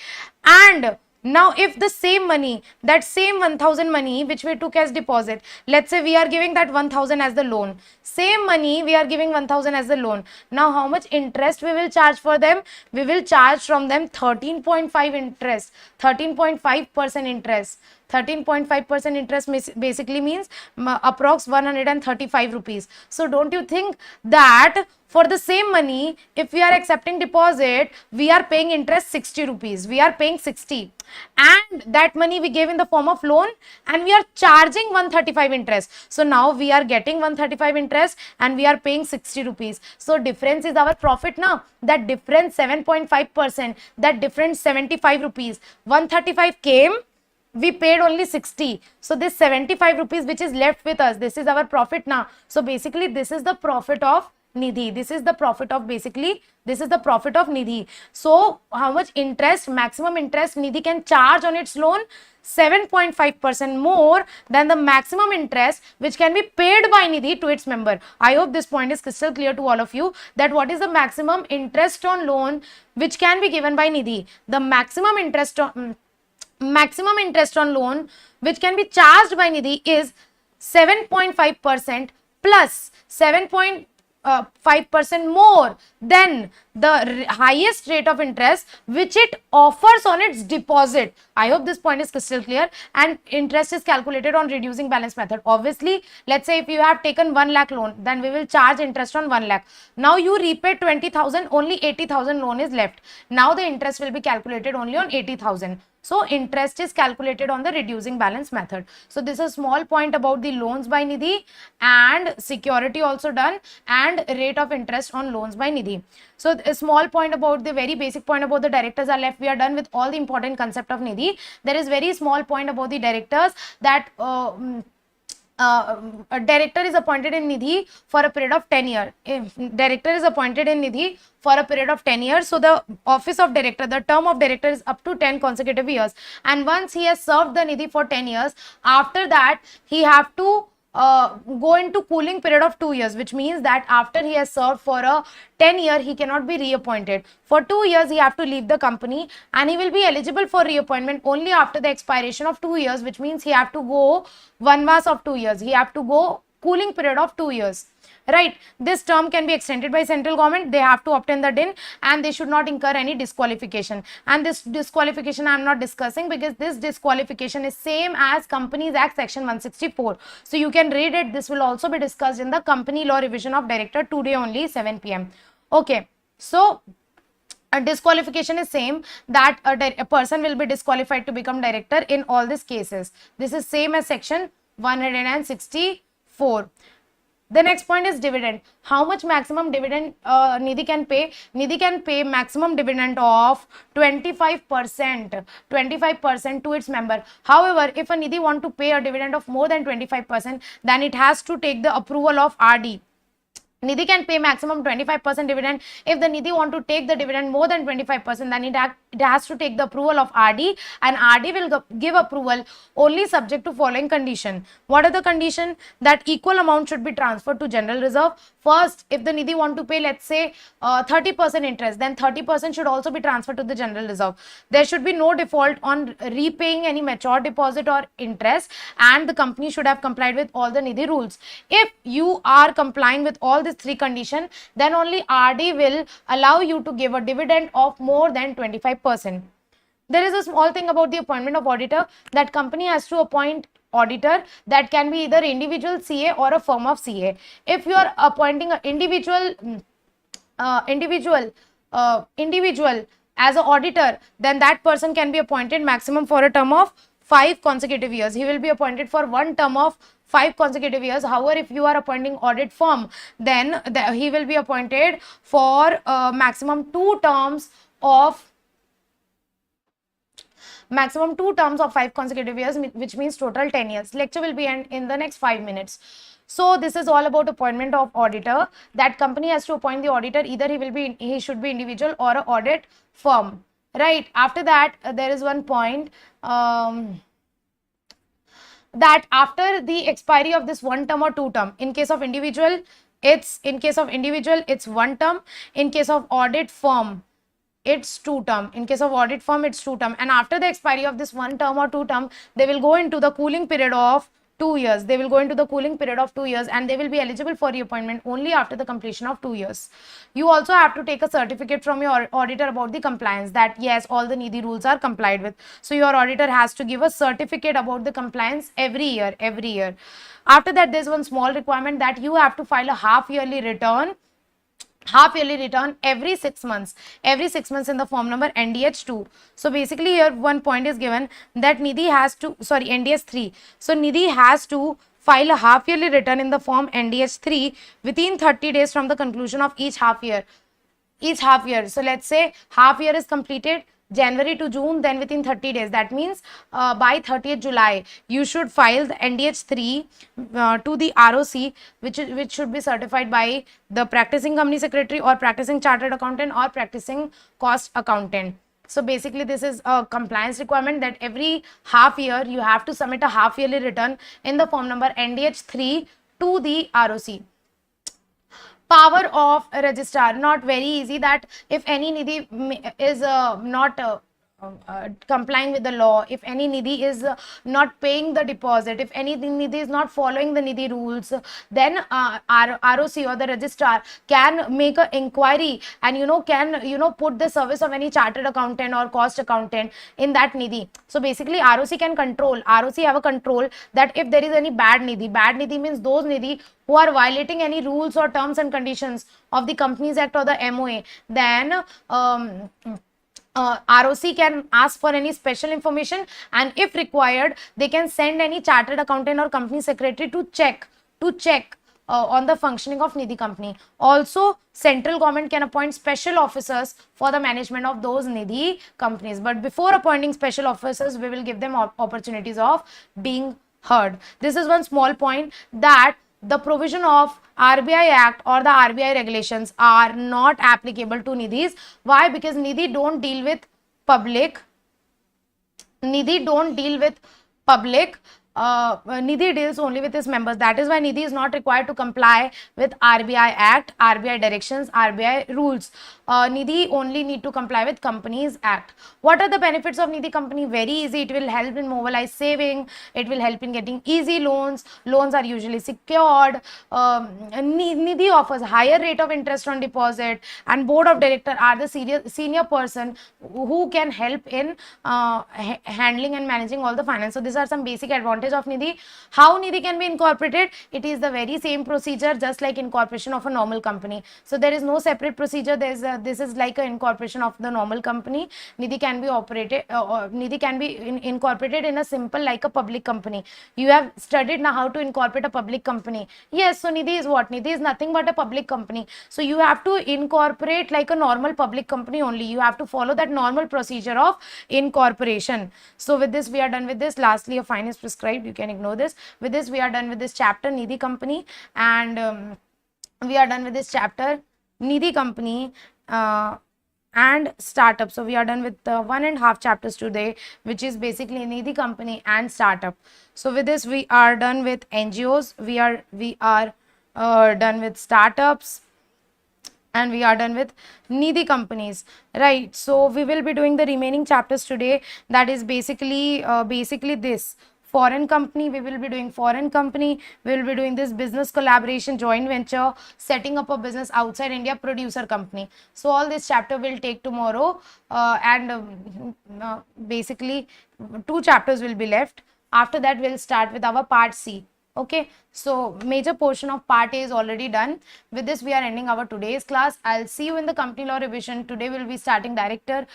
And now if the same money, that same 1000 money which we took as deposit, let's say we are giving that 1000 as the loan, same money we are giving 1000 as the loan. Now how much interest we will charge for them? We will charge from them 13.5 interest, 13.5% interest. 13.5% interest basically means approx 135 rupees. So don't you think that for the same money, if we are accepting deposit, we are paying interest 60 rupees. We are paying 60. And that money we gave in the form of loan and we are charging 135 interest. So now we are getting 135 interest and we are paying 60 rupees. So difference is our profit now. That difference 7.5%, that difference 75 rupees. 135 came, we paid only 60. So this 75 rupees which is left with us, this is our profit now. So basically this is the profit of Nidhi. This is the profit of Nidhi. So how much interest, maximum interest Nidhi can charge on its loan? 7.5% more than the maximum interest which can be paid by Nidhi to its member. I hope this point is crystal clear to all of you, that what is the maximum interest on loan which can be given by Nidhi. The maximum interest on loan which can be charged by Nidhi is 7.5% plus 7.5% 5% more than the highest rate of interest which it offers on its deposit. I hope this point is crystal clear. And interest is calculated on reducing balance method. Obviously, let's say if you have taken 1 lakh loan, then we will charge interest on 1 lakh. Now you repay 20,000, only 80,000 loan is left. Now the interest will be calculated only on 80,000. So interest is calculated on the reducing balance method. So this is a small point about the loans by Nidhi, and security also done, and rate of interest on loans by Nidhi. So a small point about the very basic point about the directors are left. We are done with all the important concept of Nidhi. There is very small point about the directors, that a director is appointed in Nidhi for a period of 10 years. If director is appointed in Nidhi for a period of 10 years, so the office of director, the term of director is up to 10 consecutive years. And once he has served the Nidhi for 10 years, after that he have to go into cooling period of 2 years, which means that after he has served for a 10-year, he cannot be reappointed. For 2 years, he have to leave the company, and he will be eligible for reappointment only after the expiration of 2 years, which means he have to go vanvas of 2 years. He have to go cooling period of 2 years. Right, this term can be extended by central government. They have to obtain the DIN, and they should not incur any disqualification. And this disqualification I am not discussing, because this disqualification is same as Companies Act section 164. So you can read it. This will also be discussed in the company law revision of director today only 7 p.m. Okay, so a disqualification is same, that a person will be disqualified to become director in all these cases. This is same as section 164. The next point is dividend. How much maximum dividend Nidhi can pay? Nidhi can pay maximum dividend of 25% to its member. However, if a Nidhi want to pay a dividend of more than 25%, then it has to take the approval of RD. Nidhi can pay maximum 25% dividend. If the Nidhi want to take the dividend more than 25%, then it has to take the approval of RD, and RD will give approval only subject to following condition. What are the condition? That equal amount should be transferred to general reserve. First, if the Nidhi want to pay, let's say 30% interest, then 30% should also be transferred to the general reserve. There should be no default on repaying any mature deposit or interest, and the company should have complied with all the Nidhi rules. If you are complying with all these three conditions, then only RD will allow you to give a dividend of more than 25%. There is a small thing about the appointment of auditor, that company has to appoint auditor, that can be either individual CA or a firm of CA. If you are appointing an individual as an auditor, then that person can be appointed maximum for a term of 5 consecutive years. He will be appointed for one term of 5 consecutive years. However, if you are appointing audit firm, then he will be appointed for maximum 2 terms of 5 consecutive years, which means total 10 years. Lecture will be end in the next 5 minutes. So this is all about appointment of auditor. That company has to appoint the auditor. Either he should be individual or an audit firm. Right. After that, there is one point that after the expiry of this 1 term or 2 term, in case of individual, it's 1 term. In case of audit firm, it's 2 term. In case of audit firm, it's 2 term. And after the expiry of this 1 term or 2 term, they will go into the cooling period of 2 years. They will go into the cooling period of 2 years, and they will be eligible for reappointment only after the completion of 2 years. You also have to take a certificate from your auditor about the compliance, that yes, all the Nidhi rules are complied with. So your auditor has to give a certificate about the compliance every year. After that, there's one small requirement, that you have to file a half yearly return every 6 months in the form number NDH2. So basically here one point is given, that Nidhi has to, NDH3. So Nidhi has to file a half yearly return in the form NDH3 within 30 days from the conclusion of each half year. So let's say half year is completed January to June, then within 30 days, that means by 30th July, you should file the NDH3 to the ROC, which should be certified by the practicing company secretary or practicing chartered accountant or practicing cost accountant. So basically this is a compliance requirement, that every half year you have to submit a half yearly return in the form number NDH3 to the ROC. Power of a registrar, not very easy, that if any Nidhi is not complying with the law, if any nidhi is not paying the deposit, if any nidhi is not following the nidhi rules, then ROC or the registrar can make an inquiry and can put the service of any chartered accountant or cost accountant in that nidhi. So basically ROC have a control that if there is any bad nidhi means those nidhi who are violating any rules or terms and conditions of the Companies Act or the MOA, then ROC can ask for any special information, and if required they can send any chartered accountant or company secretary to check on the functioning of nidhi company. Also central government can appoint special officers for the management of those nidhi companies, but before appointing special officers we will give them opportunities of being heard. This is one small point, that the provision of RBI Act or the RBI regulations are not applicable to nidhis. Why? Because nidhi don't deal with public. Nidhi deals only with its members. That is why nidhi is not required to comply with RBI Act, RBI directions, RBI rules. Nidhi only need to comply with Companies Act. What are the benefits of nidhi company? Very easy. It will help in mobilized saving. It will help in getting easy loans. Loans are usually secured. Nidhi offers higher rate of interest on deposit, and board of director are the senior person who can help in handling and managing all the finance. So these are some basic advantages of nidhi. How nidhi can be incorporated? It is the very same procedure just like incorporation of a normal company. So there is no separate procedure. This is like an incorporation of the normal company. Nidhi can be incorporated in a simple like a public company. You have studied now how to incorporate a public company. Yes, so nidhi is what? Nidhi is nothing but a public company. So you have to incorporate like a normal public company only. You have to follow that normal procedure of incorporation. So with this we are done with this. Lastly, a fine is prescribed. You can ignore this. With this we are done with this chapter nidhi company, and we are done with this chapter nidhi company and startup. So we are done with 1.5 chapters today, which is basically nidhi company and startup. So with this we are done with NGOs, we are done with startups, and we are done with nidhi companies, right? So we will be doing the remaining chapters today. That is basically this foreign company. We will be doing foreign company. We will be doing this business collaboration, joint venture, setting up a business outside India, producer company. So all this chapter will take tomorrow, and basically 2 chapters will be left. After that we'll start with our part C. Okay, so major portion of part A is already done. With this we are ending our today's class. I'll see you in the company law revision. Today we'll be starting director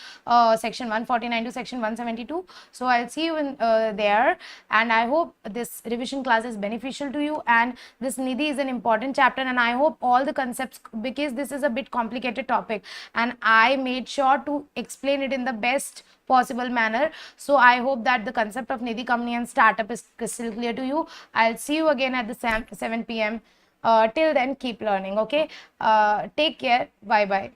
section 149 to section 172. So I'll see you in there, and I hope this revision class is beneficial to you, and this nidhi is an important chapter, and I hope all the concepts, because this is a bit complicated topic and I made sure to explain it in the best possible manner. So I hope that the concept of nidhi company and startup is crystal clear to you. I'll see you again at the 7 p.m. Till then, keep learning. Okay, take care. Bye bye.